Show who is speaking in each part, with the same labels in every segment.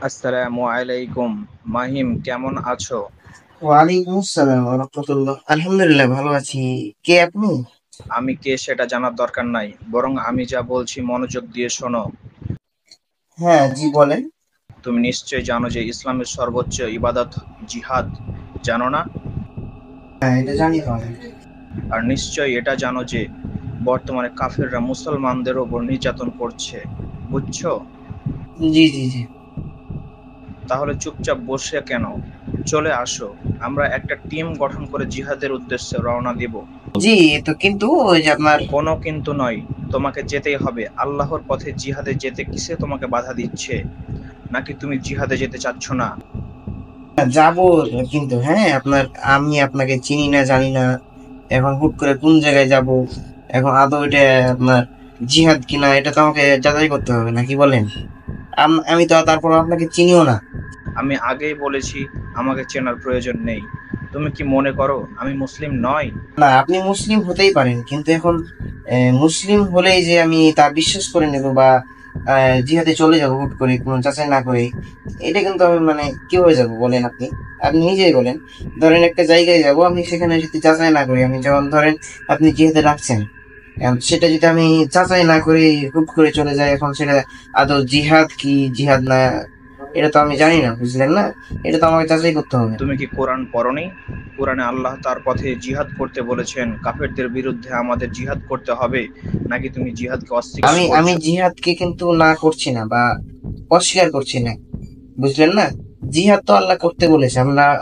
Speaker 1: আসসালামু আলাইকুম। মাহিম, কেমন আছো?
Speaker 2: ওয়ালাইকুম আসসালাম ওয়া রাহমাতুল্লাহ। আলহামদুলিল্লাহ, ভালো আছি। কে আপনি?
Speaker 1: আমি কে সেটা জানার দরকার নাই, বরং আমি যা বলছি মনোযোগ দিয়ে শোনো।
Speaker 2: হ্যাঁ, জি বলেন।
Speaker 1: তুমি নিশ্চয় জানো যে ইসলামের সর্বোচ্চ ইবাদত জিহাদ, জানো না?
Speaker 2: হ্যাঁ, এটা জানি তো আমি।
Speaker 1: আর নিশ্চয় এটা জানো যে বর্তমানে কাফেররা মুসলমানদের ওপর নির্যাতন করছে, বুঝছো?
Speaker 2: জি জি জি।
Speaker 1: তাহলে চুপচাপ বসে কেন? চলে আসো, আমরা একটা টিম গঠন করে জিহাদের উদ্দেশ্যে রওনা দিব।
Speaker 2: জি, তো কিন্তু ওই যে আপনার
Speaker 1: কোনো কিন্তু নয়, তোমাকে যেতেই হবে। আল্লাহর পথে জিহাদে যেতে কিসে তোমাকে বাধা দিচ্ছে? নাকি তুমি জিহাদে যেতে চাচ্ছ না?
Speaker 2: যাব, কিন্তু হ্যাঁ আপনার, আমি আপনাকে চিনি না জানি না, এখন হুট করে কোন জায়গায় যাব, এখন আদৌ এটা আপনার জিহাদ কিনা এটা তো আমাকে যাচাই করতে হবে, নাকি বলেন? আমি তো তারপর আপনাকে চিনিও না।
Speaker 1: আমি আগেই বলেছি, আমাকে চেনার প্রয়োজন নেই। তুমি কি মনে করো আমি মুসলিম নই?
Speaker 2: না, আপনি মুসলিম হতেই পারেন, কিন্তু এখন মুসলিম হলেই যে আমি তা বিশ্বাস করে নেব বা জিহাদে চলে যাবো হুট করে কোনো যাচাই না করে, এটা কিন্তু আমি মানে কি হয়ে যাব বলেন আপনি? আপনি নিজেই বলেন। ধরেন একটা জায়গায় যাব, আমি সেখানে যদি যাচাই না করি, আমি যেমন ধরেন আপনি জিহাদে রাখছেন, এখন সেটা যদি আমি যাচাই না করে হুট করে চলে যাই, এখন সেটা আদৌ জিহাদ কি জিহাদ না, এটা তো আমি জানি না, বুঝলেন না? এটা তো আমাকে যাচাই করতে হবে।
Speaker 1: তুমি কি কোরআন পড়নি? কোরআনে আল্লাহ তার পথে জিহাদ করতে বলেছেন, কাফেরদের বিরুদ্ধে আমাদের জিহাদ করতে হবে। নাকি তুমি জিহাদকে অস্বীকার
Speaker 2: আমি আমি
Speaker 1: করছো?
Speaker 2: জিহাদকে কিন্তু না করছি না বা অস্বীকার করছি না, বুঝলেন না? জিহাদ তো আল্লাহ করতে বলেছে,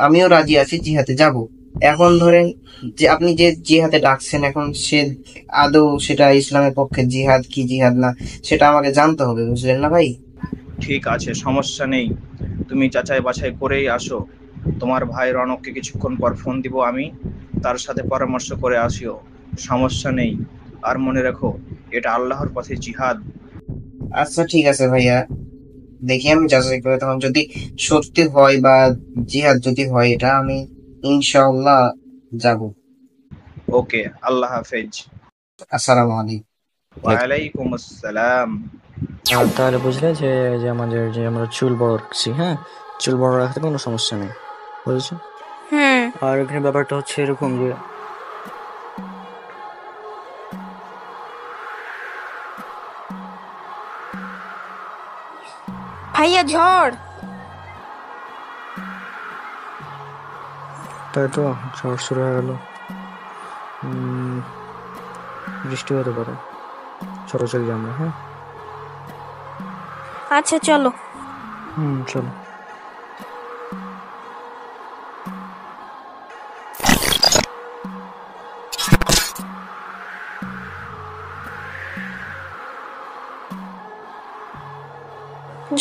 Speaker 2: আমিও রাজি আছি জিহাদে যাব। এখন ধরেন যে আপনি যে জিহাদে ডাকছেন, এখন সে আদৌ সেটা ইসলামের পক্ষে জিহাদ কি জিহাদ না, সেটা আমাকে জানতে হবে, বুঝলেন না ভাই?
Speaker 1: ঠিক আছে, সমস্যা নেই। তুমি যাচাই বাছাই করেই আসো। তোমার ভাই রনককে কিছুক্ষণ পর ফোন দিব আমি, তার সাথে পরামর্শ করে আসিও। সমস্যা নেই। আর মনে রেখো, এটা আল্লাহর পথে জিহাদ।
Speaker 2: আচ্ছা ঠিক আছে ভাইয়া, দেখি আমি যাচাই করে, তখন যদি সত্যি হয় বা জিহাদ যদি হয়, এটা আমি ইনশাআল্লাহ যাব।
Speaker 1: ওকে, আল্লাহ হাফেজ।
Speaker 2: আসসালামু আলাইকুম।
Speaker 1: ওয়ালাইকুম আসসালাম।
Speaker 3: তাহলে বুঝলে যে যে আমাদের যে আমরা চুল বড় রাখছি, হ্যাঁ, চুল বড় রাখতে কোনো সমস্যা নেই, বুঝেছো?
Speaker 4: হুম।
Speaker 3: আর এখানে ব্যাপারটা হচ্ছে এরকম যে
Speaker 4: ভাইয়া ঝড়।
Speaker 3: তাই তো ঝড় শুরু হয়ে গেল, বৃষ্টি হতে পারে, চলো চলে যাই আমরা, হ্যাঁ।
Speaker 4: আচ্ছা চলো।
Speaker 3: চলো।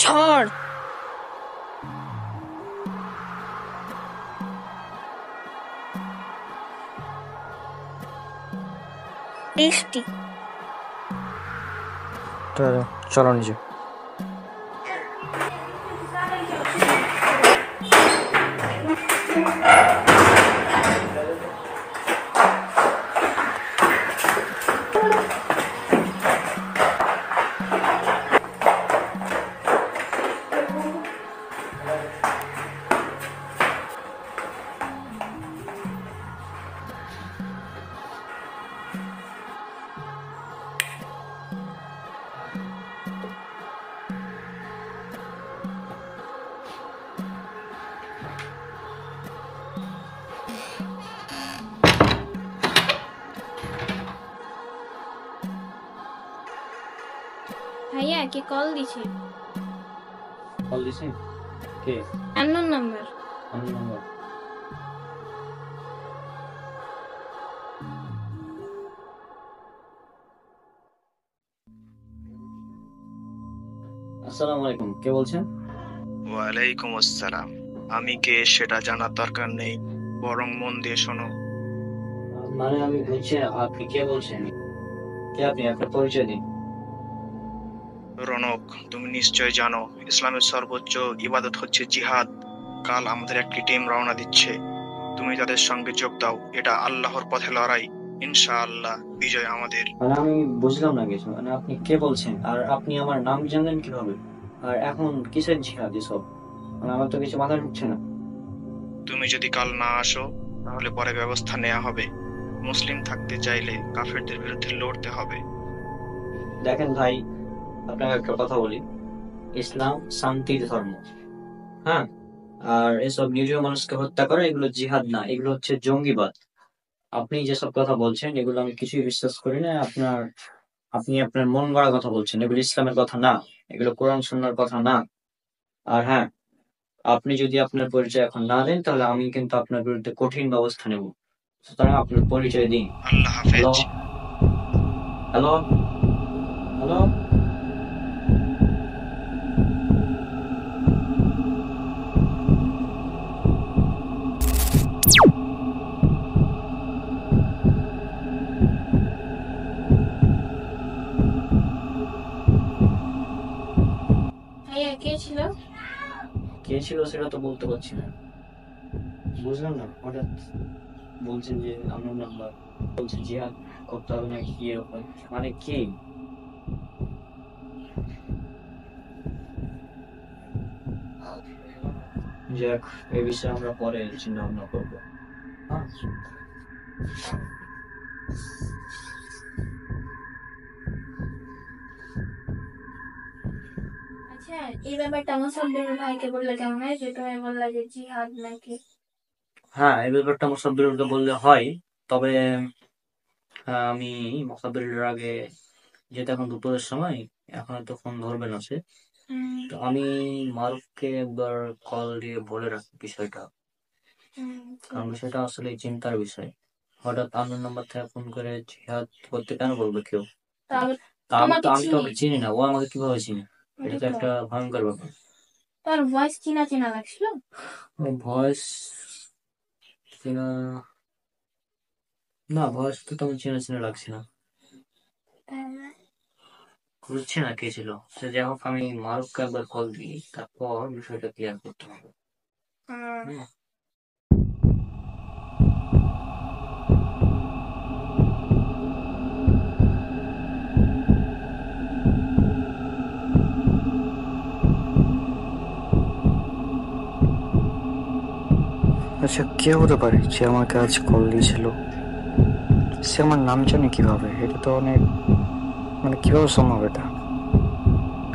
Speaker 4: ঝড়। বৃষ্টি।
Speaker 3: তাহলে চলো নিচে।
Speaker 4: ভাইয়া কে কল দিছে?
Speaker 3: কল দিছি? কে?
Speaker 4: Unknown number.
Speaker 3: নাম্বার। আসসালামু আলাইকুম, কে বলছেন?
Speaker 1: ওয়ালাইকুম আসসালাম। আমি কে সেটা জানার দরকার নেই, বরং মন দিয়ে শোনো।
Speaker 3: মানে আমি বুঝছি, আপনি কে বলছেন? কে আপনি? আপনার পরিচয় দিন।
Speaker 1: রনক, তুমি নিশ্চয় জানো ইসলামের সর্বোচ্চ ইবাদত হচ্ছে জিহাদ। কাল আমাদের একটি টিম রওনা দিচ্ছে, তুমি তাদের সঙ্গে যোগ দাও। এটা আল্লাহর পথে লড়াই, ইনশাআল্লাহ বিজয় আমাদের।
Speaker 3: মানে আমি বুঝলাম না কিছু, মানে আপনি কে বলছেন আর আপনি আমার নাম জানলেন কিভাবে? আর এখন কিসের জিহাদ এসব? মানে আমার তো কিছু মাথা ঢুকছে না।
Speaker 1: তুমি যদি কাল না আসো তাহলে পরে ব্যবস্থা নেওয়া হবে। মুসলিম থাকতে চাইলে কাফেরদের বিরুদ্ধে লড়তে হবে।
Speaker 3: দেখেন ভাই, আপনাকে একটা কথা বলি, ইসলাম শান্তির ধর্ম, হ্যাঁ? আর এসব নিরীহ মানুষকে হত্যা করা এগুলো জিহাদ না, এগুলো হচ্ছে জঙ্গিবাদ। আপনি যেসব কথা বলছেন এগুলো আমি কিছুই বিশ্বাস করি না। আপনি আপনার মন গড়া কথা বলছেন, এগুলো ইসলামের কথা না, এগুলো কোরআন সুন্নাহর কথা না। আর হ্যাঁ, আপনি যদি আপনার পরিচয় এখন না দেন তাহলে আমি কিন্তু আপনার বিরুদ্ধে কঠিন ব্যবস্থা নেব। সুতরাং আপনার পরিচয় দিন।
Speaker 1: আল্লাহ
Speaker 3: হ্যালো,
Speaker 1: হাফেজ।
Speaker 3: Hello, hello.
Speaker 4: ভাইয়া কে ছিল?
Speaker 3: কে ছিল সেটা তো বলতে পারছি না। বুঝলাম না, হঠাৎ বলছেন যে আমার নাম্বার, বলছে জিহাদ করতে হবে নাকি কি এরকম, মানে কি? যাক, এই বিষয়ে আমরা পরে চিন্তা ভাবনা করবো। হ্যাঁ,
Speaker 4: আচ্ছা, এই ব্যাপারটা আমার সাব্বির ভাইকে বললে কেমন হয়? যে তুমি বললা যে জিহাদ নাকি?
Speaker 3: হ্যাঁ, এই ব্যাপারটা মোসাব্বিরকে বললে হয়, তবে আমি মোসাব্বিরের আগে, যেহেতু এখন দুপুরের সময়, এখন তো ফোন ধরবে না সে,
Speaker 4: হুম,
Speaker 3: তো আমি মারুফকে একবার কল দিয়ে বলে রাখি বিষয়টা।
Speaker 4: ঠিক
Speaker 3: কারণ
Speaker 4: আছে।
Speaker 3: বিষয়টা আসলে চিন্তার বিষয়। হঠাৎ আননোন নাম্বার থেকে ফোন করে জিহাদ করতে কেন বলবে কেউ?
Speaker 4: তাহলে
Speaker 3: তা
Speaker 4: তোমাকে
Speaker 3: আমি তো
Speaker 4: চিনি,
Speaker 3: ওকে চিনি না, ও আমাকে কিভাবে চিনি? এটা
Speaker 4: ওটা
Speaker 3: তো
Speaker 4: তো।
Speaker 3: একটা ভয়ঙ্কর ব্যাপার।
Speaker 4: তোর ভয়েস চিনা চিনা লাগছিল।
Speaker 3: ভয়েস চেনা, না ভয়েস তো তেমন চেনা চেনা লাগছে না।
Speaker 4: তাহলে
Speaker 3: বুঝছি না কে ছিল সে। যাই হোক, আমি মারুফকে একবার কল দিই, তারপর বিষয়টা ক্লিয়ার করতে হবে।
Speaker 4: হুম,
Speaker 3: হুম।
Speaker 5: আচ্ছা, কে হতে পারে যে আমাকে আজ কল দিয়েছিল? সে আমার নাম জানে কিভাবে? এটা তো অনেক, মানে কিভাবে সম্ভব এটা?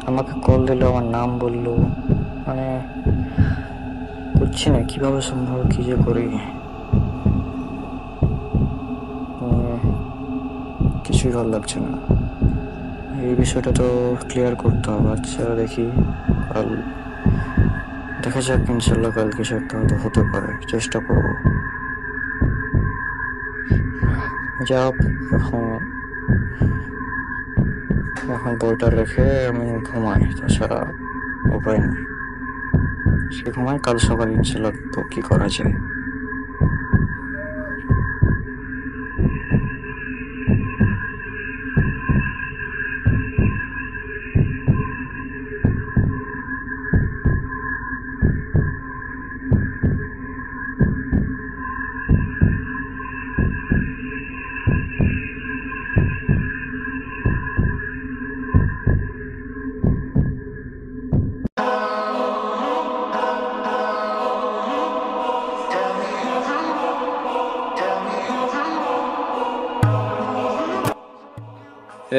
Speaker 5: আমাকে কল দিল, আমার নাম বললো, মানে বুঝছি না কিভাবে সম্ভব, কি যে করি। উম, কিছুই ভালো লাগছে না। এই বিষয়টা তো ক্লিয়ার করতে হবে। আচ্ছা দেখি, কাল দেখা যাক, ইনশাল্লাহ কাল কিছু একটা হয়তো হতে পারে, চেষ্টা করবো। যা হোক, এখন এখন বইটা রেখে আমি ঘুমাই, তাছাড়া উপায় নেই। সে ঘুমাই, কাল সকাল ইনশাল্লাহ তো কি করা যায়।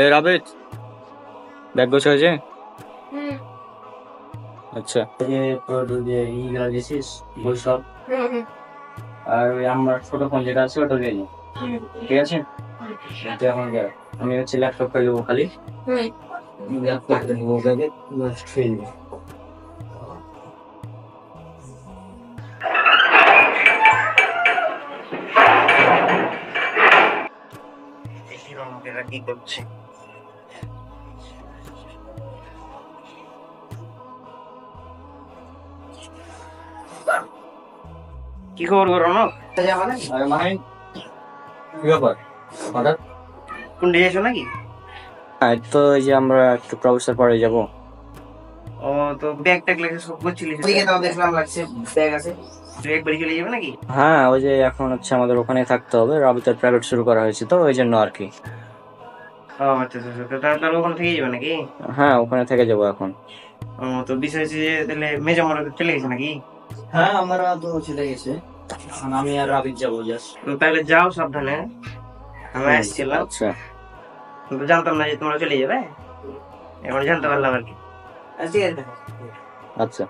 Speaker 3: এ রাবেদ, ব্যাগ গোছাইছে?
Speaker 4: হুম,
Speaker 3: আচ্ছা, এই যে তোর যে ইগুলা দিছিস বই সব,
Speaker 4: হুম, হুম,
Speaker 3: আর ওই আমার ছোট ফোন যেটা আছে ওটা দিয়ে দিই,
Speaker 4: হুম,
Speaker 3: ঠিক আছে? এটা এখন দেখ, আমি হচ্ছে ল্যাপটপ করে দেবো খালি,
Speaker 4: হুম।
Speaker 3: ল্যাপটপ দেবো ব্যাগে, ছুঁয়ে দিবি।
Speaker 2: দেখি রনকেরা কি করছে। কি খবর গো রনক? যাবা নাকি?
Speaker 3: আরে মাহিন, কি ব্যাপার হঠাৎ?
Speaker 2: কোন এসো নাকি?
Speaker 3: হ্যাঁ, তো এই যে আমরা একটু প্রফেসর পরে যাব।
Speaker 2: ও, তো ব্যাগ ট্যাগ লাগে সব করছিলিস? ওদিকে তাও দেখলাম লাগছে ব্যাগ আছে, তুই একবারই চলে যাবে নাকি?
Speaker 3: হ্যাঁ, ওই যে এখন হচ্ছে আমাদের ওখানে থাকতে হবে, রাবিতের প্রাইভেট শুরু করা হয়েছে তো ওই জন্য আর কি।
Speaker 2: ও আচ্ছা আচ্ছা, তো তাহলে ওখানে থেকে যাবে নাকি?
Speaker 3: হ্যাঁ, ওখানে থেকে যাবো এখন।
Speaker 2: ও, তো বিষয় হচ্ছে যে তাহলে মেজামরা চলে গেছে নাকি?
Speaker 3: হ্যাঁ, আমরা তো চলে গেছে, এখন আমি আর রাবিত যাবো জাস্ট।
Speaker 2: তো তাহলে যাও সাবধানে, আমি আসছিলাম,
Speaker 3: আচ্ছা
Speaker 2: কিন্তু জানতাম না যে তোমরা চলে যাবে, এখন জানতে পারলাম আর কি। ঠিক আছে।
Speaker 3: আচ্ছা।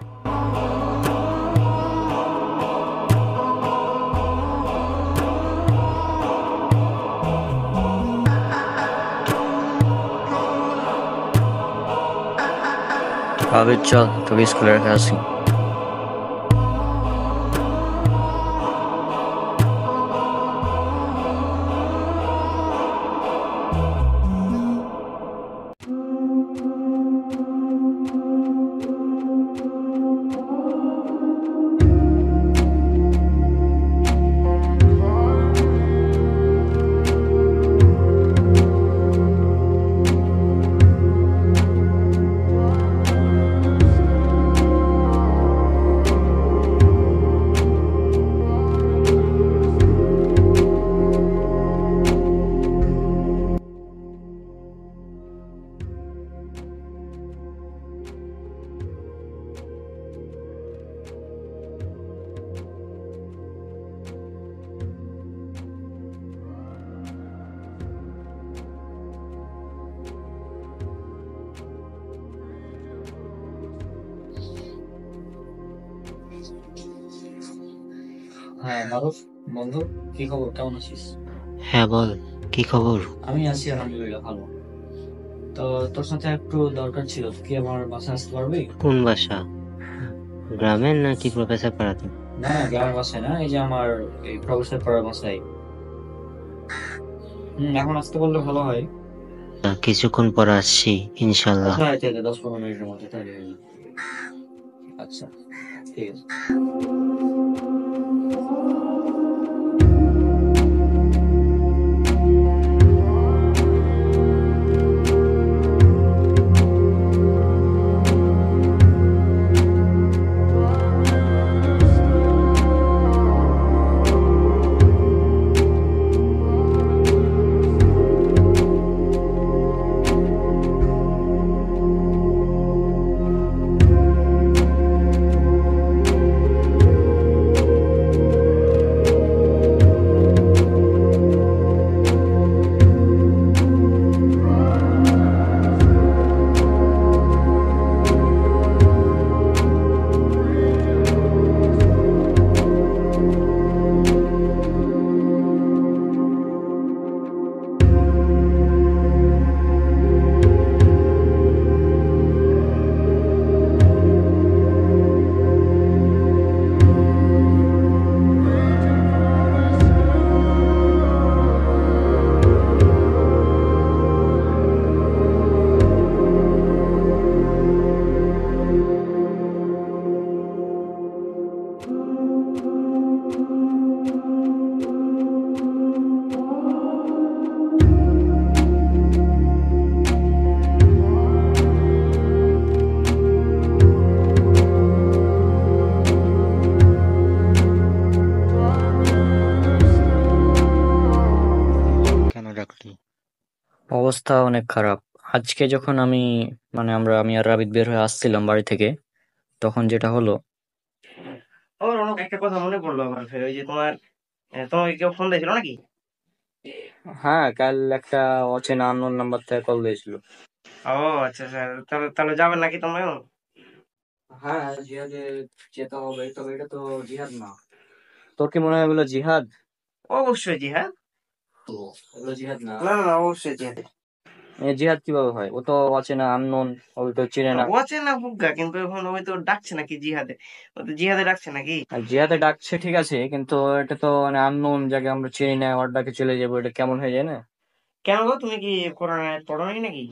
Speaker 3: রাবিত চল, তোকে স্কুলে রেখে আসি। হ্যাঁ মারুফ, বন্ধু, কি খবর, কেমন আছিস?
Speaker 6: হ্যাঁ বল, কি খবর?
Speaker 3: আমি আছি আলহামদুলিল্লাহ, ভালো। তো তোর সাথে একটু দরকার ছিল, তুই কি আমার বাসায় আসতে পারবি?
Speaker 6: কোন বাসা? গ্রামের নাকি প্রফেসর পাড়াতে?
Speaker 3: না না, গ্রামের বাসায় না, এই যে আমার এই প্রফেসর পড়ার বাসায়। এখন আসতে বললে ভালো হয়।
Speaker 6: কিছুক্ষণ পর আসছি ইনশাল্লাহ।
Speaker 3: আচ্ছা, আচ্ছা, 10-15 মিনিটের মধ্যে তাই হয়ে যাবে। আচ্ছা, ঠিক আছে।
Speaker 6: কেন ডাকলি?
Speaker 3: অবস্থা অনেক খারাপ। আজকে যখন আমি আর রাবিত বের হয়ে আসছিলাম বাড়ি থেকে, তখন যেটা হলো।
Speaker 2: ও রনক, একটা কথা মনে পড়লো আমার ফের, ওই যে তোমাকে কেউ ফোন দিয়েছিল নাকি?
Speaker 3: হ্যাঁ, কাল একটা অচেনা আননোন নাম্বার থেকে কল দিয়েছিল।
Speaker 2: ও আচ্ছা আচ্ছা, তাহলে তাহলে যাবেন নাকি তোমরা?
Speaker 3: হ্যাঁ, জিহাদে যেতে হবে, তবে এটা তো জিহাদ না। তোর কি মনে হয় এগুলো জিহাদ?
Speaker 2: অবশ্যই জি, হ্যাঁ।
Speaker 3: এগুলো জিহাদ না।
Speaker 2: না না না, অবশ্যই জি।
Speaker 3: জিহাদ কিভাবে হয়? ও তো অচেনা আননোন, ও তো চিনে না।
Speaker 2: ও চেনা বুগা, কিন্তু এখন ওই তো ডাকছে নাকি জিহাদে, ও তো জিহাদে ডাকছে নাকি?
Speaker 3: আর জিহাদে ডাকছে ঠিক আছে, কিন্তু এটা তো মানে আননোন জায়গায়, আমরা চিনি না, ওর ডাকে চলে যাবো, এটা কেমন হয়ে যায় না?
Speaker 2: কেন গো, তুমি কি কোরআন আয়াত পড়ো নাই নাকি?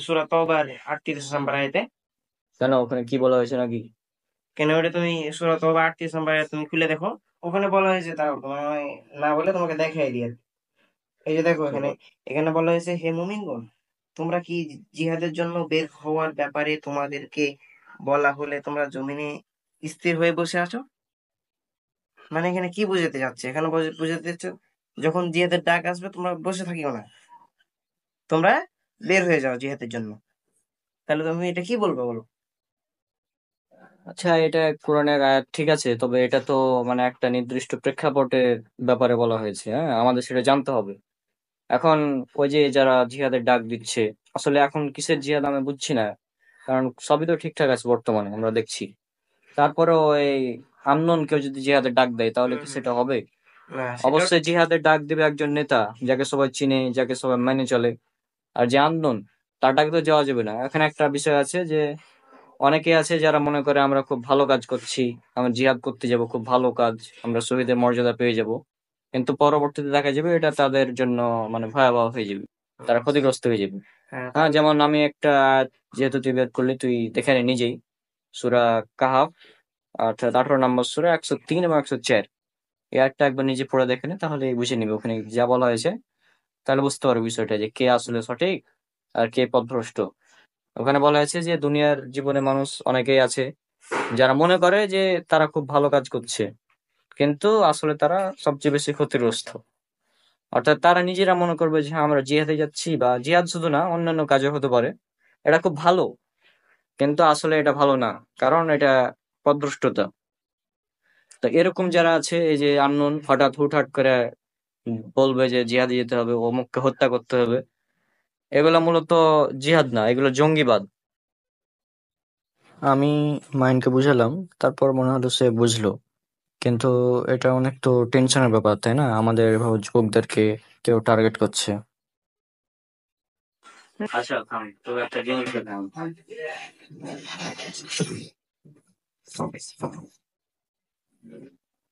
Speaker 2: সূরা তওবার 38 নম্বর আয়াতে।
Speaker 3: কেন, ওখানে কি বলা হয়েছে নাকি?
Speaker 2: কেন, ওটা তুমি সূরা তওবা 38 নম্বর আয়াত তুমি খুলে দেখো, ওখানে বলা হয়েছে, তাও তোমায় না বলে তোমাকে দেখাই দিয়ে। এই যে দেখো, এখানে এখানে বলা হয়েছে, হে মুমিনগণ, তোমরা কি জিহাদের জন্য বের হওয়ার ব্যাপারে তোমাদেরকে বলা হলে তোমরা জমিনে স্থির হয়ে বসে আছো? মানে এখানে কি বুঝাতে যাচ্ছে? এখানে বুঝাতে যাচ্ছে যখন জিহাদের ডাক আসবে তোমরা বসে থাকিও না, তোমরা বের হয়ে যাও জিহাদের জন্য। তাহলে তুমি এটা কি বলবো বলো?
Speaker 3: আচ্ছা, এটা কোরআনের আয়াত ঠিক আছে, তবে এটা তো মানে একটা নির্দিষ্ট প্রেক্ষাপটের ব্যাপারে বলা হয়েছে। হ্যাঁ, আমাদের সেটা জানতে হবে। এখন ওই যে যারা জিহাদের ডাক দিচ্ছে, আসলে এখন কিসের জিহাদ আমি বুঝছি না, কারণ সবই তো ঠিকঠাক আছে বর্তমানে আমরা দেখছি। তারপরেও এই আননোন কেউ যদি জিহাদের ডাক দেয় তাহলে কি সেটা হবে?
Speaker 2: না, সেটা
Speaker 3: অবশ্যই জিহাদের ডাক দেবে একজন নেতা, যাকে সবাই চিনে, যাকে সবাই মেনে চলে। আর যে আননোন, তার ডাক তো যাওয়া যাবে না। এখানে একটা বিষয় আছে যে অনেকে আছে যারা মনে করে আমরা খুব ভালো কাজ করছি, আমরা জিহাদ করতে যাব, খুব ভালো কাজ, আমরা শহীদের মর্যাদা পেয়ে যাব, কিন্তু পরবর্তীতে দেখা যাবে এটা তাদের জন্য মানে ভয়াবহ হয়ে যাবে, তারা ক্ষতিগ্রস্ত হয়ে যাবে।
Speaker 2: হ্যাঁ,
Speaker 3: হ্যাঁ, যেমন আমি একটা যেহেতু তুই বের করলি, তুই দেখে নে নিজেই, সূরা কাহাফ অর্থাৎ 18 নম্বর সূরা 103 এবং 104, এই একটা একবার নিজে পড়ে দেখে নে, তাহলে বুঝে নিবে ওখানে যা বলা হয়েছে। তাহলে বুঝতে পারবে বিষয়টা যে কে আসলে সঠিক আর কে পথভ্রষ্ট। ওখানে বলা হয়েছে যে দুনিয়ার জীবনে মানুষ অনেকেই আছে যারা মনে করে যে তারা খুব ভালো কাজ করছে, কিন্তু আসলে তারা সবচেয়ে বেশি ক্ষতিগ্রস্ত। অর্থাৎ তারা নিজেরা মনে করবে যে হ্যাঁ, আমরা জিহাদে যাচ্ছি, বা জিহাদ শুধু না, অন্যান্য কাজও হতে পারে, এটা খুব ভালো, কিন্তু আসলে এটা ভালো না, কারণ এটা পথভ্রষ্টতা। তো এরকম যারা আছে, এই যে আননোন হঠাৎ হুটহাট করে বলবে যে জিহাদে যেতে হবে, অমুককে হত্যা করতে হবে, এগুলো মূলত জিহাদ না, এগুলো জঙ্গিবাদ।
Speaker 5: আমি মাইন্ডকে বুঝালাম, তারপর মনে হলো সে বুঝলো। কিন্তু এটা অনেক তো টেনশনের ব্যাপার, তাই না? আমাদের এভাবে যুবকদেরকে কেউ টার্গেট করছে।
Speaker 3: আচ্ছা থাম, তো একটা জিনিস দেখাম।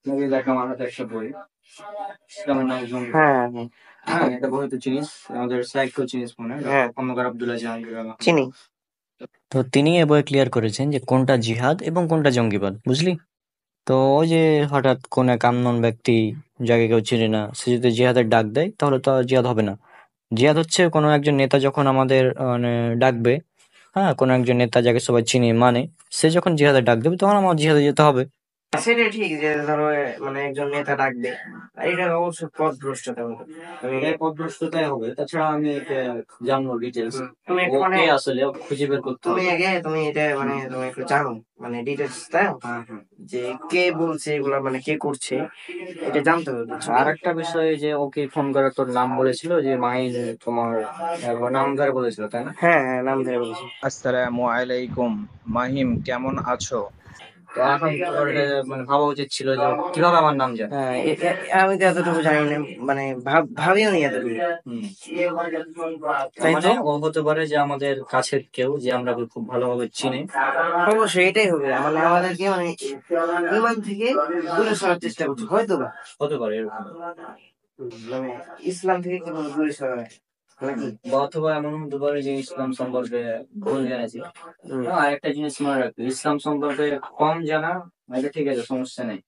Speaker 3: তুমি দেখ, আমার হাতে একটা বই, ইসলামের নাম জঙ্গি।
Speaker 2: হ্যাঁ, হ্যাঁ,
Speaker 3: হ্যাঁ, এটা বই তো চিনিস, আমাদের সাইকো চিনিস মনে হয়,
Speaker 2: হ্যাঁ,
Speaker 3: খন্দকার আব্দুল্লাহ জাহাঙ্গীর।
Speaker 2: চিনি।
Speaker 5: তো তিনি এ বই ক্লিয়ার করেছেন যে কোনটা জিহাদ এবং কোনটা জঙ্গিবাদ, বুঝলি? তো ওই যে হঠাৎ কোন এক আননোন ব্যক্তি, যাকে কেউ চিনে না, সে যদি জিহাদের ডাক দেয় তাহলে তো আর জিহাদ হবে না। জিহাদ হচ্ছে কোনো একজন নেতা যখন আমাদের মানে ডাকবে, হ্যাঁ, কোনো একজন নেতা যাকে সবাই চিনে মানে, সে যখন জিহাদের ডাক দেবে তখন আমার জিহাদে যেতে হবে।
Speaker 2: সেটাই ঠিক যে ধরো মানে একজন নেতা ডাকবে, আর এটা অবশ্যই পথভ্রষ্টতা হবে।
Speaker 3: এই পথভ্রষ্টতাই হবে, তাছাড়া আমি এটা জানবো ডিটেলস,
Speaker 2: তুমি একটু মানে
Speaker 3: ওকে আসলে খুঁজে বের করতে
Speaker 2: তুমি
Speaker 3: হবে।
Speaker 2: আগে তুমি এটা মানে তুমি একটু জানো মানে ডিটেলস, তাই না?
Speaker 3: হ্যাঁ, হ্যাঁ।
Speaker 2: যে কে বলছে এগুলা, মানে কে করছে, এটা জানতে হবে, বুঝছো?
Speaker 3: আর একটা বিষয় যে ওকে ফোন করে তোর নাম বলেছিল, যে মাহিন তোমার নাম ধরে বলেছিল, তাই না?
Speaker 2: হ্যাঁ, হ্যাঁ, নাম ধরে বলছি।
Speaker 1: আসসালামু আলাইকুম। মাহিম, কেমন আছো?
Speaker 3: তো এখন তোর এটা মানে ভাবা উচিত ছিল যে ও কিভাবে আমার নাম জানে।
Speaker 2: হ্যাঁ, আমি তো এতটুকু জানি না, মানে ভাবিও নি এতটুকু,
Speaker 3: হুম।
Speaker 2: তাই
Speaker 3: মানে
Speaker 2: তো?
Speaker 3: ও হতে পারে যে আমাদের কাছের কেউ, যে আমরা ওকে খুব ভালোভাবে চিনি।
Speaker 2: অবশ্যই এটাই হবে, মানে আমাদেরকে মানে ইমান থেকে দূরে সরার চেষ্টা করছে, হয়তো বা
Speaker 3: হতে পারে এরকম।
Speaker 2: মানে ইসলাম থেকে কেবল দূরে সরায় নাকি?
Speaker 3: বা অথবা এমন হতে পারে যে ইসলাম সম্পর্কে ভুল জেনেছি। আর একটা জিনিস মনে রাখবে, ইসলাম সম্পর্কে কম জানা এটা ঠিক আছে, সমস্যা নেই,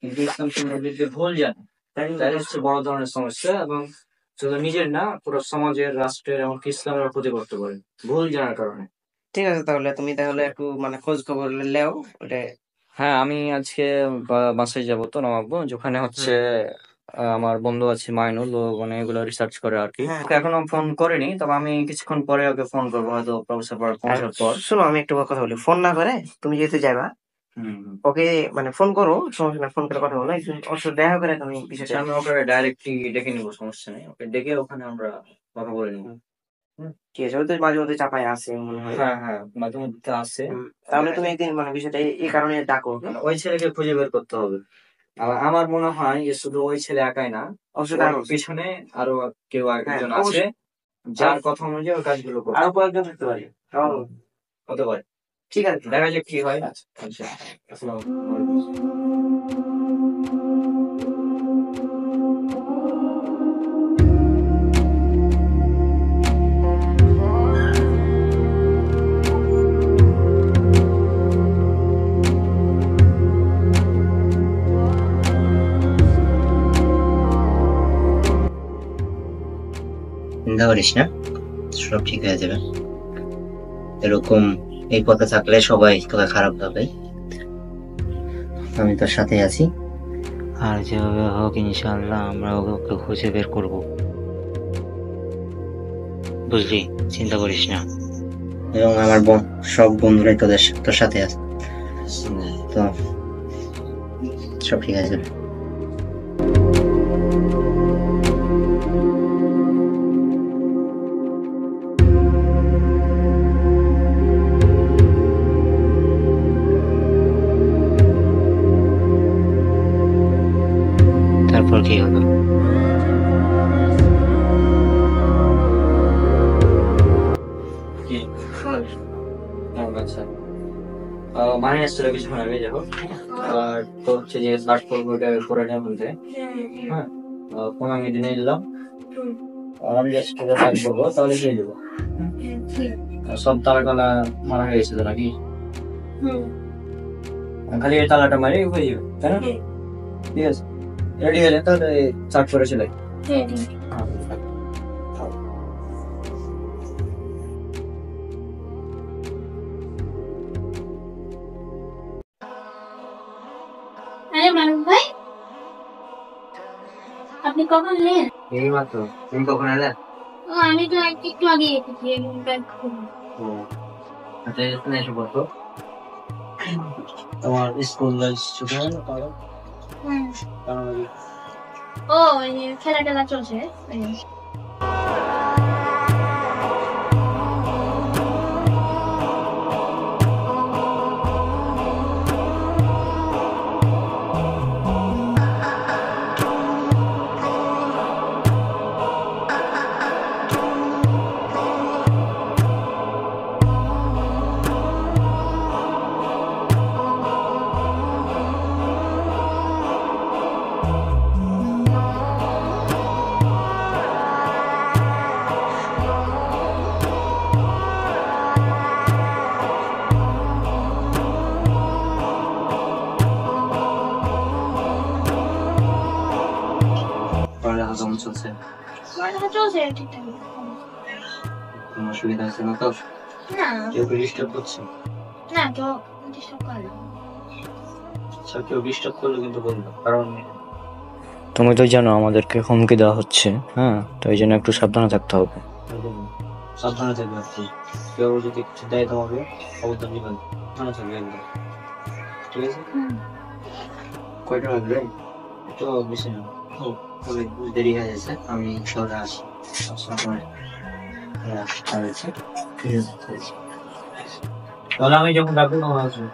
Speaker 3: কিন্তু ইসলাম সম্পর্কে যদি ভুল জানে তাহলে হচ্ছে বড় ধরনের সমস্যা, এবং শুধু নিজের না, পুরো সমাজের, রাষ্ট্রের, এমনকি ইসলামের ক্ষতি করতে পারে ভুল জানার কারণে।
Speaker 2: ঠিক আছে, তাহলে তুমি তাহলে একটু মানে খোঁজ খবর লেও ওটা।
Speaker 3: হ্যাঁ, আমি আজকে বাসায় যাবো, তো নবাবগঞ্জ, যেখানে হচ্ছে আমার বন্ধু আছে মাইনুল, ও মানে এগুলো রিসার্চ করে আর কি।
Speaker 2: হ্যাঁ,
Speaker 3: ওকে এখনো ফোন করিনি, তবে আমি কিছুক্ষণ পরে ওকে ফোন করবো, হয়তো প্রফেসর
Speaker 2: আর
Speaker 3: পৌঁছার পর।
Speaker 2: শোনো, আমি একটু কথা বলি, ফোন না করে তুমি যেহেতু যাবা,
Speaker 3: হুম, হুম।
Speaker 2: ওকে মানে ফোন করো, সমস্যা না, ফোন করে কথা বলো, একটু ওর সাথে দেখা করে তুমি
Speaker 3: আচ্ছা,
Speaker 2: বিষয়টা।
Speaker 3: আমি ওকে ডাইরেক্টলি ডেকে নিবো, সমস্যা নেই, ওকে ডেকে ওখানে আমরা কথা বলে নিবো।
Speaker 2: ঠিক আছে, ওই তো মাঝে মধ্যে চাপায় আসে মনে হয়।
Speaker 3: হ্যাঁ, হ্যাঁ, মাঝে মধ্যে আসে।
Speaker 2: তাহলে তুমি একদিন মানে বিষয়টা এই কারণে ডাকো,
Speaker 3: মানে ওই ছেলেকে খুঁজে বের করতে হবে। আর আমার মনে হয় যে শুধু ওই ছেলে একাই না,
Speaker 2: অবশ্যই
Speaker 3: ওর
Speaker 2: ডাকো।
Speaker 3: পিছনে আরো কেউ
Speaker 2: হ্যাঁ,
Speaker 3: একজন আছে,
Speaker 2: অবশ্যই
Speaker 3: যার কথা অনুযায়ী ওই কাজগুলো করবে।
Speaker 2: আরো কয়েকজন থাকতে পারে।
Speaker 3: হতে পারে,
Speaker 2: ঠিক আছে,
Speaker 3: দেখা যাক কি হয়। আচ্ছা, আসসালামু আলাইকুম।
Speaker 6: চিন্তা করিস না, সব ঠিক হয়ে যাবে। এরকম এই পথে থাকলে সবাই তোকে খারাপ ভাবে, আমি তোর সাথে আছি। আর যেভাবে হোক ইনশাআল্লাহ আমরা ওকে খুঁজে বের করব, বুঝলি? চিন্তা করিস না। এবং আমার সব বন্ধুরাই তোর সাথে আছে, তো সব ঠিক আছে। তারপর কি হলো?
Speaker 3: কি? আচ্ছা, মানে আসলে কিছুক্ষণ আগে যাবো। আর তো হচ্ছে যে সার্চ করবো ওটা করে নেওয়ার মধ্যে। হ্যাঁ, ফোন আমি দিনে দিলাম, আর আমি জাস্ট সার্চ করবো, তাহলে পেয়ে যাবো। আর সব তালা মারা হয়ে গেছিল নাকি? খালি এই তালাটা মারি হয়ে যাবে, তাই না? ঠিক আছে, রেডি হয়ে তাহলে সার্চ করে চলে।
Speaker 4: আরে মারুফ ভাই, আপনি কখন এলেন?
Speaker 3: এই মাত্র। তুমি কখন এলে?
Speaker 4: ও আমি তো একটু আগে এসেছি, ব্যাগ খুলে।
Speaker 3: আচ্ছা, এখানে এসে বসো। তোমার স্কুল লাইফ ছুটি হলো তাহলে?
Speaker 4: ও এই যে খেলা টেলা চলছে ওই জন্য।
Speaker 3: পড়ালেখা কেমন চলছে?
Speaker 4: পড়ালেখা চলছে ঠিকঠাক।
Speaker 3: কোনো অসুবিধা আছে না তো?
Speaker 4: না
Speaker 3: কেউ ডিস্টার্ব করছে?
Speaker 4: না, কেউ ডিস্টার্ব করে না।
Speaker 3: আচ্ছা, কেউ ডিস্টার্ব করলে কিন্তু বলবো, কারণ
Speaker 5: তুমি তো জানো আমাদেরকে হুমকি দেওয়া হচ্ছে, হ্যাঁ, তো এই জন্য একটু সাবধানে থাকতে হবে।
Speaker 3: সাবধানে থাকবে আর কি। কেউ যদি কিছু দেয় তোমাকে অবদান দিবেন, মনে থাকবে একদম, ঠিক আছে? কয়টা লাগবে? তো বেশি না, তবে দেরি হয়ে যাচ্ছে, আমি শহরে আসি। তাহলে আমি যখন ডাকবো তখন আসবো।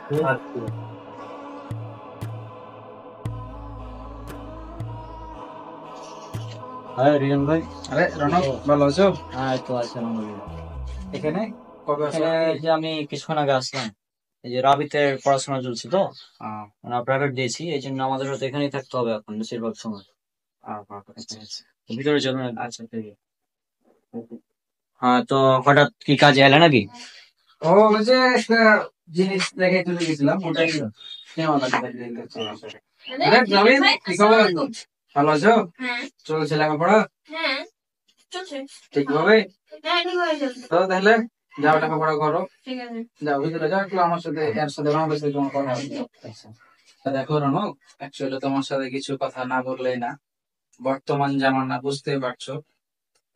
Speaker 3: হ্যাঁ রিজন ভাই।
Speaker 7: আরে রনক, ভালো আছো?
Speaker 3: হ্যাঁ তো আছে আলহামদুলিল্লাহ।
Speaker 7: এখানে কবে আসো?
Speaker 3: এখানে এই যে আমি কিছুক্ষণ আগে আসলাম, এই যে রাবিতের পড়াশোনা চলছে তো, মানে প্রাইভেট দিয়েছি, এই জন্য আমাদের সাথে এখানেই থাকতে হবে এখন বেশিরভাগ সময়। ভিতরে চলুন। আচ্ছা ঠিক আছে। হ্যাঁ, তো হঠাৎ কি কাজে এলে নাকি?
Speaker 7: ও ওই যে একটা জিনিস দেখে চলে গেছিলাম, ওটাই নেওয়া লাগবে। আরে প্রবীণ, কি খবর? ভালো আছো?
Speaker 4: হ্যাঁ
Speaker 7: চলছে লেখাপড়া
Speaker 4: হ্যাঁ চলছে।
Speaker 7: ঠিকভাবে?
Speaker 4: হ্যাঁ ঠিক হয়ে চলছে।
Speaker 7: তো তাহলে যাও লেখাপড়া করো,
Speaker 4: ঠিক আছে।
Speaker 7: যাও ভিতরে যাও, একটু আমার সাথে এর সাথে রনকের সাথে তোমার কথা হবে। তা দেখো রনক, অ্যাকচুয়ালি তোমার সাথে কিছু কথা না বললেই না। বর্তমান জামানা বুঝতেই পারছো,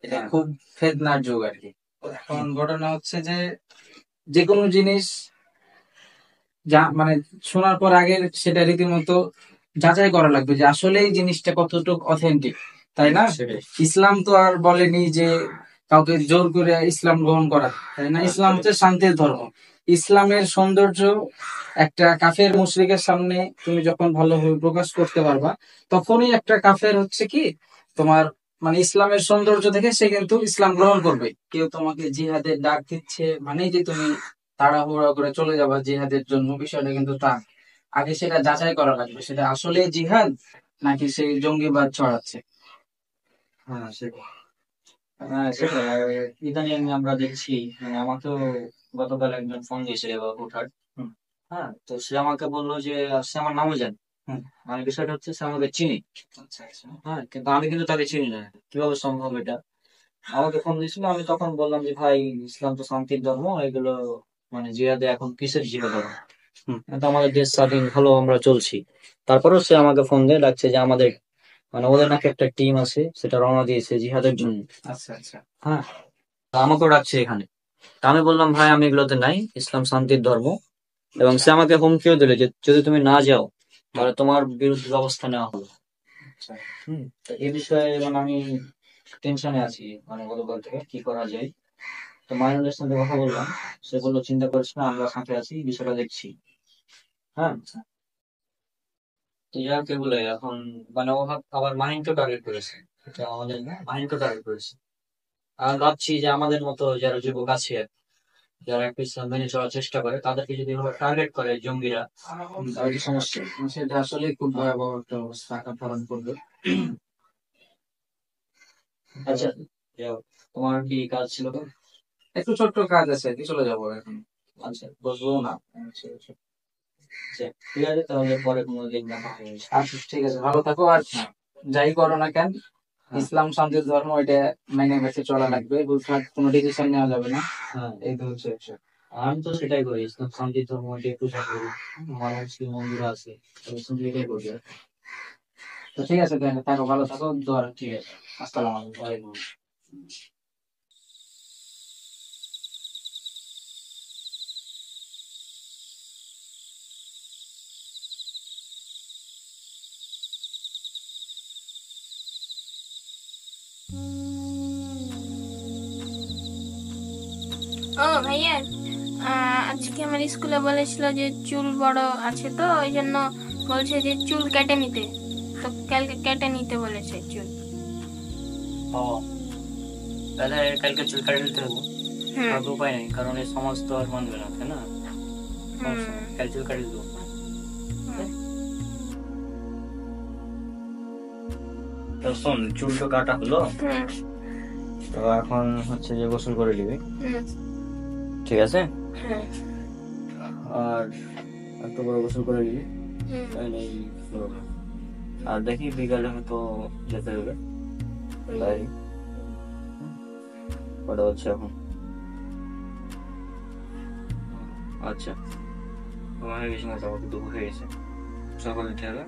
Speaker 7: এটা খুব ফেতনার যুগ আর কি। এখন ঘটনা হচ্ছে যে যে কোনো জিনিস যা মানে শোনার পর আগে সেটা রীতিমতো যাচাই করা লাগবে যে আসলে এই জিনিসটা কতটুকু অথেন্টিক, তাই না? ইসলাম তো আর বলেনি যে কাউকে জোর করে ইসলাম গ্রহণ করা, তাই না? ইসলাম হচ্ছে শান্তির ধর্ম। ইসলামের সৌন্দর্য একটা কাফের মুশরিকের সামনে তুমি যখন ভালোভাবে প্রকাশ করতে পারবা, তখনই একটা কাফের হচ্ছে কি তোমার মানে ইসলামের সৌন্দর্য দেখে সে কিন্তু ইসলাম গ্রহণ করবে। কেউ তোমাকে জিহাদের ডাক দিচ্ছে মানে যে তুমি তাড়াহুড়া করে চলে যাবা জিহাদের জন্য, বিষয়টা কিন্তু তা। আগে সেটা যাচাই করা লাগবে, সেটা আসলে জিহাদ নাকি সেই জঙ্গিবাদ ছড়াচ্ছে।
Speaker 3: হ্যাঁ সেটাই। হ্যাঁ সেটাই। আর ইদানিং আমরা দেখছি, মানে আমাকেও গতকাল একজন ফোন দিয়েছিল এবার হুটহাট। হ্যাঁ, তো সে আমাকে বললো যে সে আমার নামও জানে। মানে বিষয়টা হচ্ছে সে আমাকে চিনি।
Speaker 7: আচ্ছা আচ্ছা।
Speaker 3: হ্যাঁ, কিন্তু আমি কিন্তু তাকে চিনি না। কিভাবে সম্ভব এটা? আমাকে ফোন দিয়েছিল, আমি তখন বললাম যে ভাই ইসলাম তো শান্তির ধর্ম, এগুলো মানে জিহাদে এখন কিসের জিহাদ হবে? তো আমাদের দেশ স্বাধীন হলো, আমরা চলছি। তারপরেও সে আমাকে ফোন দিয়ে ডাকছে যে আমাদের মানে ওদের নাকি একটা টিম আছে, সেটা রওনা দিয়েছে জিহাদের জন্য।
Speaker 7: আচ্ছা আচ্ছা।
Speaker 3: হ্যাঁ, তা আমাকেও ডাকছে এখানে। তা আমি বললাম ভাই আমি এগুলোতে নাই, ইসলাম শান্তির ধর্ম। এবং সে আমাকে হুমকিও দিলে যে যদি তুমি না যাও তাহলে তোমার বিরুদ্ধে ব্যবস্থা নেওয়া হবে।
Speaker 7: আচ্ছা।
Speaker 3: তো এই বিষয়ে মানে আমি টেনশনে আছি, মানে গতকাল থেকে কি করা যায়। তো মাইনুলের সাথে কথা বললাম, সে বললো চিন্তা করিস না, আমরা সাথে আছি, বিষয়টা দেখছি। হ্যাঁ, তো যাকে বলে এখন মানে ও আবার মাহিনকে টার্গেট করেছে, এটা আমাদের না, মাহিনকে টার্গেট করেছে। আর ভাবছি যে আমাদের মতো যারা যুবক আছে, যারা একটা ইসলাম মেনে চলার চেষ্টা করে, তাদেরকে যদি এভাবে টার্গেট করে জঙ্গিরা, তাহলে কি সমস্যা?
Speaker 7: সেটা আসলে খুব ভয়াবহ একটা অবস্থা আকার ধারণ করবে।
Speaker 3: আচ্ছা, যাও, তোমার কি কাজ ছিল তো?
Speaker 7: একটু ছোট্ট কাজ আছে, কি চলে যাবো এখন।
Speaker 3: আচ্ছা, বসবো না।
Speaker 7: আচ্ছা, আচ্ছা।
Speaker 3: আচ্ছা, ঠিক আছে, তাহলে পরে কোনো দিন দেখা হবে।
Speaker 7: আচ্ছা, ঠিক আছে, ভালো থাকো। আর যাই করো না কেন, ইসলাম শান্তির ধর্ম, এটা মেনে বেঁচে চলা লাগবে। হুটহাট কোনো ডিসিশন নেওয়া যাবে না।
Speaker 3: হ্যাঁ,
Speaker 7: এই তো হচ্ছে বিষয়।
Speaker 3: আমি তো সেটাই করি, ইসলাম শান্তির ধর্ম এটা একটু করি। আমার মুসলিম বন্ধুরা আছে, আমি শুধু এটাই করি।
Speaker 7: তো ঠিক আছে, তাহলে থাকো, ভালো থাকো, দোয়া রাখো।
Speaker 3: ঠিক আছে,
Speaker 7: আসসালামু আলাইকুম।
Speaker 3: ওয়ালাইকুম।
Speaker 4: ও ভাইয়া, আজকে আমার স্কুলে বলেছিল যে চুল বড় আছে, তো ওই জন্য বলছে যে চুল কেটে নিতে। তো কালকে কেটে নিতে বলেছে চুল।
Speaker 3: ও, তাহলে কালকে চুল কাটিয়ে দিতে হবে।
Speaker 4: হুম
Speaker 3: আর তো উপায় নেই, কারণ এই সমাজ তো আর মানবে না, তাই না?
Speaker 4: হুম
Speaker 3: কাল চুল কাটিয়ে দেবো। তো শোন, চুল তো কাটা হলো,
Speaker 4: হুম
Speaker 3: তো এখন হচ্ছে যে গোসল করে নিবি,
Speaker 4: হুম
Speaker 3: ঠিক আছে?
Speaker 4: হুম
Speaker 3: আর একটু বড় গোসল করে নিবি,
Speaker 4: হুম
Speaker 3: তাহলেই হবে। আর দেখি বিকালে হয়তো যেতে হবে, তাই কটা হচ্ছে এখন? আচ্ছা, তোমার হয়ে গেছে, মোটামুটি দুপুর হয়ে গেছে, সকাল উঠে হবে,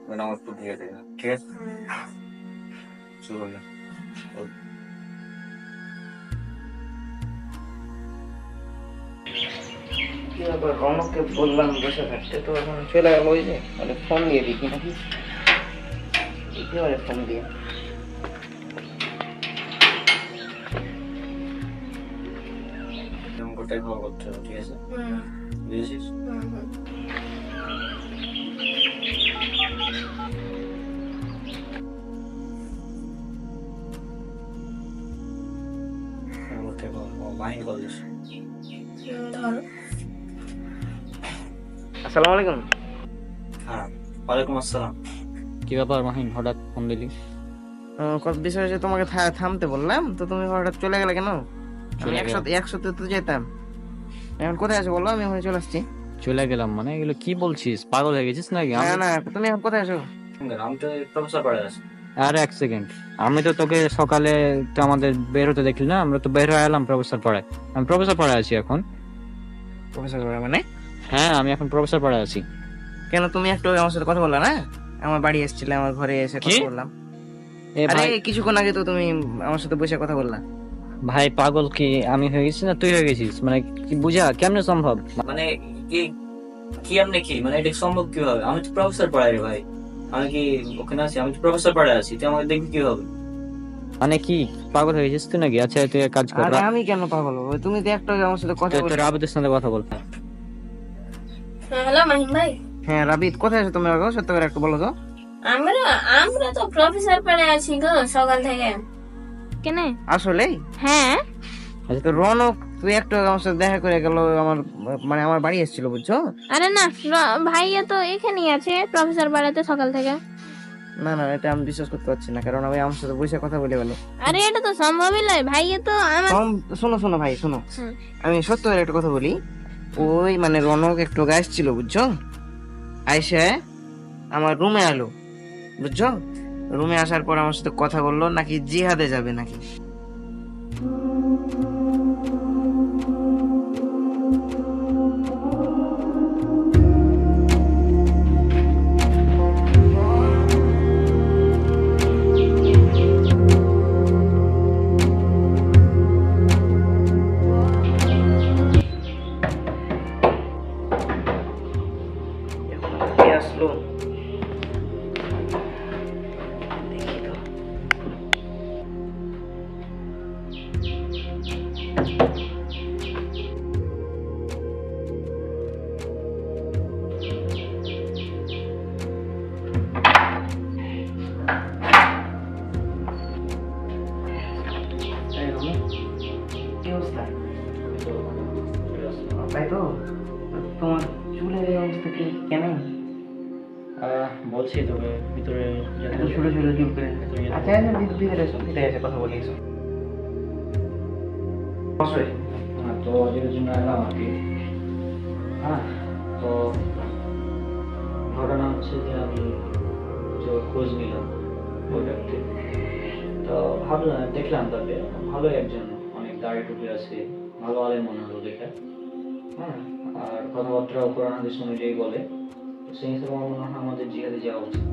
Speaker 3: মানে আমার একটু দিয়ে দেবে, ঠিক আছে? শুরু করলাম।
Speaker 2: কি ব্যাপার, রনককে বললাম বসে থাকতে, তো এখন চলে গেল। ওই যে মানে ফোন দিয়ে দিই নাকি, একেবারে ফোন দিয়ে।
Speaker 3: অঙ্কটাই ভালো করতে হবে, ঠিক আছে?
Speaker 4: হুম
Speaker 3: বুঝেছিস?
Speaker 4: হুম হুম।
Speaker 3: অঙ্কটাই ভালো, মাইন্ড করিস।
Speaker 4: ধরো।
Speaker 2: আসসালামু আলাইকুম।
Speaker 3: হ্যাঁ, ওয়ালাইকুম আসসালাম। কি ব্যাপার মাহিন, হঠাৎ ফোন দিলি?
Speaker 2: কত বিষয় হচ্ছে, তোমাকে থামতে বললাম, তো তুমি হঠাৎ চলে গেলে কেন? আমি একসাথে তো যেতাম। এখন কোথায় আছো বলো, আমি ওখানে চলে আসছি।
Speaker 3: চলে গেলাম মানে? এগুলো কি বলছিস, পাগল হয়ে গেছিস নাকি?
Speaker 2: না না, তুমি এখন কোথায় আছো?
Speaker 3: আমি তো প্রফেসর পড়ে আছি। আর এক সেকেন্ড, আমি তো তোকে সকালে তো আমাদের বের হতে দেখলি না? আমরা তো বের হয়ে এলাম প্রফেসর পড়ায়। আমি প্রফেসর পড়ে আছি এখন।
Speaker 2: প্রফেসর মানে?
Speaker 3: হ্যাঁ, আমি এখন প্রফেসর পড়ে আছি।
Speaker 2: কেন, তুমি একটু আমার সাথে কথা বললা না? আমার বাড়ি এসেছিলে, আমার ঘরে এসে কথা বললাম।
Speaker 3: এ
Speaker 2: আরে
Speaker 3: ভাই,
Speaker 2: কিছুক্ষণ আগে তো তুমি আমার সাথে বসে কথা বললা।
Speaker 3: ভাই পাগল কি আমি হয়ে গেছি না তুই হয়ে গেছিস? মানে কি বুঝা কেমনে সম্ভব? মানে কি কি এমনি কি মানে এটা সম্ভব কিভাবে? আমি তো প্রফেসর পড়াই রে ভাই, আমি কি ওখানে আছি? আমি তো প্রফেসর পড়াই আছি, তুই আমাকে দেখবি কিভাবে? মানে কি পাগল হয়ে গেছিস তুই নাকি? আচ্ছা তুই এক কাজ কর,
Speaker 2: আরে আমি কেন পাগল হবো? তুমি তো একটু আগে আমার সাথে কথা
Speaker 3: তুই
Speaker 2: বলছো।
Speaker 3: তোর আবেদের সাথে কথা বল।
Speaker 4: হ্যালো মাহিম ভাই,
Speaker 2: হ্যাঁ রাবিদ, কোথায় আছো তুমি? আগে সত্য করে একটু বলো তো।
Speaker 4: আমরা আমরা তো প্রফেসর পড়ে আছি গো সকাল থেকে। কেন?
Speaker 2: আসলে
Speaker 4: হ্যাঁ।
Speaker 2: তো রনক তুই একটু আগে আমার সাথে দেখা করে গেল, আমার মানে আমার বাড়ি এসেছিল, বুঝছো?
Speaker 4: আরে না, ভাইয়া তো এখানেই আছে প্রফেসর বাড়াতে সকাল থেকে।
Speaker 2: না না, এটা আমি বিশ্বাস করতে পারছি না, কারণ আমি আমার সাথে বসে কথা বলে গেল।
Speaker 4: আরে এটা তো সম্ভবই নয়, ভাইয়া তো আমার।
Speaker 2: শোনো শোনো ভাই, শোনো,
Speaker 4: হুম।
Speaker 2: আমি সত্য করে একটা কথা বলি। ওই মানে রনক একটু আগে আসছিল, বুঝছো? আইসে আমার রুমে এলো, বুঝছো? রুমে আসার পর আমার সাথে কথা বললো নাকি জিহাদে যাবে নাকি। কে আসলো দেখি তো। এই রনি, কি অবস্থা? তাই তো, তোমার চুলের এই অবস্থা কি কেমন?
Speaker 3: বলছি তবে ভিতরে
Speaker 2: এত ছোট ছোট চুল করে। আচ্ছা ভিতরে এসো, ভিতরে এসে কথা বলি, এসো। বসো।
Speaker 3: তো যেটার জন্য এলাম আর কি। হ্যাঁ, তো ঘটনা হচ্ছে যে আমি যে খোঁজ নিলাম ওই ব্যক্তি, তো ভাবলাম, দেখলাম তাকে ভালোই একজন, অনেক দাড়ি টুপি আছে, ভালো আলেম মনে হলো দেখে। হ্যাঁ, আর কথাবার্তা কোরআন হাদিস অনুযায়ী বলে। সেই হিসেবে আমার মনে হয় আমাদের জিহাদে যাওয়া উচিত।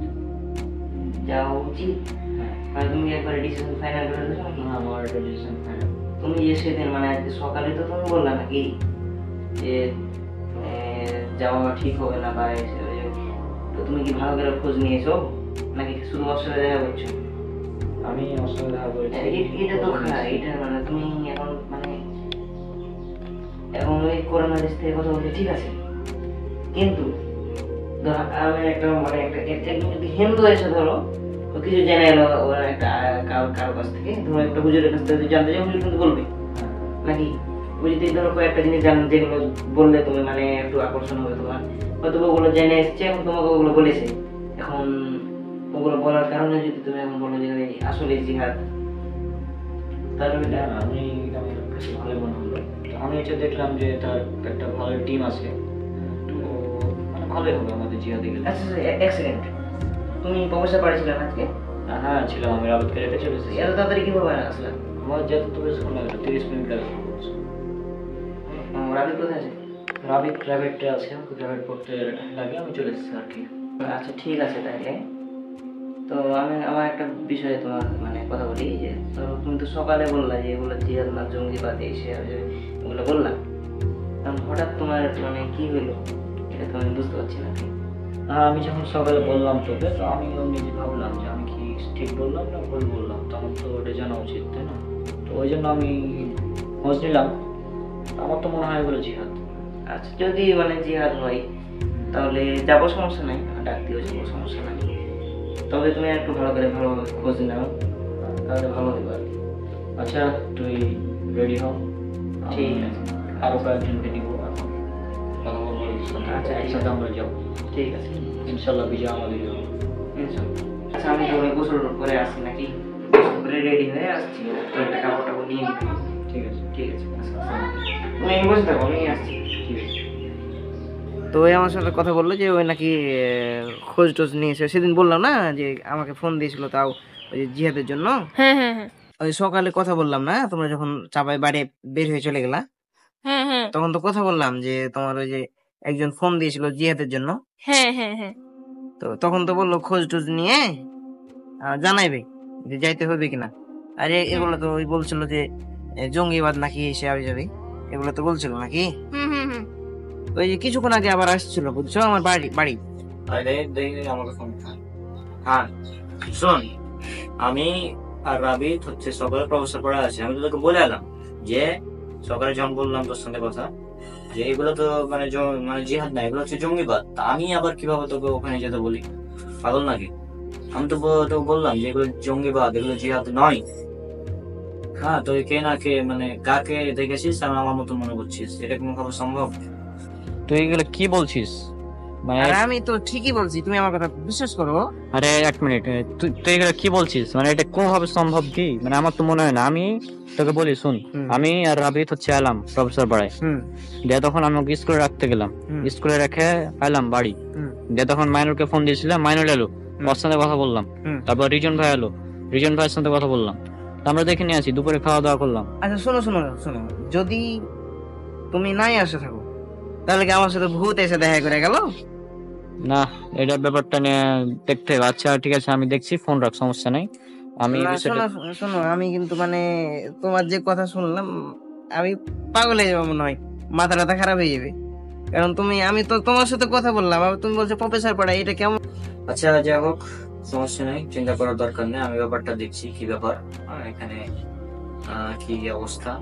Speaker 2: যাওয়া উচিত?
Speaker 3: হ্যাঁ,
Speaker 2: মানে তুমি একবারে ডিসিশন ফাইনাল করে দিছো নাকি?
Speaker 3: আমার একটা ডিসিশন ফাইনাল।
Speaker 2: তুমি যে সেদিন মানে আজকে সকালে তো তুমি বললা নাকি যে যাওয়া ঠিক হবে না বা তো তুমি কি ভালো করে খোঁজ নিয়েছো নাকি শুধু ওর সাথে দেখা করছো?
Speaker 3: আমি ওর সাথে দেখা করেছি।
Speaker 2: এটা তো এটা মানে তুমি এখন মানে এখন ওই করোনা দেশ থেকে কথা বলতে ঠিক আছে, কিন্তু ধরো আমি একটা মানে একটা যদি হিন্দু এসে ধরো ও কিছু জেনে এলো ওরা একটা কারো কাছ থেকে, ধরো একটা হুজুরের কাছ থেকে জানতে চাই, হুজুর কিন্তু বলবে নাকি? ওই যদি ধরো কয়েকটা জিনিস জানেন যেগুলো বললে তুমি মানে একটু আকর্ষণ হবে তোমার, হয়তো ওগুলো জেনে এসছে, এখন তোমাকে ওগুলো বলেছে, এখন ওগুলো বলার কারণে যদি তুমি এখন বলো যে আসলে জিহাদ, তাহলে
Speaker 3: আমি আমার কাছে ভালো মনে হলো। তো আমি এটা দেখলাম যে তার একটা ভালো টিম আছে, তো মানে ভালোই হবে আমাদের জিহাদে গেলে।
Speaker 2: আচ্ছা এক সেকেন্ড, তুমি প্রফেসর বাড়ি ছিলেন আজকে?
Speaker 3: হ্যাঁ ছিলাম, আমি রাবিতকে রেখে চলে এসেছি।
Speaker 2: এত তাড়াতাড়ি কিভাবে আসলে?
Speaker 3: আমার যেতে তো বেশক্ষণ লাগলো, 30 মিনিট লাগলো।
Speaker 2: রাবিক কোথায় আছে?
Speaker 3: রাবিক প্রাইভেটে আছে, আমাকে প্রাইভেট পড়তে লাগে, আমি চলে এসেছি আর কি।
Speaker 2: আচ্ছা ঠিক আছে তাহলে। তো আমি আমার একটা বিষয়ে তোমার মানে কথা বলি যে ধরো তুমি তো সকালে বললা যে এগুলো জিহাদ না জঙ্গিবাদ এসে এগুলো বললাম, কারণ হঠাৎ তোমার মানে কি হলো এটা তো আমি বুঝতে পারছি না।
Speaker 3: আমি যখন সকালে বললাম তোকে, তো আমি নিজে ভাবলাম যে আমি কি ঠিক বললাম না ভুল বললাম, তো আমার তো ওটা জানা উচিত, তাই না? তো ওই জন্য আমি খোঁজ নিলাম, আমার তো মনে হয় এগুলো জিহাদ।
Speaker 2: আচ্ছা যদি মানে জিহাদ হয় তাহলে যাবো, সমস্যা নাই, ডাক দিয়েও যাবো, সমস্যা নাই। তবে তুমি একটু ভালো করে ভালোভাবে খোঁজ নাও, তাহলে ভালো হবে আর কি।
Speaker 3: আচ্ছা তুই রেডি হও,
Speaker 2: ঠিক আছে।
Speaker 3: আরো কয়েকজনকে দিব এখন কথা বলবো।
Speaker 2: আচ্ছা,
Speaker 3: একসাথে আমরা যাবো,
Speaker 2: ঠিক আছে,
Speaker 3: ইনশাল্লাহ বিজয় আমাদের হবে।
Speaker 2: আচ্ছা আমি তোরে গোসল করে আসি নাকি? গোসল করে রেডি হয়ে আসছি, তোর একটা কাপড় টাপড় নিয়ে নিবি।
Speaker 3: ঠিক আছে।
Speaker 2: ঠিক আছে, তুমি বসে থাকো, আমি আসছি।
Speaker 3: ঠিক আছে।
Speaker 2: তো ওই আমার সাথে কথা বললো যে ওই নাকি খোঁজ টোজ নিয়েছে, সেদিন বললাম না যে আমাকে ফোন দিয়েছিল, তাও ওই যে জিহাদের জন্য।
Speaker 4: হ্যাঁ হ্যাঁ হ্যাঁ
Speaker 2: ওই সকালে কথা বললাম না, তোমরা যখন চাপাই বাড়ি বের হয়ে চলে গেলা,
Speaker 4: হ্যাঁ হ্যাঁ
Speaker 2: তখন তো কথা বললাম যে তোমার ওই যে একজন ফোন দিয়েছিল জিহাদের জন্য।
Speaker 4: হ্যাঁ হ্যাঁ হ্যাঁ
Speaker 2: তো তখন তো বললো খোঁজ টোজ নিয়ে জানাইবে যে যাইতে হবে কিনা। আরে এগুলো তো ওই বলছিল যে জঙ্গিবাদ নাকি এসে আবি যাবে, এগুলো তো বলছিল নাকি।
Speaker 4: হুম হুম হুম
Speaker 2: ওই যে কিছুক্ষণ আগে আবার আসছিল বুঝছো আমার বাড়ি।
Speaker 3: আমাকে ফোন। হ্যাঁ শোন, আমি আর রাবিত হচ্ছে সকালে প্রফেসর পড়া আছে, আমি তোকে বলে এলাম যে সকালে যখন বললাম তোর সঙ্গে কথা যে এগুলো তো মানে মানে জিহাদ না, এগুলো হচ্ছে জঙ্গিবাদ। তা আমি আবার কিভাবে তোকে ওখানে যেতে বলি, পাগল নাকি? আমি তো তোকে বললাম যে এগুলো জঙ্গিবাদ, এগুলো জিহাদ নয়। হ্যাঁ, তো কে না কে মানে কাকে দেখেছিস আর আমার মতো মনে করছিস, এটা কোনো খবর সম্ভব?
Speaker 5: তুই এগুলো কি বলছিস? মানে
Speaker 2: আর আমি তো ঠিকই বলছি, তুমি আমার কথা বিশ্বাস করো।
Speaker 5: আরে এক মিনিট, তুই এগুলো কি বলছিস? মানে এটা কোনোভাবে সম্ভব কি? মানে আমার তো মনে হয় না। আমি তোকে বলি শুন, আমি আর রাবিত হচ্ছে এলাম প্রফেসর পাড়ায়, দিয়ে তখন আমি ওকে স্কুলে রাখতে গেলাম, স্কুলে রেখে এলাম বাড়ি, দিয়ে তখন মাইনুরকে ফোন দিয়েছিলাম, মাইনুর এলো, ওর সাথে কথা বললাম, তারপর রিজন ভাই এলো, রিজন ভাইয়ের সাথে কথা বললাম,
Speaker 3: আমরা দেখে নিয়ে আসি, দুপুরে খাওয়া দাওয়া করলাম।
Speaker 2: আচ্ছা শোনো শোনো শোনো, যদি তুমি নাই আসে থাকো তাহলে কি আমার সাথে ভূত এসে দেখা করে গেল?
Speaker 3: না, এটা ব্যাপারটা নিয়ে দেখতে হবে। আচ্ছা ঠিক আছে, আমি দেখছি, ফোন রাখ, সমস্যা নেই। আমি
Speaker 2: না
Speaker 3: বিষয়টা
Speaker 2: শোনো শোনো, আমি কিন্তু মানে তোমার যে কথা শুনলাম আমি পাগল হয়ে যাবো মনে হয়, মাথা টাথা খারাপ হয়ে যাবে। কারণ আমি তো তোমার সাথে কথা বললাম, আবার তুমি বলছো প্রফেসর পড়াই, এটা কেমন?
Speaker 3: আচ্ছা যাই হোক, সমস্যা নেই, চিন্তা করার দরকার নেই। আমি ব্যাপারটা দেখছি কি ব্যাপার, এখানে কি অবস্থা।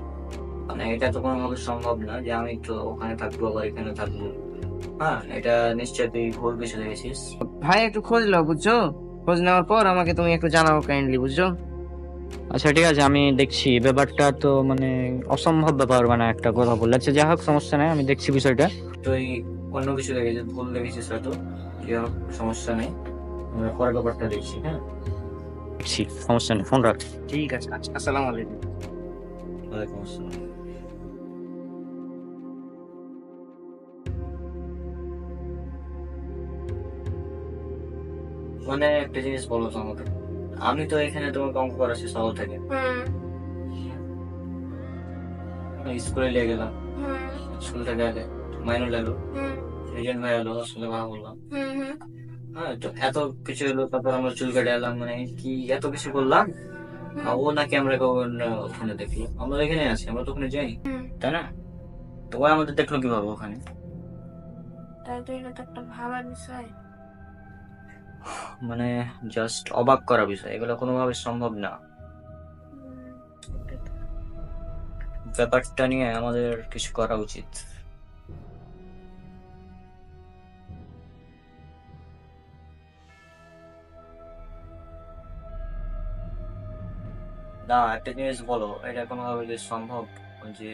Speaker 3: মানে এটা তো কোনোভাবে সম্ভব না যে আমি তো ওখানে থাকবো আবার এখানে থাকবো। হ্যাঁ, এটা নিশ্চয়ই তুই ভুল কিছু দেখেছিস।
Speaker 2: ভাই একটু খোঁজ নাও, বুঝছো? খোঁজ নেওয়ার পর আমাকে তুমি একটু জানাও কাইন্ডলি, বুঝছো?
Speaker 3: আচ্ছা ঠিক আছে, আমি দেখছি। ব্যাপারটা তো মানে অসম্ভব ব্যাপার, মানে একটা কথা বললে। আচ্ছা যাই হোক, সমস্যা নেই, আমি দেখছি বিষয়টা। তুই অন্য কিছু দেখেছিস, ভুল দেখেছিস হয়তো। যাই হোক, সমস্যা নেই, আমরা পরে ব্যাপারটা দেখছি। হ্যাঁ দেখছি, সমস্যা নেই, ফোন রাখ।
Speaker 2: ঠিক আছে, আচ্ছা, আসসালামু আলাইকুম।
Speaker 3: ওয়ালাইকুম আসসালাম। মানে একটা জিনিস বলো তো আমাকে, আমি তো এখানে তোমাকে অঙ্ক করাচ্ছি সকাল থেকে, স্কুলে নিয়ে গেলাম, স্কুল থেকে আগে মাইনুল এলো, রিজন ভাই এলো, ওর সাথে কথা বললাম। হ্যাঁ, তো এত কিছু এলো, তারপর আমরা চুল কেটে এলাম, মানে কি এত কিছু করলাম। আর ও নাকি আমরা ওখানে দেখলো, আমরা এখানে আছি, আমরা তো ওখানে যাই, তাই না? তো ও আমাদের দেখলো কিভাবে ওখানে?
Speaker 4: তাই তো এটা তো একটা ভাবার বিষয়।
Speaker 3: মানে জাস্ট অবাক করা বিষয়, এগুলো কোনোভাবে সম্ভব না। ব্যাপারটা নিয়ে আমাদের কিছু করা উচিত। না, একটা জিনিস বলো, এটা কোনোভাবে যে সম্ভব যে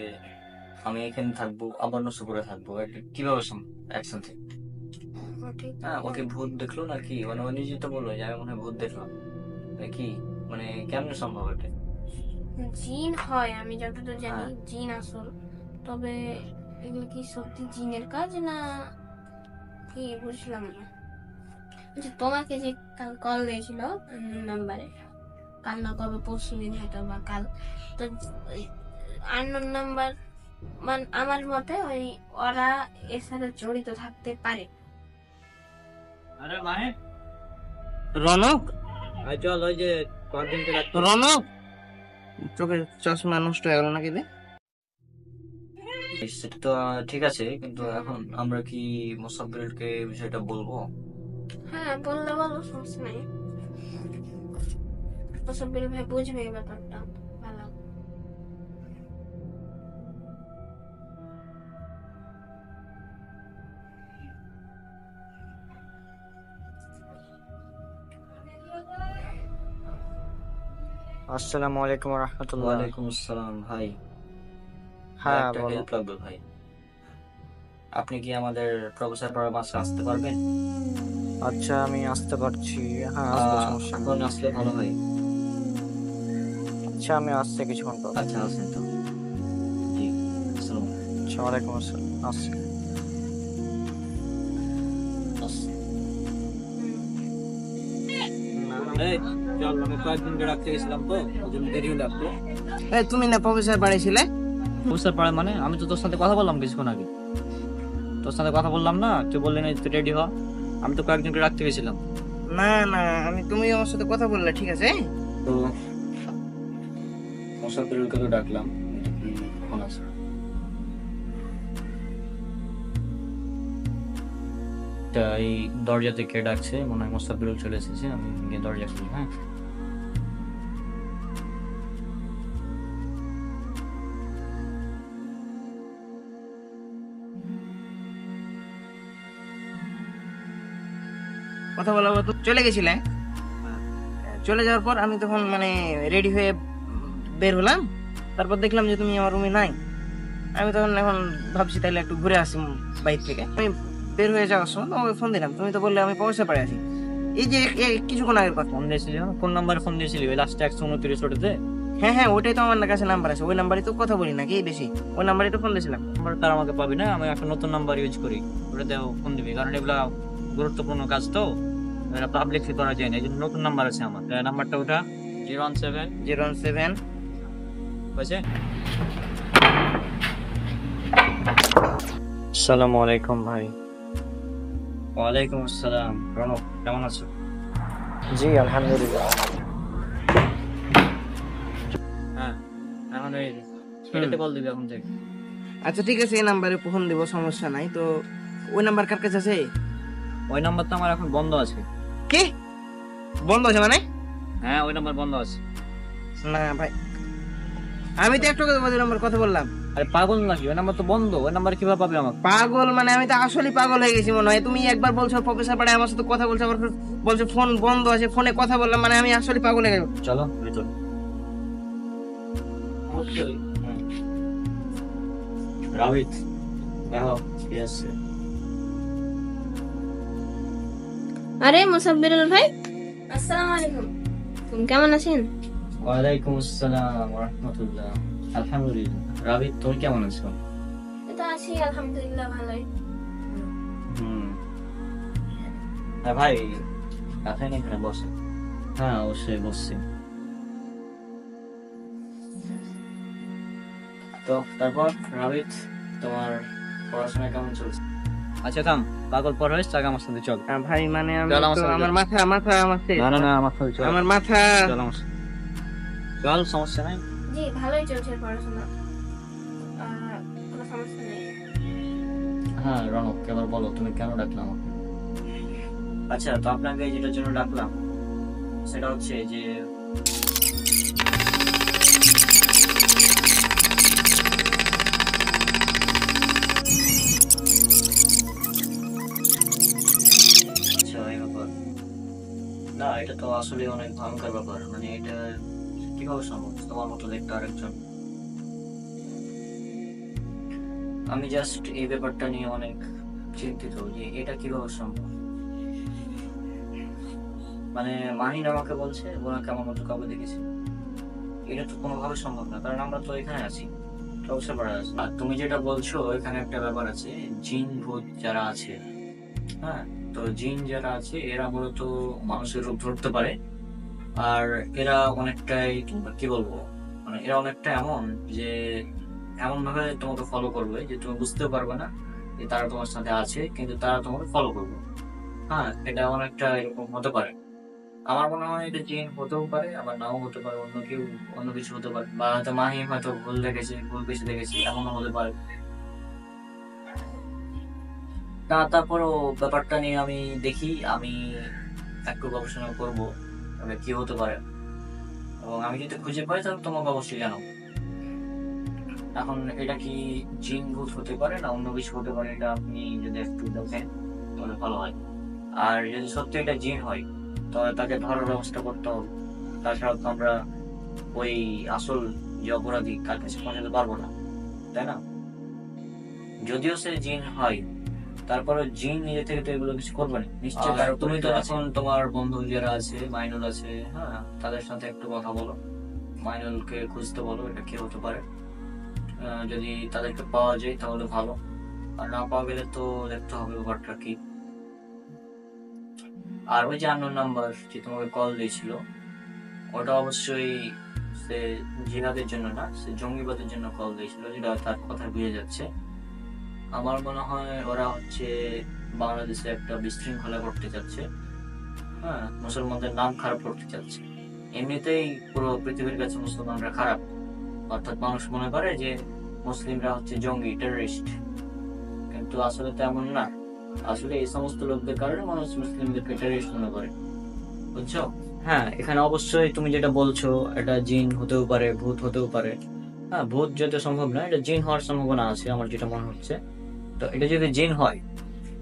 Speaker 3: আমি এখানে থাকবো আবার নসুপুরে থাকবো, এটা কিভাবে সম্ভব একসাথে? হ্যাঁ, ওকে ভূত দেখলো নাকি? মানে ও নিজে তো বললো যে আমি মনে হয় ভূত দেখলাম, কি মানে কেমনে সম্ভব এটা?
Speaker 4: জিন হয়, আমি যতদূর জানি জিন আসল। তবে এগুলো কি সত্যি জিনের কাজ না কি বুঝলাম না। আচ্ছা, তোমাকে যে কাল কল দিয়েছিল নাম্বারে, কাল না কবে পরশু দিন হয়তো বা কাল, তো আননোন নাম্বার, মানে আমার মতে ওই ওরা এর সাথে জড়িত থাকতে পারে।
Speaker 3: আরে মানে
Speaker 2: রনক,
Speaker 3: চল, ওই যে কয়েকদিন
Speaker 2: রনক, চোখের চশমা নষ্ট হয়ে গেল নাকি রে?
Speaker 3: সেটা তো ঠিক আছে, কিন্তু এখন আমরা কি মোসাব্বিরকে বিষয়টা বলবো?
Speaker 4: হ্যাঁ বললে বলো, সমস্যা নাই। মোসাব্বির ভাই বুঝবে এই ব্যাপারটা ভালো।
Speaker 5: আসসালামু আলাইকুম রহমতুল্লাহ।
Speaker 3: ওয়ালাইকুম আসসালাম ভাই।
Speaker 5: হ্যাঁ
Speaker 3: একটা
Speaker 5: বলো।
Speaker 3: হেল্প লাগবে ভাই, আপনি কি আমাদের প্রফেসর পড়ার বাসে আসতে পারবেন?
Speaker 5: আচ্ছা আমি আসতে পারছি, হ্যাঁ আসবো, সমস্যা নেই।
Speaker 3: এখন আসলে ভালো হয়।
Speaker 5: আচ্ছা আমি আসছি কিছুক্ষণ পর।
Speaker 3: আচ্ছা আসেন তো। জি, আসসালামু আলাইকুম।
Speaker 5: আচ্ছা, ওয়ালাইকুম আসসালাম, আসছি।
Speaker 3: চল, আমি কয়েকদিন রাখতে গেছিলাম তো, ওই জন্য দেরি হলো একটু।
Speaker 2: এই তুমি না প্রফেসর বাড়িছিলে?
Speaker 3: প্রফেসর পড়া মানে আমি তো তোর সাথে কথা বললাম কিছুক্ষণ আগে, তোর সাথে কথা বললাম না, তুই বললি না তুই রেডি হ। আমি তো কয়েকদিন রাখতে গেছিলাম।
Speaker 2: না না, তুমি আমার সাথে কথা বললে, ঠিক আছে।
Speaker 3: তো মোসাফিরুলকে তো ডাকলাম, ফোন আছে। এই দরজা থেকে ডাকছে, মনে হয় মোসাফিরুল চলে এসেছে, আমি গিয়ে দরজা খুলি। হ্যাঁ
Speaker 2: কথা বলা তো চলে গেছিলে, চলে যাওয়ার পর আমি তখন মানে রেডি হয়ে বের হলাম, তারপর দেখলাম যে তুমি আমার রুমে নাই। আমি তখন এখন ভাবছি তাইলে একটু ঘুরে আসি বাইরে থেকে। আমি বের হয়ে যাওয়ার সময় তোমাকে ফোন দিলাম, তুমি তো বললে আমি পয়সা পাড়ে আছি। এই যে কিছুক্ষণ আগের কথা।
Speaker 3: ফোন দিয়েছিলি, কোন নাম্বারে ফোন দিয়েছিলি? ওই লাস্টে 129 ওটাতে?
Speaker 2: হ্যাঁ হ্যাঁ, ওইটাই তো আমার কাছে নাম্বার আছে, ওই নাম্বারে তো কথা বলি নাকি বেশি, ওই নাম্বারে তো ফোন দিয়েছিলাম।
Speaker 3: নাম্বার তার আমাকে পাবি না, আমি একটা নতুন নাম্বার ইউজ করি, ওটাতে ফোন দিবি, কারণ এগুলা গুরুত্বপূর্ণ কাজ তো, এটা পাবলিকলি করা যায় না, এই জন্য নতুন নাম্বার আছে আমার। নাম্বারটা ওটা, 017
Speaker 2: 017
Speaker 3: হয়েছে। আসসালামু আলাইকুম ভাই। ওয়ালাইকুম আসসালাম। রনক, কেমন আছো?
Speaker 5: জি আলহামদুলিল্লাহ।
Speaker 3: হ্যাঁ, এখন এই এটাতে কল দিবি এখন থেকে।
Speaker 2: আচ্ছা ঠিক আছে, এই নাম্বারে ফোন দিব, সমস্যা নাই। তো ওই নাম্বার কার কাছে আছে?
Speaker 3: ওই নাম্বার তো আমার এখন বন্ধ আছে।
Speaker 2: কি বন্ধ আছে মানে?
Speaker 3: হ্যাঁ, ওই নাম্বার বন্ধ আছে।
Speaker 2: না ভাই, আমি তো একটু ওই নাম্বার কথা বললাম।
Speaker 3: আরে পাগল নাকি? ওই নাম্বার তো বন্ধ। ওই নাম্বার কিভাবে পাবে আমাকে?
Speaker 2: পাগল মানে আমি তো আসলে পাগল হয়ে গেছি মনে হয়। তুমি একবার বলছো প্রফেসর পাড়ায় আমার সাথে কথা বলছো, আবার বলছো ফোন বন্ধ আছে, ফোনে কথা বললাম, মানে আমি আসলে পাগল হয়ে গেছি।
Speaker 3: চলো ভেতর। রাবিত দেখো কি আছে।
Speaker 4: আরে মুসাব্বিরুল ভাই, আসসালামু আলাইকুম। তুমি কেমন আছেন?
Speaker 3: ওয়ালাইকুম আসসালাম ওয়া রাহমাতুল্লাহ। আলহামদুলিল্লাহ। রাবিত, তুমি কেমন আছো?
Speaker 4: এই তো আছি আলহামদুলিল্লাহ, ভালোই।
Speaker 3: হ্যাঁ ভাই, কাছে নেই, এখানে বসে। হ্যাঁ অবশ্যই বসছি। তো তারপর রাবিত, তোমার পড়াশোনা কেমন চলছে? আচ্ছা থাম, পাগল পর হয়েছে, টাকা আমার সাথে চল।
Speaker 2: ভাই মানে আমি
Speaker 3: চল আমার
Speaker 2: তো
Speaker 3: সাথে
Speaker 2: আমার
Speaker 3: চল।
Speaker 2: মাথা মাথা আমার শেষ।
Speaker 3: না না না, আমার সাথে চল।
Speaker 2: আমার মাথা।
Speaker 3: চল আমার সাথে। চল, সমস্যা নাই।
Speaker 4: জি ভালোই চলছে পড়াশোনা, কোনো সমস্যা নেই।
Speaker 3: হ্যাঁ রনক, এবার বলো তুমি কেন ডাকলাম আমাকে? আচ্ছা, তো আপনাকে যেটার জন্য ডাকলাম সেটা হচ্ছে যে আচ্ছা এই ব্যাপার না, এটা তো আসলে অনেক ভয়ঙ্কর ব্যাপার। মানে এটা কিভাবে সম্ভব তোমার মতো দেখতে আরেকজন? আমি জাস্ট এই ব্যাপারটা নিয়ে অনেক চিন্তিত যে এটা কিভাবে সম্ভব। মানে মাহিন আমাকে বলছে ওনাকে আমার মতো কাউকে দেখেছে, এটা তো কোনোভাবে সম্ভব না, কারণ আমরা তো এখানে আছি, প্রফেসর পাড়া আছে। আর তুমি যেটা বলছো এখানে একটা ব্যাপার আছে, জিন ভূত যারা আছে, হ্যাঁ, তো জিন যারা আছে এরা মূলত মানুষের রূপ ধরতে পারে। আর এরা অনেকটাই কি বলবো, মানে এরা অনেকটা এমন যে এমন ভাবে তোমাকে ফলো করবে যে তুমি বুঝতেও পারবে না যে তারা তোমার সাথে আছে, কিন্তু তারা তোমাকে ফলো করবে। হ্যাঁ, এটা অনেকটা এরকম হতে পারে। আমার মনে হয় এটা জিন হতেও পারে, আবার নাও হতে পারে, অন্য কেউ অন্য কিছু হতে পারে, বা হয়তো মাহিম হয়তো ভুল দেখেছে, ভুল কিছু দেখেছে, এমনও হতে পারে। তারপরও ব্যাপারটা নিয়ে আমি দেখি, আমি একটু গবেষণা করবো তবে কি হতে পারে, এবং আমি যদি খুঁজে পাই তাহলে তোমাকে অবশ্যই জানো। এখন এটা কি জিন ভূত হতে পারে না অন্য কিছু হতে পারে, এটা আপনি যদি একটু দেখেন তাহলে ভালো হয়। আর যদি সত্যি এটা জিন হয় তাহলে তাকে ধরার ব্যবস্থা করতে হবে, তাছাড়া তো আমরা ওই আসল যে অপরাধী তার কাছে পৌঁছাতে পারবো না, তাই না? যদিও সে জিন হয়, তারপরে জিন নিজে থেকে তো এগুলো কিছু করবে না নিশ্চয়ই। আর তুমি তো এখন তোমার বন্ধু যারা আছে, মাইনুল আছে, হ্যাঁ, তাদের সাথে একটু কথা বলো, মাইনুলকে খুঁজতে বলো এটা কি হতে পারে। যদি তাদেরকে পাওয়া যায় তাহলে ভালো, আর না পাওয়া গেলে তো দেখতে হবে ব্যাপারটা কি। আর ওই যে আননোন নাম্বার যে তোমাকে কল দিয়েছিল, ওটা অবশ্যই সে জিহাদের জন্য না, সে জঙ্গিবাদের জন্য কল দিয়েছিল, যেটা তার কথা বুঝে যাচ্ছে। আমার মনে হয় ওরা হচ্ছে বাংলাদেশে একটা বিশৃঙ্খলা করতে চাচ্ছে, হ্যাঁ, মুসলমানদের নাম খারাপ করতে চাচ্ছে। এমনিতেই পুরো পৃথিবীর কাছে মুসলমানরা খারাপ, অর্থাৎ মানুষ মনে করে যে মুসলিমরা হচ্ছে জঙ্গি, টেররিস্ট, কিন্তু আসলে তো এমন না। আসলে এই সমস্ত লোকদের কারণে মানুষ মুসলিমদেরকে টেররিস্ট মনে করে, বুঝছো? হ্যাঁ, এখানে অবশ্যই তুমি যেটা বলছো এটা জিন হতেও পারে, ভূত হতেও পারে। হ্যাঁ, ভূত যেতে সম্ভব না, এটা জিন হওয়ার সম্ভাবনা আছে আমার যেটা মনে হচ্ছে। তো এটা যদি জিন হয়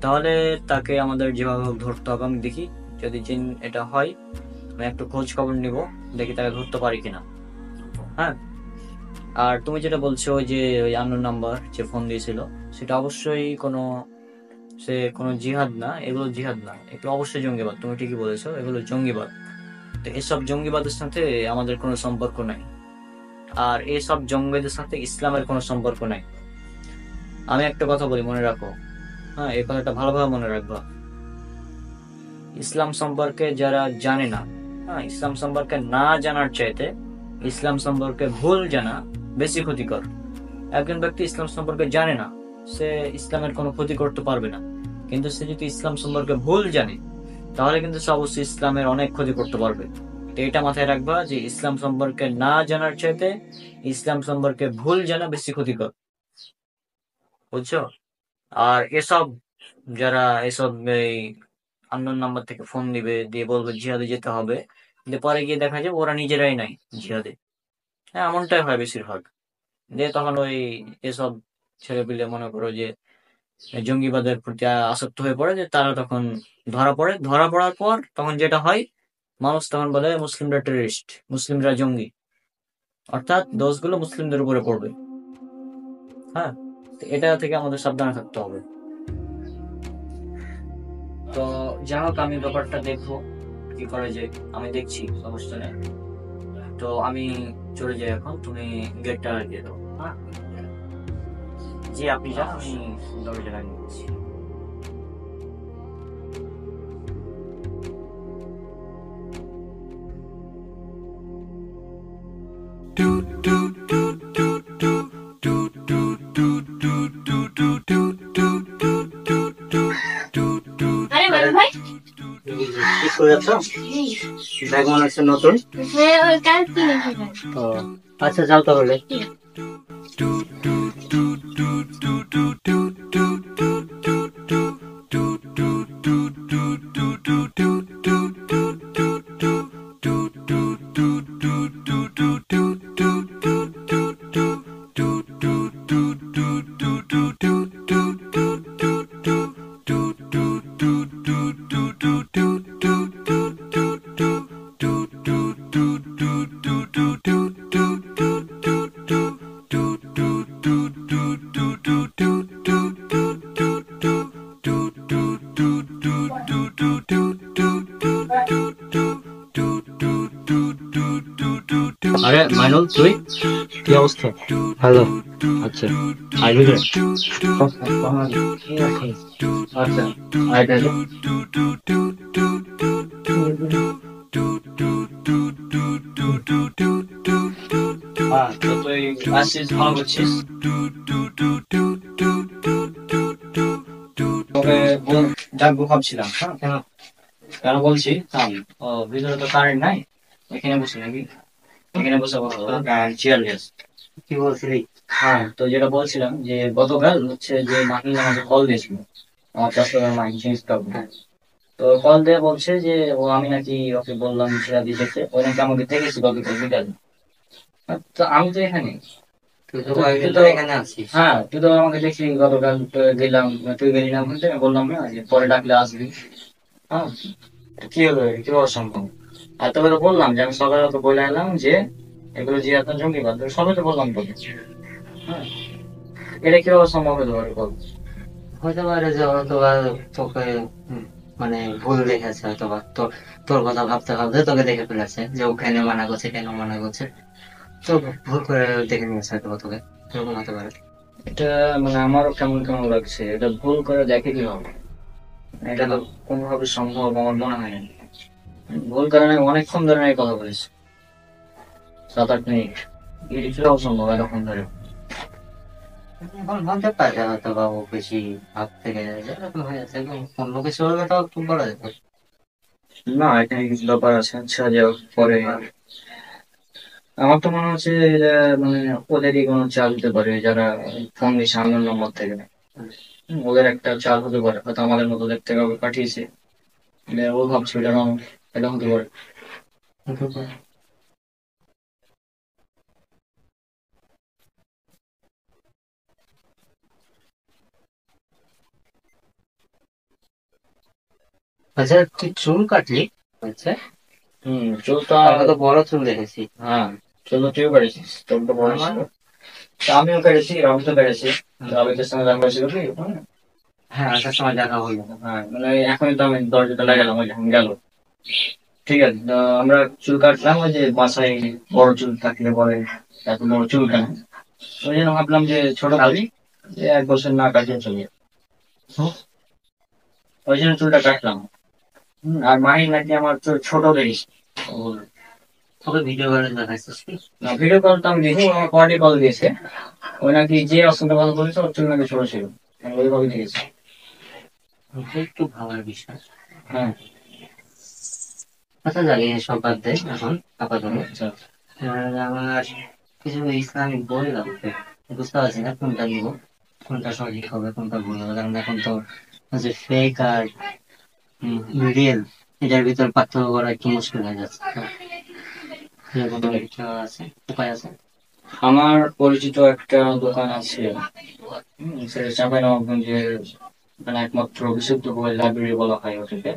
Speaker 3: তাহলে তাকে আমাদের যেভাবে হোক ধরতে হবে। আমি দেখি যদি জিন এটা হয়, আমি একটু খোঁজ খবর নিব, দেখি তাকে ধরতে পারি কিনা। হ্যাঁ, আর তুমি যেটা বলছো যে ওই আননোন নাম্বার যে ফোন দিয়েছিল, সেটা অবশ্যই সে কোনো জিহাদ না, এগুলো জিহাদ না, এগুলো অবশ্যই জঙ্গিবাদ। তুমি ঠিকই বলেছো, এগুলো জঙ্গিবাদ। তো এসব জঙ্গিবাদের সাথে আমাদের কোনো সম্পর্ক নাই, আর এসব জঙ্গিদের সাথে ইসলামের কোনো সম্পর্ক নাই। আমি একটা কথা বলি, মনে রাখো, হ্যাঁ, এই কথাটা ভালোভাবে মনে রাখবা। ইসলাম সম্পর্কে যারা জানে না, হ্যাঁ, ইসলাম সম্পর্কে না জানার চাইতে ইসলাম সম্পর্কে ভুল জানা বেশি ক্ষতিকর। একজন ব্যক্তি ইসলাম সম্পর্কে জানে না, সে ইসলামের কোনো ক্ষতি করতে পারবে না, কিন্তু সে যদি ইসলাম সম্পর্কে ভুল জানে তাহলে কিন্তু সে অবশ্যই ইসলামের অনেক ক্ষতি করতে পারবে। তো এটা মাথায় রাখবা যে ইসলাম সম্পর্কে না জানার চাইতে ইসলাম সম্পর্কে ভুল জানা বেশি ক্ষতিকর, বুঝছো? আর যারা এসব এই আননোন নাম্বার থেকে ফোন দিবে, দিয়ে বলবে জিহাদে যেতে হবে, যে পরে গিয়ে দেখা যায় ওরা নিজেরাই নাই জিহাদে। হ্যাঁ, এমনটাই হয় বেশিরভাগ। দিয়ে তখন ওই এসব ছেলেপিলে মনে করো যে জঙ্গিবাদের প্রতি আসক্ত হয়ে পড়ে, যে তারা তখন ধরা পড়ার পর তখন যেটা হয়, মানুষ তখন বলে মুসলিমরা টেররিস্ট, মুসলিমরা জঙ্গি, অর্থাৎ দোষগুলো মুসলিমদের উপরে পড়বে। হ্যাঁ, তো এটা থেকে আমাদের সাবধানে থাকতে হবে। তো যাই হোক, আমি ব্যাপারটা দেখবো কি করে যায়, আমি দেখছি, সমস্যা নেই। তো আমি চলে যাই এখন, তুমি গেটটা লাগিয়ে দাও। হ্যাঁ, জি আপনি যান, আমি দরজা লাগিয়ে দিচ্ছি।
Speaker 4: আরে মানু ভাই,
Speaker 6: কি করে যাচ্ছ? ব্যাগ মনে হচ্ছে নতুন।
Speaker 4: হ্যাঁ ওই কাল কিনেছিলাম।
Speaker 6: ও আচ্ছা, যাও তাহলে। আরে মাইনুল, তুই কি অবস্থা? ভালো। আচ্ছা, আই ভিতরে। আচ্ছা, আয় তাহলে।
Speaker 3: হ্যাঁ, তো তুই আসছিস, ভালো করছিস। তোকে ডাকবো ভাবছিলাম। হ্যাঁ, কেন বলছি, ভিতরে তো কারেন্ট নাই, এখানে বসে নাকি, এখানে বসে চেয়ার গ্যাস।
Speaker 6: কি বলছিলি?
Speaker 3: হ্যাঁ, তো যেটা বলছিলাম যে গতকাল হচ্ছে যে মাহিন আমাকে কল দিয়েছিল, আমার চাষের মাহিন জিনিস কাকু। তো কল দিয়ে বলছে যে আমি নাকি ওকে বললাম সেটা দিয়ে দেখতে, ও নাকি আমাকে দেখেছি গতকাল বিকালে। তো আমি তো এখানে,
Speaker 6: তুই তো
Speaker 3: তুই
Speaker 6: কয়েকদিন
Speaker 3: তো
Speaker 6: ধরে এখানে আছিস।
Speaker 3: হ্যাঁ, তুই তো আমাকে দেখলি গতকাল, তো গেলাম, তুই গেলি না বলতে, আমি বললাম না যে পরে ডাকলে আসবি। হ্যাঁ, তো কি হলো, কি অসম্ভব। আর তোকে তো বললাম যে আমি সকালে তো বলে এলাম যে এগুলো জিয়াদ না জঙ্গিবাদ, সবাই তো বললাম তোকে। হ্যাঁ, এটা কিভাবে সম্ভব হতে পারে বল?
Speaker 6: হতে পারে যে হয়তো বা তোকে মানে ভুল দেখেছে, হয়তো বা তোর তোর কথা ভাবতে ভাবতে তোকে দেখে ফেলেছে যে ওখানে মানা করছে, কেন মানা করছে, তো ভুল করে দেখে নিয়েছে হয়তো বা তোকে, এরকম হতে পারে।
Speaker 3: এটা মানে আমারও কেমন কেমন লাগছে, এটা ভুল করে দেখে কি হবে, এটা তো কোনোভাবে সম্ভব আমার মনে হয় না। ভুল করে আমি অনেকক্ষণ ধরে এই কথা বলেছি, 7-8 মিনিট, এটা কিভাবে সম্ভব এতক্ষণ ধরে?
Speaker 6: এখন হতে পারে হয়তো বা ও বেশি ভাব থেকে এরকম হয়ে যাচ্ছে, অন্য কিছু হলে তো একটু বলা যেত।
Speaker 3: না, এখানে কিছু ব্যাপার আছে। আচ্ছা, যে পরে আমার তো মনে হচ্ছে যে মানে ওদেরই কোনো চাল হতে পারে, যারা ফোন দিচ্ছে আননোন নম্বর থেকে। ওদের একটা চাল হতে পারে, হয়তো আমাদের মতো দেখতে কাউকে পাঠিয়েছে, ও ভাবছে এটা রং, এটা হতে পারে।
Speaker 6: আচ্ছা, তুই চুল কাটলি? আচ্ছা,
Speaker 3: চুলটা,
Speaker 6: আমরা তো বড় চুল দেখেছি।
Speaker 3: হ্যাঁ, চুল তো তুইও কেটেছিস, তোর তো বড় ছিল। তা আমিও কেটেছি, রাম তো কেটেছি, রাবিকের সঙ্গে দেখা হয়েছিল কি ওখানে?
Speaker 6: হ্যাঁ, আসার সময় দেখা হলো।
Speaker 3: হ্যাঁ, মানে এখনই তো আমি দরজাটা লাগালাম, ওই যখন গেল। ঠিক আছে, তো আমরা চুল কাটলাম, ওই যে বাসায় বড় চুল থাকলে বলে এত বড় চুল কেন, ওই জন্য ভাবলাম যে ছোট করি, যে 1 বছর না কাটিয়ে চলে যাবে। ওই জন্য চুলটা কাটলাম। আর মাহি নাকি আমার চুল ছোট দেখিস, ওর তোকে ভিডিও কলে দেখাইছিস কি?
Speaker 8: না, ভিডিও কল তো আমি দেখি, ও আমার কর্ডে কল দিয়েছে। ওই নাকি যে অপশনটা ভালো করেছে ওর চুল নাকি ছোট ছিল, আমি ওইভাবে দেখেছি।
Speaker 3: ওটা একটু ভাবার বিষয়।
Speaker 8: হ্যাঁ।
Speaker 3: আচ্ছা যাই, সব বাদ দে এখন আপাতত।
Speaker 8: আচ্ছা।
Speaker 3: আমার কিছু ইসলামিক বই লাগবে, বুঝতে পারছি না কোনটা নিব, কোনটা সঠিক হবে কোনটা ভুল হবে, কারণ এখন তো যে ফেক আর রিয়েল এটার ভিতর পার্থক্য করা একটু মুশকিল হয়ে যাচ্ছে। এরকম কিছু আছে, উপায় আছে?
Speaker 8: আমার পরিচিত একটা দোকান আছে, সেটা চাঁপাইনবাবগঞ্জের, মানে একমাত্র বিশুদ্ধ বই লাইব্রেরি বলা হয় ওটাকে।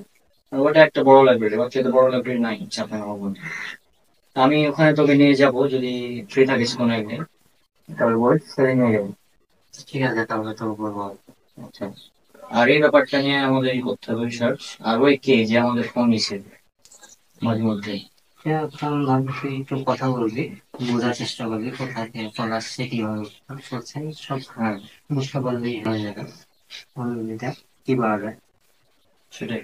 Speaker 8: আর ওটা একটা বড় লাইব্রেরি, ওর চেয়ে বড় লাইব্রেরি নাই চাঁপাইনবাবগঞ্জে। আমি ওখানে তোকে নিয়ে যাব যদি ফ্রি থাকিস কোনো একদিন, তারপর বই সেরে নিয়ে যাবো।
Speaker 3: ঠিক আছে, তাহলে তো বলবো।
Speaker 8: আচ্ছা। আর এই ব্যাপারটা নিয়ে আমাদের ই করতে হবে রিসার্চ। আর ওই কে যে আমাদের ফোন নিছে মাঝে মধ্যে,
Speaker 3: এখন ভাবছি একটু কথা বলবি, বোঝার চেষ্টা করবি কোথা থেকে ফোন আসছে, কিভাবে করছে, সব বুঝতে পারলেই হয়ে যাবে। অনুভূতিটা কি পাওয়া যায়
Speaker 8: সেটাই।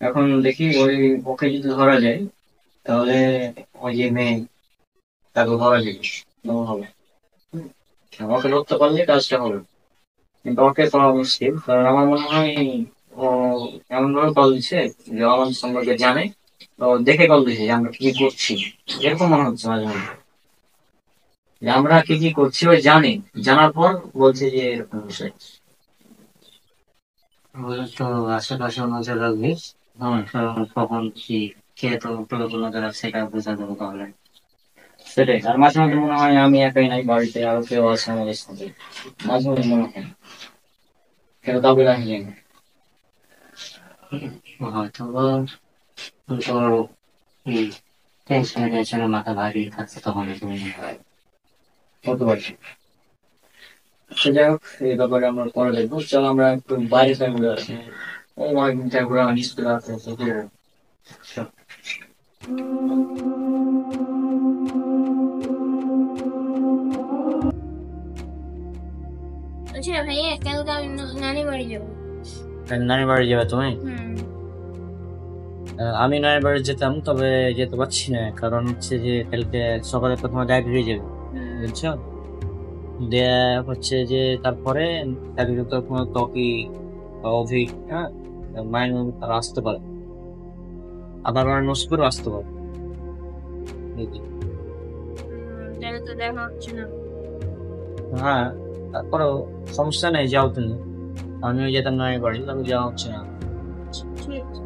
Speaker 8: এখন দেখি ওই ওকে যদি ধরা যায় তাহলে ওই যে মেয়ে তাকে ধরা যাবে, কেমন হবে। আমাকে ধরতে পারলে কাজটা হবে, কিন্তু ওকে পাওয়া মুশকিল, কারণ আমার মনে হয় ও এমন ভাবে কল দিচ্ছে যে আমাদের সম্পর্কে জানে, তো দেখে কল দিচ্ছে যে আমরা কি কি করছি, এরকম মনে হচ্ছে মাঝে মাঝে যে আমরা কি কি করছি ওই জানি, জানার পর বলছে যে এরকম বিষয়।
Speaker 3: বলে তো আশেপাশে নজর রাখবি, কারণ কখন কি কে তো প্রলোভন নজর রাখছে এটা বোঝা যাবে তাহলে।
Speaker 8: সেটাই। আর মাঝে মাঝে মনে হয় আমি একাই নাই, বাড়িতে আরো কেউ আছে আমাদের সাথে, মাঝে মাঝে মনে হয়, কেন কাউকে রাখি যায় না।
Speaker 3: হয়তো তোর টেনশনে টেনশনে মাথা ভারী থাকছে তখন তুমি।
Speaker 8: হতে পারছি। আচ্ছা যাই হোক, এই ব্যাপারে আমরা পরে দেখবো। চল আমরা একটু বাইরে থেকে ঘুরে আসি। ও অনেকদিন থেকে ঘুরে আমার স্কুলে আসতে হচ্ছে।
Speaker 4: আচ্ছা ভাইয়া, কালকে আমি নানি বাড়ি যাবো।
Speaker 3: নানি বাড়ি যাবে তুমি?
Speaker 4: হুম।
Speaker 3: আমি নানি বাড়ি যেতাম, তবে যেতে পারছি না, কারণ হচ্ছে যে কালকে সকালে তো তোমার ডায়েরি যাবে, বুঝছো? দেয়া হচ্ছে যে তারপরে ডায়েরি তো কোনো টকি বা অভিক, হ্যাঁ, মাইনুল তারা আসতে পারে, আবার নসপুরও আসতে পারে।
Speaker 4: তাহলে তো দেখা হচ্ছে না।
Speaker 3: হ্যাঁ, তারপরেও সমস্যা নেই, যাও তুমি। আমিও যেতাম নানি বাড়ি, তবে যাওয়া হচ্ছে না।
Speaker 4: ঠিক আছে।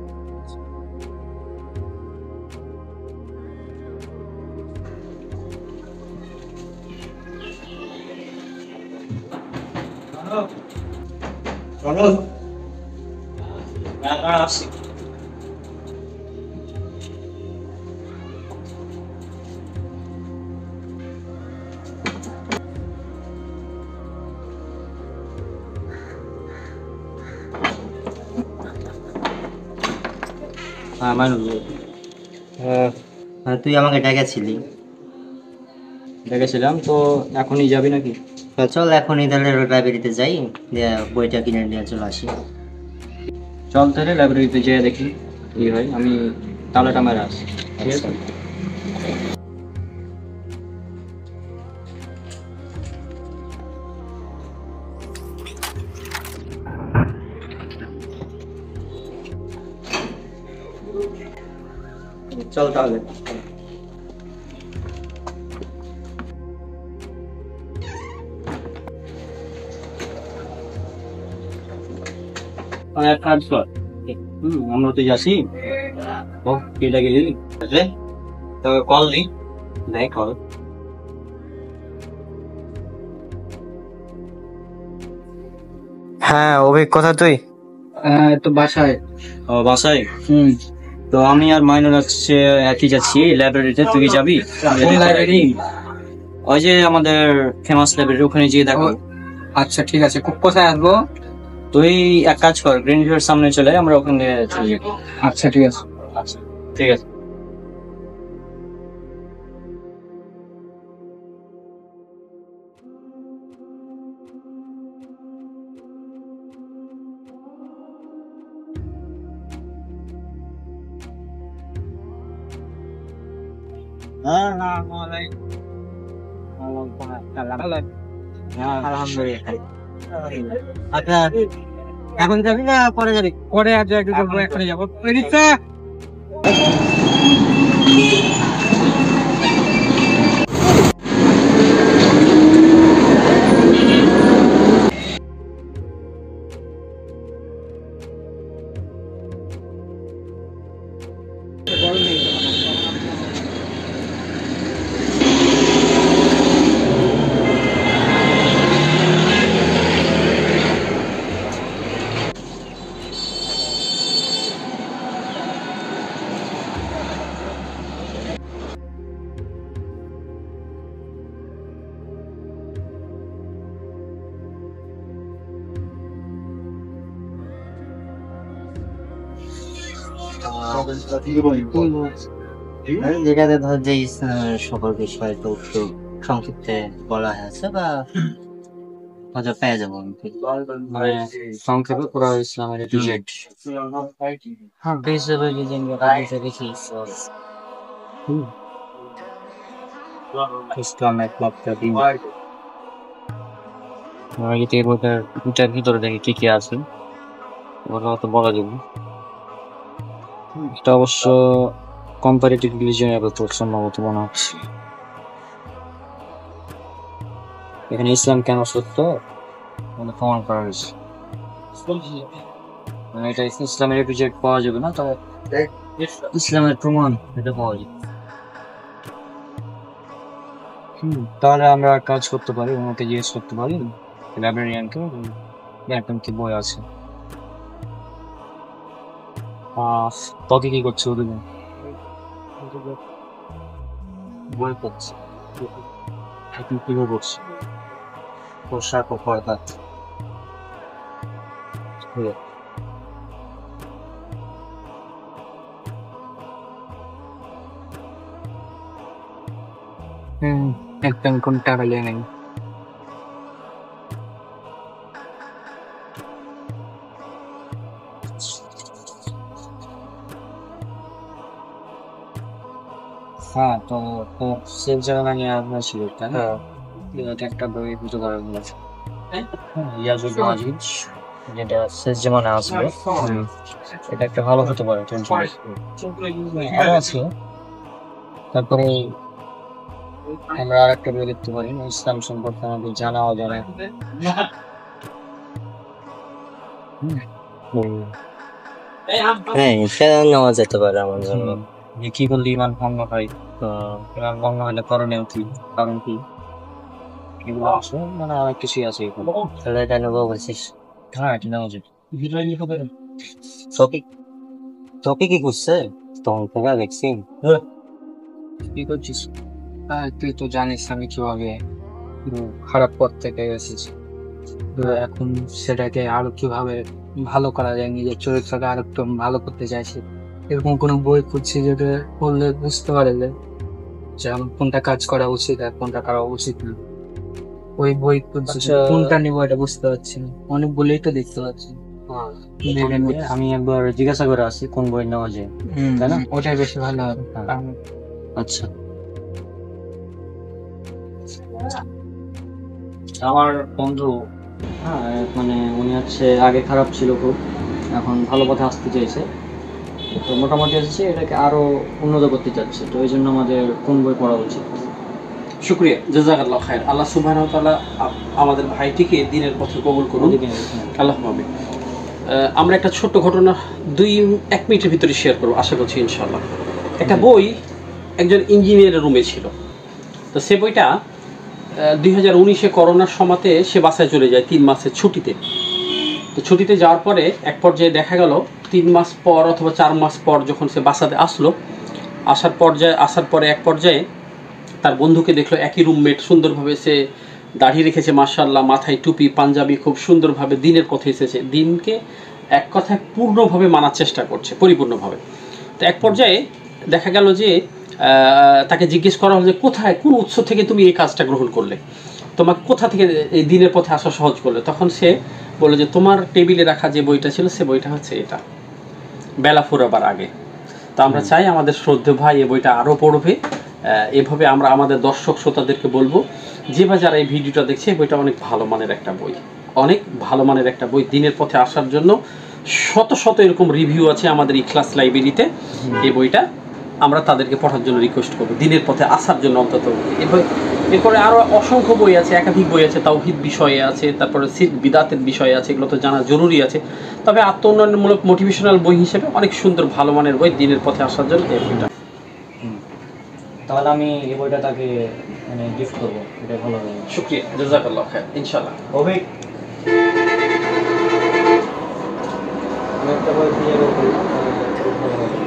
Speaker 3: হ্যাঁ মাইনুল, তুই আমাকে ডেকেছিলি।
Speaker 5: দেখেছিলাম তো, এখনই যাবি নাকি?
Speaker 3: চল এখনই তাহলে লাইব্রেরিতে যাই, দিয়ে বইটা কিনে নিয়ে চলে আসি।
Speaker 5: চল তাহলে লাইব্রেরিতে যেয়ে দেখি কি হয়, আমি তালাটা মেরে আসি, ঠিক আছে? চল তাহলে। এক কাজ কর, আমরা তো যাচ্ছি, ও কেটা গেলি তোকে কল দিই, দেখ কল।
Speaker 2: হ্যাঁ অভিক, কোথা তুই?
Speaker 7: তো বাসায়।
Speaker 5: ও বাসায়?
Speaker 7: হুম।
Speaker 5: তো আমি আর মাইনুল হচ্ছে একই যাচ্ছি লাইব্রেরিতে, তুই কি যাবি?
Speaker 7: কোন লাইব্রেরি?
Speaker 5: ওই যে আমাদের ফেমাস লাইব্রেরি, ওখানে গিয়ে দেখো।
Speaker 7: আচ্ছা ঠিক আছে, কোথায় আসবো?
Speaker 5: তুই এক কাজ কর, গ্রিন ভিউর সামনে চলে আয়, আমরা ওখানে চলে যাবো।
Speaker 7: আচ্ছা ঠিক আছে।
Speaker 5: আচ্ছা ঠিক আছে।
Speaker 6: আলহামদুলিল্লাহ। আচ্ছা এখন যাবি না পরে যাবি?
Speaker 7: পরে আর একটু এখানে যাবো।
Speaker 6: যেটাতে ধর যে ইসলামের সকল বিষয় তো একটু সংক্ষিপ্তে বলা হয়েছে বা হয়তো পেয়ে যাবো মানে সংক্ষেপে পুরো ইসলামের হিসেবে যদি দেখি ইসলাম একমাত্র দিন। এটার ভিতরে দেখি কি কি আছে ওটা তো বলা যাবে। এটা অবশ্য কম্পারেটিভ রিলিজিয়নের উপর সম্ভবত মনে হচ্ছে। এখানে ইসলাম কেন সত্য প্রমাণ করা হয়েছে। এটা ইসলামের একটু জেড পাওয়া যাবে না, তবে ইসলামের প্রমাণ এটা পাওয়া যাবে। তাহলে আমরা কাজ করতে পারি, ওনাকে জিজ্ঞেস করতে পারি লাইব্রেরিয়ানকে এখন কি বই আছে। তোকে কি করছে ওদের বই পড়ছে এখন কি করছে পোশাক ও পর্দাত একদম কোন টাকা নেই। হ্যাঁ তো সেফ জায়গা নিয়ে আপনার ছিল তাই না? একটা বই বুঝতে পারবেন না ইয়াজুল মাজিদ যেটা শেষ জামানে আসবে, এটা একটা ভালো হতে পারে। ভালো আছে। তারপরে আমরা আর একটা বই দেখতে পারি ইসলাম সম্পর্কে আমাদের জানা অজানা। হ্যাঁ সেটা নেওয়া যেতে পারে আমার জন্য। যে কি করলে ইমান ভঙ্গ হয়, ইমান ভঙ্গ হলে করণীয় কি, কারণ কি, এগুলো আছে মানে অনেক কিছুই আছে এখানে। তাহলে এটা নেবো বলছিস? হ্যাঁ এটা নেওয়া যাবে। তোকে কি করছে তখন থেকে দেখছি কি করছিস? তুই তো জানিস আমি কিভাবে খারাপ পথ থেকে এসেছি, এখন সেটাকে আরো কিভাবে ভালো করা যায়, নিজের চরিত্রকে আরো একটু ভালো করতে চাইছি। এরকম কোনো বই খুঁজছি যেটা পড়লে বুঝতে পারে যে আমার কোনটা কাজ করা উচিত আর কোনটা করা উচিত না। ওই বই খুঁজছি, কোনটা নিবো এটা বুঝতে পারছি না। অনেক বলেই তো দেখতে পাচ্ছি। আমি একবার জিজ্ঞাসা করে আসি কোন বই নেওয়া যায়, তাই না? ওটাই বেশি ভালো হবে। আচ্ছা আমার বন্ধু, হ্যাঁ মানে উনি হচ্ছে আগে খারাপ ছিল খুব, এখন ভালো পথে আসতে চাইছে, তো মোটামুটি হচ্ছে এটাকে আরো উন্নত করতে চাচ্ছে। তো এই জন্য আমাদের কোন বই পড়া উচিত?
Speaker 9: শুকরিয়া, জাযাকাল্লাহ খায়ের। আল্লাহ সুবহানাহু ওয়া তাআলা আমাদের ভাইটিকে দ্বীনের পথে কবুল করুন, আল্লাহ পাবে। আমরা একটা ছোট্ট ঘটনা 1 মিনিটের ভিতরে শেয়ার করবো আশা করছি ইনশাআল্লাহ। একটা বই একজন ইঞ্জিনিয়ারের রুমে ছিল, তো সে বইটা 2019-এ করোনার সময়তে সে বাসায় চলে যায় 3 মাসের ছুটিতে। তো ছুটিতে যাওয়ার পরে এক পর্যায়ে দেখা গেল 3 মাস পর অথবা 4 মাস পর যখন সে বাসাতে আসলো, আসার পরে এক পর্যায়ে তার বন্ধুকে দেখলো একই রুমমেট, সুন্দরভাবে সে দাড়ি রেখেছে মাশাআল্লাহ, মাথায় টুপি, পাঞ্জাবি, খুব সুন্দরভাবে দিনের পথে এসেছে, দিনকে এক কথায় পূর্ণভাবে মানার চেষ্টা করছে, পরিপূর্ণভাবে। তো এক পর্যায়ে দেখা গেল যে তাকে জিজ্ঞেস করা হলো যে কোথায়, কোন উৎস থেকে তুমি এই কাজটা গ্রহণ করলে, তোমাকে কোথা থেকে এই দিনের পথে আসা সহজ করলে? তখন সে বলল যে তোমার টেবিলে রাখা যে বইটা ছিল সে বইটা হচ্ছে এটা, বেলা ফুরাবার আগে। তো আমরা চাই আমাদের শ্রদ্ধেয় ভাই এই বইটা আরও পড়বে এভাবে আমরা আমাদের দর্শক শ্রোতাদেরকে বলবো যে বা যারা এই ভিডিওটা দেখছে, এই বইটা অনেক ভালো মানের একটা বই, অনেক ভালো মানের একটা বই। দিনের পথে আসার জন্য শত শত এরকম রিভিউ আছে আমাদের ইখলাস লাইব্রেরিতে। এই বইটা আমরা তাদেরকে পড়ার জন্য রিকোয়েস্ট করবো, দিনের পথে আসার জন্য অন্তত। এরপরে আরও অসংখ্য বই আছে, একাধিক বই আছে, তাওহীদ বিষয়ে আছে, তারপরে শিরক বিদাতের বিষয়ে আছে, এগুলো তো জানা জরুরি আছে। তবে আত্ম উন্নয়নমূলক মোটিভেশনাল বই হিসেবে অনেক সুন্দর ভালো মানের বই দিনের পথে আসার জন্য এই বইটা।
Speaker 3: তাহলে আমি এই বইটা তাকে মানে গিফট করবো, এটা ভালো হবে।
Speaker 9: শুকরিয়া, জাযাকাল্লাহ খায়র, ইনশাআল্লাহ।
Speaker 3: অভিক আমি একটা বই খুঁজে বের করি, খুব ভালো হবে।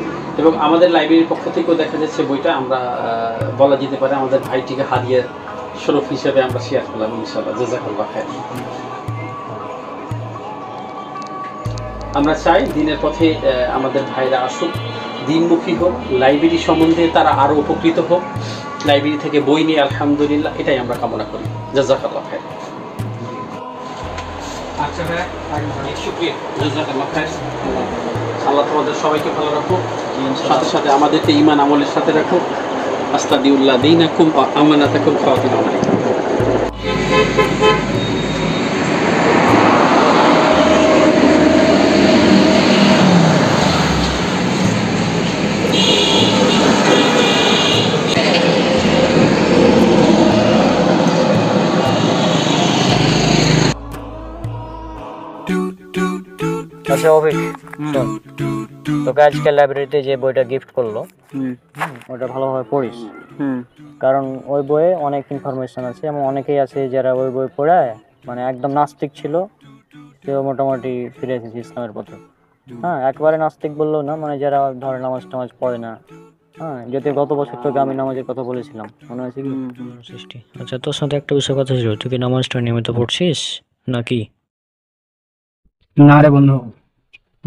Speaker 9: এবং আমাদের লাইব্রেরির পক্ষ থেকেও দেখা যাচ্ছে বইটা আমরা বলা যেতে পারে আমাদের ভাইটিকে হাদিয়া স্বরূপ হিসেবে আমরা শেয়ার করলাম, ইনশাআল্লাহ। জাযাকাল্লাহ খায়র। আমরা চাই দিনের পথে আমাদের ভাইরা আসুক, দিনমুখী হোক, লাইব্রেরি সম্বন্ধে তারা আরো উপকৃত হোক, লাইব্রেরি থেকে বই নিয়ে আলহামদুলিল্লাহ, এটাই আমরা কামনা করি। জাযাকাল্লাহ খায়র। আচ্ছা ভাই, অনেক শুকরিয়া, জাযাকাল্লাহ খায়র। আল্লাহ তোমাদের সবাইকে ভালো রাখুক, সাথে সাথে আমাদেরকে ঈমান আমলের সাথে রাখুক। আস্তাগফিরুল্লাহ দীনাকুম ওয়া আমানাতাকুম খাওয়াতিন আলাইকুম।
Speaker 3: আচ্ছা অভিক, শোন, তোকে আজকে লাইব্রেরিতে যে বইটা গিফট করলো, ওটা ভালোভাবে পড়িস। কারণ ওই বইয়ে অনেক ইনফরমেশন আছে, এবং অনেকেই আছে যারা ওই বই পড়ে মানে একদম নাস্তিক ছিল, সেও মোটামুটি ফিরে এসেছে ইসলামের পথে। হ্যাঁ, একবারে নাস্তিক বললেও না, মানে যারা ধরে নামাজ টামাজ পড়ে না। হ্যাঁ, যদি গত বছর তোকে আমি নামাজের কথা বলেছিলাম, মনে আছে কি? সৃষ্টি। আচ্ছা, তোর সাথে একটা বিষয় কথা ছিল, তুই কি নামাজটা নিয়মিত পড়ছিস নাকি?
Speaker 7: না রে বন্ধু,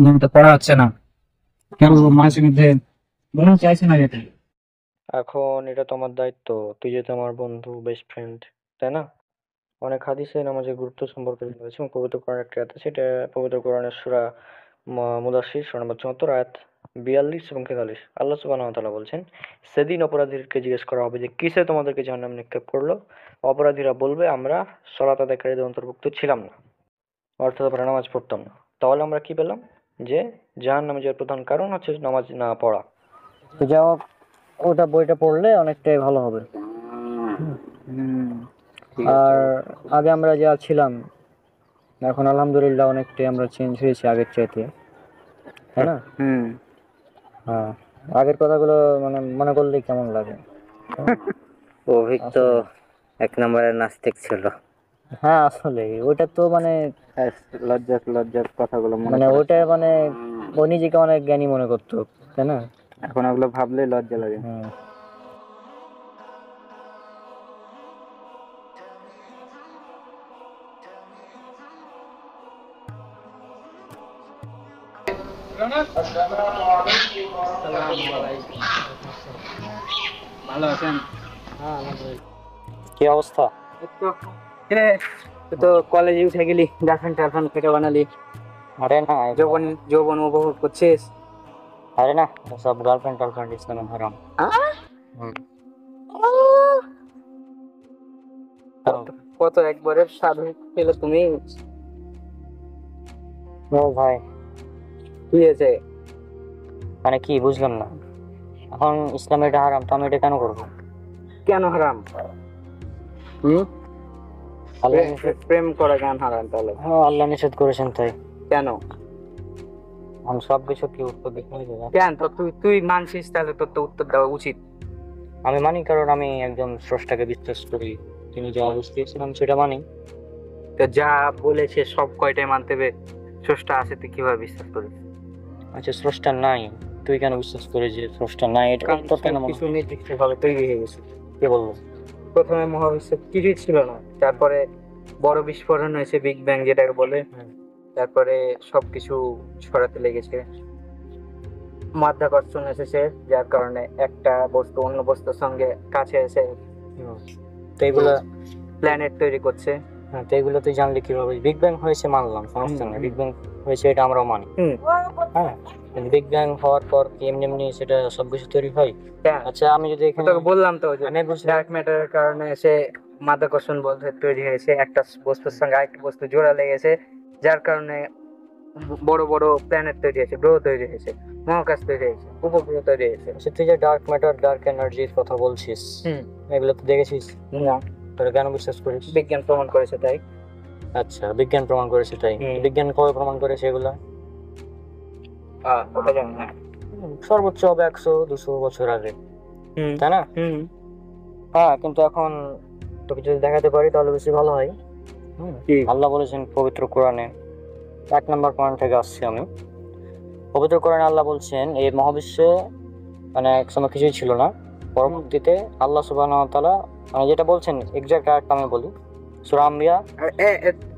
Speaker 7: নিয়মিত পড়া হচ্ছে না, কেন মাঝে মধ্যে মনে চাইছে না যেতে।
Speaker 3: এখন এটা তোমার দায়িত্ব, তুই যেহেতু আমার বন্ধু, বেস্ট ফ্রেন্ড, তাই না? অনেক হাদিসে নামাজের গুরুত্ব সম্পর্কে রয়েছে, এবং পবিত্র কোরআন একটা আয়াত আছে, এটা পবিত্র কোরআনের সূরা মুদাসসির সূরা নম্বর ৭৪ আয়াত ৪২ এবং ৪৩। আল্লাহ সুবহানাহু ওয়া তাআলা বলছেন, সেদিন অপরাধীদেরকে জিজ্ঞেস করা হবে যে কিসে তোমাদেরকে জাহান্নামে নিক্ষেপ করলো? অপরাধীরা বলবে, আমরা সালাত আদায়কারীদের অন্তর্ভুক্ত ছিলাম না, অর্থাৎ আমরা নামাজ পড়তাম না। তাহলে আমরা কি পেলাম? যে জাহান্নামে যাওয়ার প্রধান কারণ হচ্ছে নামাজ না পড়া। তো যাও, ওটা বইটা পড়লে অনেকটাই ভালো হবে। আর আগে আমরা যা ছিলাম, এখন আলহামদুলিল্লাহ অনেকটাই আমরা চেঞ্জ হয়েছি আগের চাইতে, তাই না? হ্যাঁ, আগের কথাগুলো মানে মনে করলে কেমন লাগে?
Speaker 6: অভিক তো এক নম্বরের নাস্তিক ছিল।
Speaker 3: হ্যাঁ, আসলে ওটা তো মানে
Speaker 6: লজ্জার কথাগুলো
Speaker 3: মানে ওটা মানে ও নিজেকে অনেক জ্ঞানী মনে করতো, তাই না?
Speaker 6: এখন ওগুলো ভাবলেই লজ্জা লাগে।
Speaker 3: হ্যাঁ।
Speaker 7: ভালো আছেন?
Speaker 3: কি অবস্থা?
Speaker 6: তুই তো কলেজে উঠে গেলি, গার্লফ্রেন্ড টার্লফ্রেন্ড কেটে বানালি,
Speaker 3: আরে না,
Speaker 6: যৌবন উপভোগ করছিস।
Speaker 3: আরে না, সব গার্লফ্রেন্ড ইসলামে হারাম।
Speaker 6: কত একবারে সাধু পেলে তুমি।
Speaker 3: ও ভাই,
Speaker 6: কি হয়েছে?
Speaker 3: মানে কি বুঝলাম না। এখন ইসলামে এটা হারাম, তো আমি এটা কেন করবো?
Speaker 6: কেন হারাম? প্রেম করা কেন হারাম তাহলে?
Speaker 3: হ্যাঁ, আল্লাহ নিষেধ করেছেন, তাই।
Speaker 6: কেন?
Speaker 3: আমি সবকিছু কি উত্তর দিতে হবে?
Speaker 6: কেন তো তুই মানছিস, তাহলে তোর তো উত্তর দেওয়া উচিত।
Speaker 3: আমি মানি, কারণ আমি একজন স্রষ্টাকে বিশ্বাস করি, তিনি যা অবস্থা দিয়েছেন সেটা মানি।
Speaker 6: তো যা বলেছে সব কয়টাই মানতে হবে, স্রষ্টা আছে তুই কিভাবে বিশ্বাস করিস?
Speaker 3: আচ্ছা, স্রষ্টা নাই, তুই কেন বিশ্বাস করিস যে স্রষ্টা নাই? এটা তোর কেন মনে
Speaker 6: কিছু নির্দিষ্ট ভাবে তৈরি হয়ে গেছে।
Speaker 3: কে বলবো?
Speaker 6: প্রথমে মহাবিশ্বে কিছুই ছিল না, তারপরে বড় বিস্ফোরণ হয়েছে, বিগ ব্যাং যেটাকে বলে। তারপরে সবকিছু ছড়াতে লেগেছে, মাধ্যাকর্ষণ এসেছে, যার কারণে একটা বস্তু অন্য বস্তুর সঙ্গে কাছে এসে
Speaker 3: তো এগুলা
Speaker 6: প্ল্যানেট তৈরি করছে।
Speaker 3: হ্যাঁ, তো এগুলো তুই জানলি কিভাবে? বিগ ব্যাং হয়েছে মানলাম, সমস্যা নেই, বিগ ব্যাং হয়েছে এটা আমরাও মানি। হ্যাঁ, বিগ ব্যাং হওয়ার পর কি এমনি এমনি সেটা সবকিছু তৈরি হয়? আচ্ছা আমি যদি এখানে
Speaker 5: তোকে বললাম তো যে
Speaker 3: আমি বুঝলাম
Speaker 5: ডার্ক ম্যাটারের কারণে সে মাধ্যাকর্ষণ বল তৈরি হয়েছে, একটা বস্তুর সঙ্গে আরেকটা বস্তু জোড়া লেগেছে, যার কারণে বড় বড় প্ল্যানেট তৈরি হয়েছে, গ্রহ তৈরি হয়েছে, মহাকাশ তৈরি হয়েছে, উপগ্রহ তৈরি হয়েছে।
Speaker 3: আচ্ছা, তুই যে ডার্ক ম্যাটার ডার্ক এনার্জির কথা বলছিস, এগুলো তো দেখেছিস
Speaker 5: না,
Speaker 3: তোরা কেন বিশ্বাস করিস?
Speaker 5: বিজ্ঞান প্রমাণ করেছে তাই।
Speaker 3: আচ্ছা, বিজ্ঞান প্রমাণ করেছে তাই? বিজ্ঞান কবে প্রমাণ করেছে এগুলা?
Speaker 5: ওটা জানি না।
Speaker 3: সর্বোচ্চ হবে 100-200 বছর আগে, তাই না? হ্যাঁ, কিন্তু এখন তোকে যদি দেখাতে পারি তাহলে বেশি ভালো হয়। আল্লাহ বলেছেন পবিত্র কোরআনে, 1 নম্বর পয়েন্ট থেকে আসছি আমি। পবিত্র কোরআনে আল্লাহ বলছেন এই মহাবিশ্বে মানে এক সময় কিছুই ছিল না, পরবর্তীতে আল্লাহ সুবহানাহু ওয়া তাআলা মানে যেটা বলছেন এক্সাক্ট আয়াতটা আমি বলি, সূরা আম্বিয়া।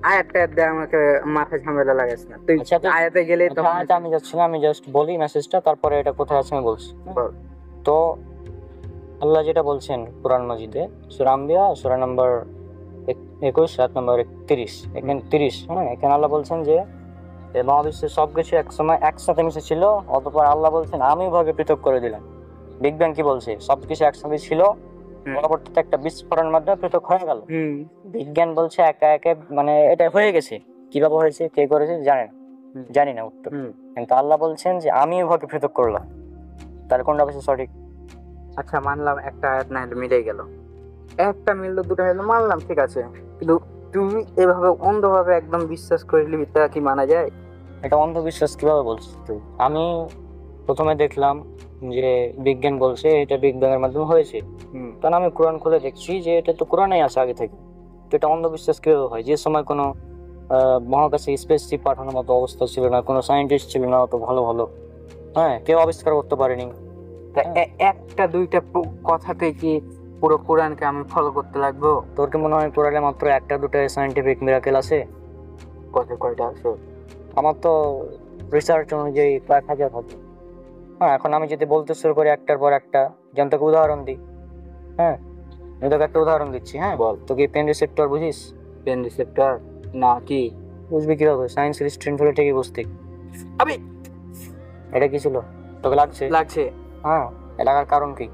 Speaker 5: আয়াতটা আমাকে মাথায় ঝামেলা লাগাস না তুই।
Speaker 3: আচ্ছা,
Speaker 5: আয়াতে গেলে তো
Speaker 3: আয়াতে আমি যাচ্ছি না, আমি জাস্ট বলি মেসেজটা, তারপরে এটা কোথায় আছে আমি বলছি। তো আল্লাহ যেটা বলছেন কোরআন মাজিদে সূরা আম্বিয়া সূরা নাম্বার 21 আয়াত নাম্বার 31, এখানে 30, হ্যাঁ, এখানে আল্লাহ বলছেন যে এই মহাবিশ্বের সবকিছু একসময় একসাথে মিশে ছিল, অতঃপর আল্লাহ বলছেন আমি ভাগে পৃথক করে দিলাম। বিগ ব্যাং কি বলছে? সবকিছু একসাথে ছিল, পরবর্তীতে একটা বিস্ফোরণের মাধ্যমে পৃথক হয়ে গেল। বিজ্ঞান বলছে একা একা মানে এটা হয়ে গেছে, কিভাবে হয়েছে কে করেছে জানি না উত্তর, কিন্তু আল্লাহ বলছেন যে আমি ভাগে পৃথক করলাম। তাহলে কোনটা বেশি সঠিক?
Speaker 5: আচ্ছা মানলাম একটা আয়াত না হলে মিলে গেল, একটা মিললো দুটো মিললো মানলাম, ঠিক আছে, কিন্তু তুমি এভাবে অন্ধভাবে একদম বিশ্বাস করলি তা কি মানা যায়?
Speaker 3: এটা অন্ধবিশ্বাস কিভাবে বলছিস তুই? আমি প্রথমে দেখলাম যে বিজ্ঞান বলছে এটা বিগ ব্যাং এর মাধ্যমে হয়েছে, তখন আমি কোরআন খুলে দেখছি যে এটা তো কোরআনেই আছে আগে থেকে, তো এটা অন্ধবিশ্বাস কিভাবে হয়? যে সময় কোনো মহাকাশে স্পেসশিপ পাঠানোর মতো অবস্থা ছিল না, কোনো সায়েন্টিস্ট ছিল না অত ভালো ভালো, হ্যাঁ, কেউ আবিষ্কার করতে পারেনি।
Speaker 5: একটা দুইটা কথাতে কি পুরো কোরআনকে আমি ফলো করতে লাগবো?
Speaker 3: তোর কি মনে হয় কোরআনে মাত্র একটা দুটো সায়েন্টিফিক মিরাকেল আছে?
Speaker 5: কয়টা আছে? আমার
Speaker 3: তো রিসার্চ অনুযায়ী প্রায় 1000 হবে। হ্যাঁ, এখন আমি যদি বলতে শুরু করি একটার পর একটা, যেমন তোকে উদাহরণ দিই, হ্যাঁ, আমি তোকে একটা উদাহরণ দিচ্ছি, হ্যাঁ, বল তো কি পেন রিসেপ্টর বুঝিস?
Speaker 5: পেন রিসেপ্টর না, কি
Speaker 3: বুঝবি কিভাবে? সায়েন্সের স্টুডেন্ট হলে ঠিকই বুঝতি।
Speaker 5: আবে
Speaker 3: এটা কি ছিল তোকে লাগছে? হ্যাঁ, এটা লাগার কারণ কি?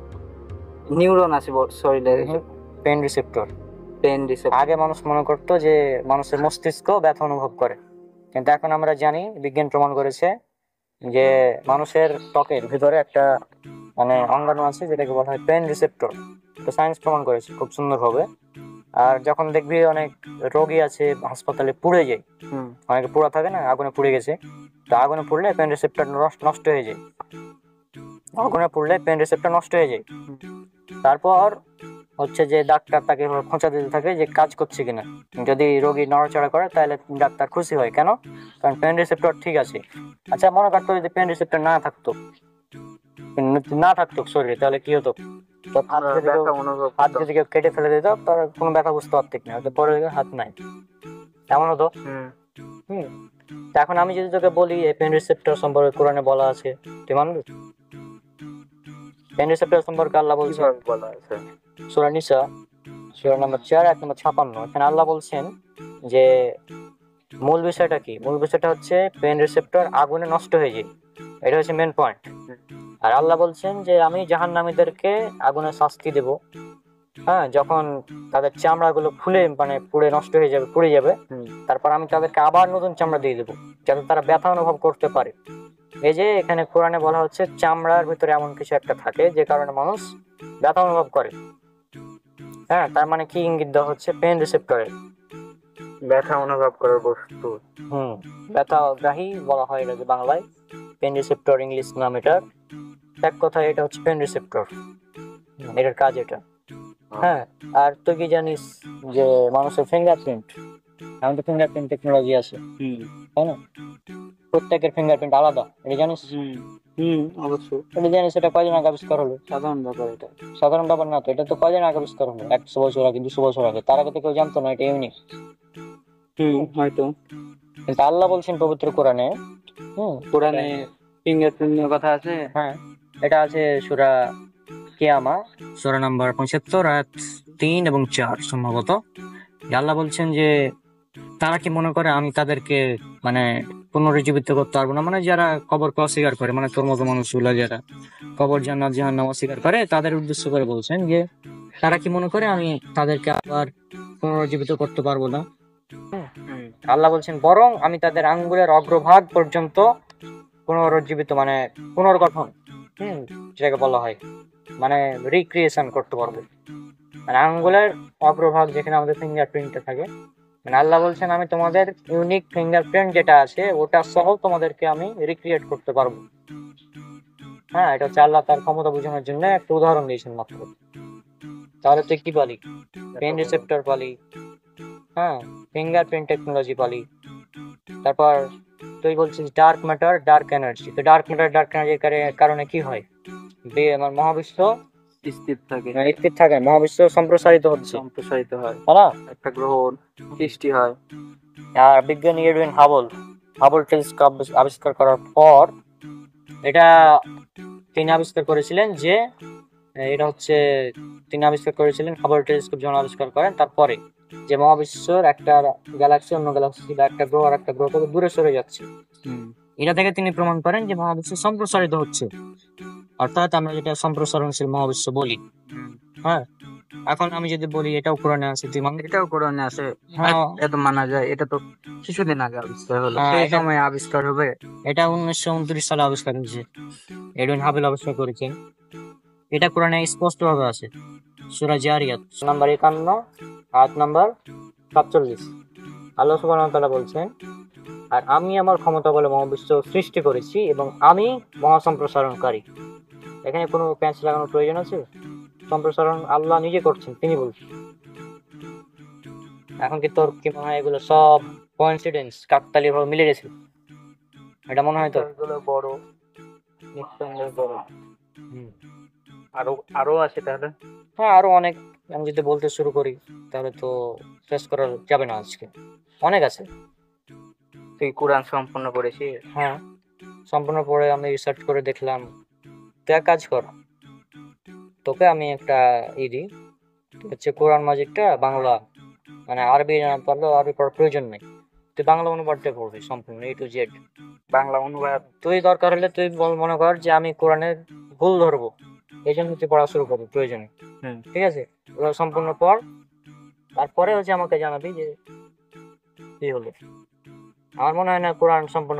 Speaker 5: নিউরন আছে শরীরে,
Speaker 3: পেন রিসেপ্টর।
Speaker 5: আগে
Speaker 3: মানুষ মনে করতো যে মানুষের মস্তিষ্ক ব্যথা অনুভব করে, কিন্তু এখন আমরা জানি বিজ্ঞান প্রমাণ করেছে যে মানুষের ত্বকের ভিতরে একটা মানে অঙ্গাণু আছে যেটাকে বলা হয় পেন রিসেপ্টর। তো সায়েন্স প্রমাণ করেছে খুব সুন্দরভাবে। আর যখন দেখবি অনেক রোগী আছে হাসপাতালে পুড়ে যায়, অনেকে পোড়া থাকে না, আগুনে পুড়ে গেছে, তো আগুনে পুড়লে পেন রিসেপ্টর নষ্ট হয়ে যায়, তারপর হচ্ছে যে ডাক্তার তাকে খোঁচা দিতে থাকে যে কাজ করছে কিনা। যদি রোগী নড়াচড়া করে তাহলে ডাক্তার খুশি হয়, কেন? কারণ পেন রিসেপ্টর ঠিক আছে। আচ্ছা মনে করতো যদি পেন রিসেপ্টর না থাকতো শরীরে, তাহলে কি হতো? হাত যদি কেউ কেটে ফেলে দিত তার কোনো ব্যথা বুঝতে পারতিক না, পরে হাত নাই, এমন হতো। এখন আমি যদি তোকে বলি এই পেন রিসেপ্টর সম্পর্কে কোরআনে বলা আছে, তুই মানবি? পেন রিসেপ্টর সম্পর্কে আল্লাহ বলছেন সূরা নিসা সূরা নাম্বার 4 আয়াত নাম্বার 56, এখানে আল্লাহ বলছেন যে মূল বিষয়টা কি? মূল বিষয়টা হচ্ছে পেন রিসেপ্টর আগুনে নষ্ট হয়ে যায়, এটা হচ্ছে মেন পয়েন্ট। আর আল্লাহ বলছেন যে আমি জাহান্নামীদেরকে আগুনে শাস্তি দেব, হ্যাঁ, যখন তাদের চামড়াগুলো ফুলে মানে পুড়ে নষ্ট হয়ে যাবে, পুড়ে যাবে, তারপর আমি তাদেরকে আবার নতুন চামড়া দিয়ে দেবো যাতে তারা ব্যথা অনুভব করতে পারে। এই যে এখানে কোরআনে বলা হচ্ছে চামড়ার ভিতরে এমন কিছু একটা থাকে যে কারণে মানুষ ব্যথা অনুভব করে। হ্যাঁ, তার মানে কি ইঙ্গিত দেওয়া হচ্ছে? পেন রিসেপ্টরে
Speaker 5: ব্যথা অনুভব করার বস্তু,
Speaker 3: ব্যথাগ্রাহী বলা হয় এটাকে বাংলায়, পেন রিসেপ্টর ইংলিশ নাম এটার। এক কথায় এটা হচ্ছে পেন রিসেপ্টর, এটার কাজ এটা। হ্যাঁ, আর তুই কি জানিস যে মানুষের ফিঙ্গারপ্রিন্ট, এখন তো ফিঙ্গারপ্রিন্ট টেকনোলজি আছে, তাই না? প্রত্যেকের ফিঙ্গারপ্রিন্ট আলাদা, এটা জানিস?
Speaker 5: অবশ্যই
Speaker 3: এটা জানিস। এটা কয়দিন আগে আবিষ্কার হলো?
Speaker 5: সাধারণ ব্যাপার, এটা
Speaker 3: সাধারণ ব্যাপার না তো, এটা তো কয়দিন আগে আবিষ্কার হলো? 100 বছর আগে, 200 বছর আগে, তার আগে তো কেউ জানতো না, এটা ইউনিক।
Speaker 5: হয়তো,
Speaker 3: কিন্তু আল্লাহ বলছেন পবিত্র কোরআনে,
Speaker 5: কোরআনে ফিঙ্গারপ্রিন্ট নিয়ে কথা আছে।
Speaker 3: হ্যাঁ, এটা আছে সূরা কিয়ামা সূরা নাম্বার 75 আয়াত 3 এবং 4 সম্ভবত। আল্লাহ বলছেন যে
Speaker 5: তারা কি মনে করে আমি তাদেরকে মানে পুনরুজ্জীবিত করতে পারবো না? মানে যারা কবরকে অস্বীকার করে, মানে তোর মতো মানুষগুলো যারা কবর জান্নাত জাহান্নাম অস্বীকার করে, তাদের উদ্দেশ্য করে বলছেন যে তারা কি মনে করে আমি তাদেরকে আবার পুনরুজ্জীবিত করতে পারবো না? আল্লাহ বলছেন বরং আমি তাদের আঙ্গুলের অগ্রভাগ পর্যন্ত পুনরুজ্জীবিত মানে পুনর্গঠন, যেটাকে বলা হয় মানে রিক্রিয়েশন করতে পারবো। মানে আঙ্গুলের অগ্রভাগ যেখানে আমাদের ফিঙ্গারপ্রিন্টটা থাকে, মানে আল্লাহ বলছেন আমি তোমাদের ইউনিক ফিঙ্গারপ্রিন্ট যেটা আছে ওটা সহ তোমাদেরকে আমি রিক্রিয়েট করতে পারবো। হ্যাঁ, এটা হচ্ছে আল্লাহ তার ক্ষমতা বোঝানোর জন্য একটা উদাহরণ দিয়েছেন মাত্র। তাহলে তুই কি পালি? পেন রিসেপ্টর পালি, হ্যাঁ, ফিঙ্গারপ্রিন্ট টেকনোলজি পালি। তারপর তুই বলছিস ডার্ক ম্যাটার ডার্ক এনার্জি। তো ডার্ক ম্যাটার ডার্ক এনার্জির কারণে কি হয়? আমার মহাবিশ্ব
Speaker 7: স্থির থাকে,
Speaker 5: স্থির থাকে, মহাবিশ্ব সম্প্রসারিত হচ্ছে,
Speaker 7: সম্প্রসারিত হয়,
Speaker 5: তাই না?
Speaker 7: একটা গ্রহ সৃষ্টি হয়।
Speaker 5: আর বিজ্ঞানী এডুইন হাবল টেলিস্কোপ আবিষ্কার করার পর এটা তিনি আবিষ্কার করেছিলেন যে এটা হচ্ছে তিনি আবিষ্কার করেছিলেন হাবল টেলিস্কোপ যখন আবিষ্কার করেন তারপরে যে মহাবিশ্বের একটা গ্যালাক্সি অন্য গ্যালাক্সি বা একটা গ্রহ আর একটা গ্রহ থেকে দূরে সরে যাচ্ছে। এটা থেকে তিনি প্রমাণ করেন যে মহাবিশ্ব সম্প্রসারিত হচ্ছে, অর্থাৎ আমরা যেটা সম্প্রসারণশীল মহাবিশ্ব বলি। হ্যাঁ, এখন আমি যদি বলি এটাও কোরআনে আছে, তুই মানবি?
Speaker 7: এটাও কোরআনে আছে,
Speaker 5: হ্যাঁ,
Speaker 7: এত মানা যায়। এটা তো কিছুদিন আগে আবিষ্কার হলো,
Speaker 5: হ্যাঁ,
Speaker 7: সেই
Speaker 5: এটা-
Speaker 7: সময় আবিষ্কার হবে।
Speaker 5: এটা 1929 সালে আবিষ্কার হয়েছে, এডুইন হাবেল আবিষ্কার করেছেন। এটা কোরআনে স্পষ্ট ভাবে আছে, সূরা জারিয়াত নাম্বার 51 আয়াত নাম্বার 47। আল্লাহ সুবহানাহু ওয়া তাআলা বলছেন, আর আমি আমার ক্ষমতা বলে মহাবিশ্ব সৃষ্টি করেছি এবং আমি মহাসম্প্রসারণকারী। এখানে কোনো প্যাঁচ লাগানোর প্রয়োজন আছে? সম্প্রসারণ আল্লাহ নিজে করছেন, তিনি বলছেন। এখন কি তোর কি মনে হয় এগুলো সব কোইন্সিডেন্স, কাকতালীয় ভাবে মিলে গেছে? এটা মনে হয় তো
Speaker 7: এগুলো বড়, নিঃসন্দেহে বড়। আরো আছে তাহলে?
Speaker 5: হ্যাঁ, আরো অনেক। আমি যদি বলতে শুরু করি তাহলে তো শেষ করা যাবে না আজকে, অনেক আছে।
Speaker 7: তুই কোরআন সম্পূর্ণ পড়েছিস?
Speaker 5: হ্যাঁ, সম্পূর্ণ পড়ে আমি রিসার্চ করে দেখলাম। তুই এক কাজ কর, তোকে আমি একটা দিই, হচ্ছে কোরআন মাজিদটা বাংলা, মানে আরবি না পারলেও আরবি পড়ার প্রয়োজন নেই, তুই বাংলা অনুবাদটা পড়বি সম্পূর্ণ A to Z।
Speaker 7: বাংলা অনুবাদ?
Speaker 5: তুই দরকার হলে তুই মনে কর যে আমি কোরআনের ভুল ধরবো, এই জন্য তুই পড়া শুরু করবি প্রয়োজনে। ঠিক আছে, ওরা সম্পূর্ণ পড়, তারপরে হচ্ছে আমাকে জানাবি যে কি হলো। আমার মনে হয় না কোরআন সম্পূর্ণ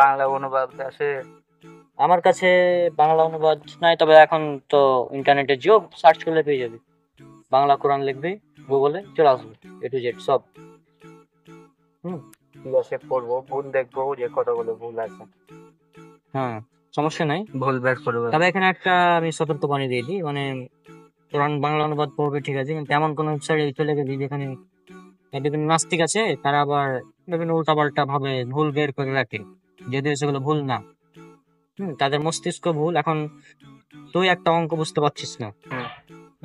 Speaker 7: বাংলা অনুবাদ আছে?
Speaker 5: আমার কাছে বাংলা অনুবাদ নাই, তবে এখন তো ইন্টারনেটে যুগ, সার্চ করলে পেয়ে যাবি। বাংলা কোরআন লিখবি গুগলে, চলে আসবে A to Z সব।
Speaker 7: বসে পড়বো, ভুল দেখবো যে কতগুলো ভুল আছে।
Speaker 5: হ্যাঁ, সমস্যা নাই,
Speaker 7: ভুল বের করবো।
Speaker 5: তবে এখানে একটা আমি সতর্কবাণী দিয়ে দিই, মানে কোরআন বাংলা অনুবাদ পড়বে ঠিক আছে, কিন্তু এমন কোন ওয়েবসাইটে চলে গেছি যেখানে বিভিন্ন নাস্তিক আছে, তারা আবার বিভিন্ন উল্টাপাল্টা ভাবে ভুল বের করে রাখে, যদিও সেগুলো ভুল না। তাদের মস্তিষ্ক ভুল। এখন তুই একটা অঙ্ক বুঝতে পারছিস না,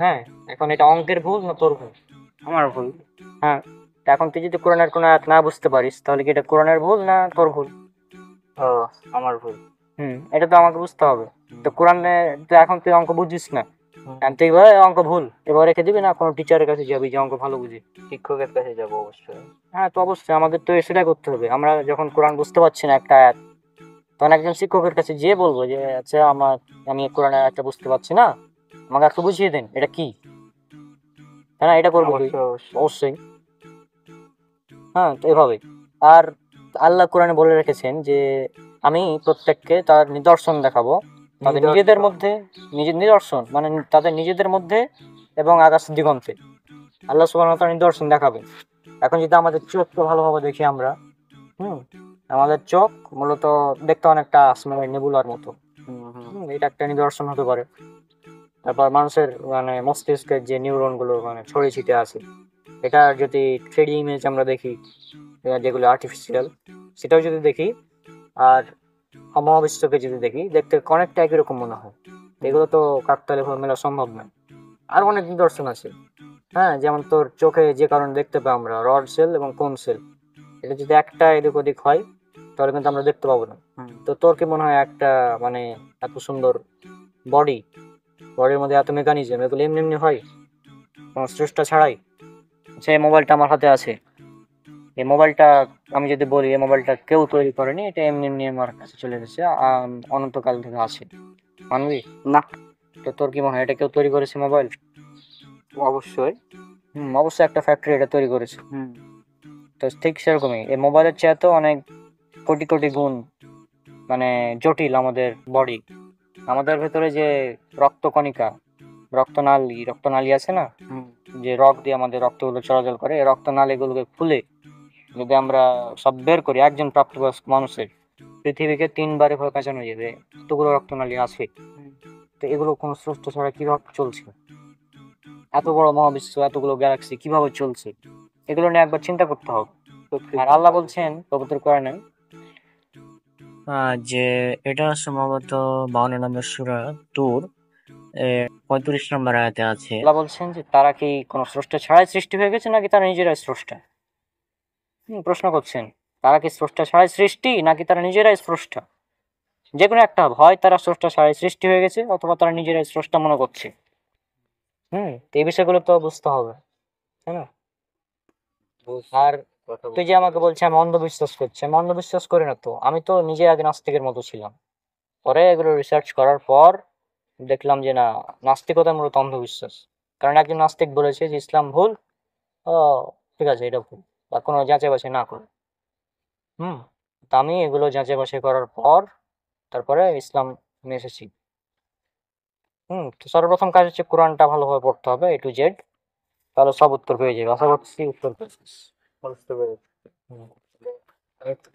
Speaker 5: হ্যাঁ, এখন এটা অঙ্কের ভুল না তোর ভুল?
Speaker 7: আমার ভুল।
Speaker 5: হ্যাঁ, এখন তুই যদি কোরআনের কোনো আয়াত না বুঝতে পারিস তাহলে কি এটা কোরআনের ভুল না তোর ভুল?
Speaker 7: ও, আমার ভুল।
Speaker 5: এটা তো আমাকে বুঝতে হবে। তো কোরআনে তো এখন তুই অঙ্ক বুঝিস না, তুই অঙ্ক ভুল এবার রেখে দিবি না, কোনো টিচারের কাছে যাবি যে অঙ্ক ভালো বুঝি?
Speaker 7: শিক্ষকের কাছে যাবো অবশ্যই।
Speaker 5: হ্যাঁ, তো অবশ্যই আমাদের তো সেটাই করতে হবে। আমরা যখন কোরআন বুঝতে পারছি না একটা আয়াত, তখন একজন শিক্ষকের কাছে যেয়ে বলবো যে আচ্ছা আমি কোরআনের আয়াতটা বুঝতে পারছি না, আমাকে একটু বুঝিয়ে দেন এটা কি। হ্যাঁ, এটা করবো অবশ্যই। হ্যাঁ, তো এভাবে। আর আল্লাহ কোরআনে বলে রেখেছেন যে আমি প্রত্যেককে তার নিদর্শন দেখাবো, তাদের নিজেদের মধ্যে, নিজের নিদর্শন মানে তাদের নিজেদের মধ্যে এবং আকাশ দিগন্তে আল্লাহ সুবহানাহু ওয়া তাআলা নিদর্শন দেখাবেন। এখন যদি আমাদের চোখকে ভালোভাবে দেখি আমরা, আমাদের চোখ মূলত দেখতে অনেকটা আসমানের নেবুলার মতো, এটা একটা নিদর্শন হতে পারে। তারপর মানুষের মানে মস্তিষ্কের যে নিউরন গুলো মানে ছড়িয়ে ছিটে আছে, এটা যদি 3D ইমেজ আমরা দেখি, যেগুলো আর্টিফিশিয়াল, সেটাও যদি দেখি, আর মহাবিশ্বকে যদি দেখি, দেখতে অনেকটা একই রকম মনে হয়। এগুলো তো কাকতালীয় ভাবে মেলা সম্ভব নয়। আর অনেক নিদর্শন আছে, হ্যাঁ, যেমন তোর চোখে যে কারণে দেখতে পাই আমরা রড সেল এবং কোন সেল, এটা যদি একটা এদিক ওদিক হয় তাহলে কিন্তু আমরা দেখতে পাবো না। তো তোর কি মনে হয় একটা মানে এত সুন্দর বডির মধ্যে এত মেকানিজম, এগুলো এমনি এমনি হয় কোনো চেষ্টা ছাড়াই? যে মোবাইলটা আমার হাতে আছে, এই মোবাইলটা আমি যদি বলি এই মোবাইলটা কেউ তৈরি করেনি, এটা এমনি এমনি আমার কাছে চলে এসেছে, অনন্তকাল থেকে আছে, মানবি?
Speaker 10: না,
Speaker 5: তো তোর কি মনে হয় এটা কেউ তৈরি করেছে মোবাইল?
Speaker 10: অবশ্যই।
Speaker 5: অবশ্যই একটা ফ্যাক্টরি এটা তৈরি করেছে। তো ঠিক সেরকমই এই মোবাইলের চেয়ে তো অনেক কোটি কোটি গুণ মানে জটিল আমাদের বডি। আমাদের ভেতরে যে রক্তকণিকা, রক্তনালী আছে না, যে রক দিয়ে আমাদের রক্তগুলো চলাচল করে, এই রক্তনালীগুলোকে খুলে যদি আমরা সব বের করি, একজন প্রাপ্তবয়স্ক মানুষের পৃথিবীকে 3 বারে ভয় কাঁচানো যাবে, এতগুলো রক্তনালী আছে। তো এগুলো কোনো স্রষ্টা ছাড়া কিভাবে চলছে? এত বড় মহাবিশ্ব, এতগুলো গ্যালাক্সি কিভাবে চলছে? এগুলো নিয়ে একবার চিন্তা করতে হবে। আর আল্লাহ বলছেন পবিত্র কোরআনে যে এটা সম্ভবত 52 নম্বর সূরা তুর 35 নম্বর আয়াতে আছে, আল্লাহ বলছেন যে তারা কি কোনো স্রষ্টা ছাড়াই সৃষ্টি হয়ে গেছে নাকি তারা নিজেরাই স্রষ্টা? প্রশ্ন করছেন, তারা কি স্রষ্টা ছাড়াই সৃষ্টি নাকি তারা নিজেরাই স্রষ্টা? যে কোনো একটা হয়, তারা স্রষ্টা ছাড়াই সৃষ্টি হয়ে গেছে অথবা তারা নিজেরাই স্রষ্টা মনে করছে। তো এই বিষয়গুলো তো বুঝতে হবে, তাই না? আর তুই যে আমাকে বলছিস আমি অন্ধবিশ্বাস করছি, আমি অন্ধবিশ্বাস করি না তো। আমি তো নিজে আগে নাস্তিকের মতো ছিলাম, পরে এগুলো রিসার্চ করার পর দেখলাম যে না, নাস্তিকতা মূলত অন্ধবিশ্বাস। কারণ একজন নাস্তিক বলেছে যে ইসলাম ভুল, ও ঠিক আছে এটা ভুল, বা কোনো যাচাই বাছাই না করে। তা আমি এগুলো যাচাই বাছাই করার পর তারপরে ইসলাম এসেছি। তো সর্বপ্রথম কাজ হচ্ছে কোরআনটা ভালোভাবে পড়তে হবে A to Z, তাহলে সব উত্তর পেয়ে যাবে। আশা করছি উত্তর পেয়েছিস।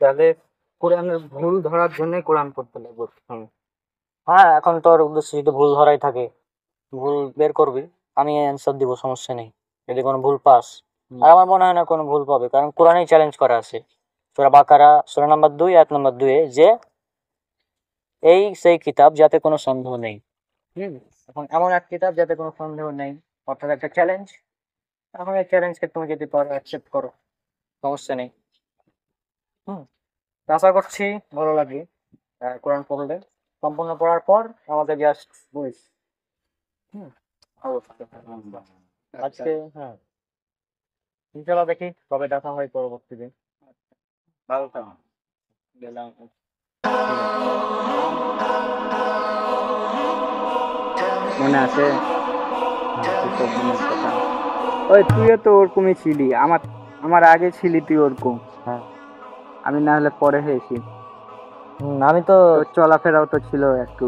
Speaker 10: তাহলে কোরআনের ভুল ধরার জন্য কোরআন পড়তে লাগবে।
Speaker 5: হ্যাঁ, এখন তোর উদ্দেশ্য যদি ভুল ধরাই থাকে, ভুল বের করবি, আমি অ্যান্সার দিব, সমস্যা নেই। যদি কোনো ভুল পাস, আর আমার মনে হয় না কোনো ভুল পাবে, কারণ কোরআনেই চ্যালেঞ্জ করা আছে সূরা বাকারা সূরা নাম্বার 2 আয়াত নাম্বার 2 যে এই সেই কিতাব যাতে কোনো সন্দেহ নেই। এখন এমন এক কিতাব যাতে কোনো সন্দেহ নেই, অর্থাৎ একটা চ্যালেঞ্জ। এখন এই চ্যালেঞ্জকে তুমি যদি পারো অ্যাকসেপ্ট করো, সমস্যা নেই। আশা করছি ভালো লাগবে কোরআন পড়লে। সম্পূর্ণ পড়ার পর আমাদের জাস্ট বুঝ আজকে ইনশাল্লাহ দেখি কবে দেখা হয় পরবর্তীতে। ভালো থাকো, গেলাম।
Speaker 10: মনে আছে? ওই তুইও তো ওরকমই ছিলি, আমার আগে ছিলি তুই ওরকম। আমি না হলে পরে হয়েছি।
Speaker 5: আমি তো
Speaker 10: চলাফেরাও তো ছিল একটু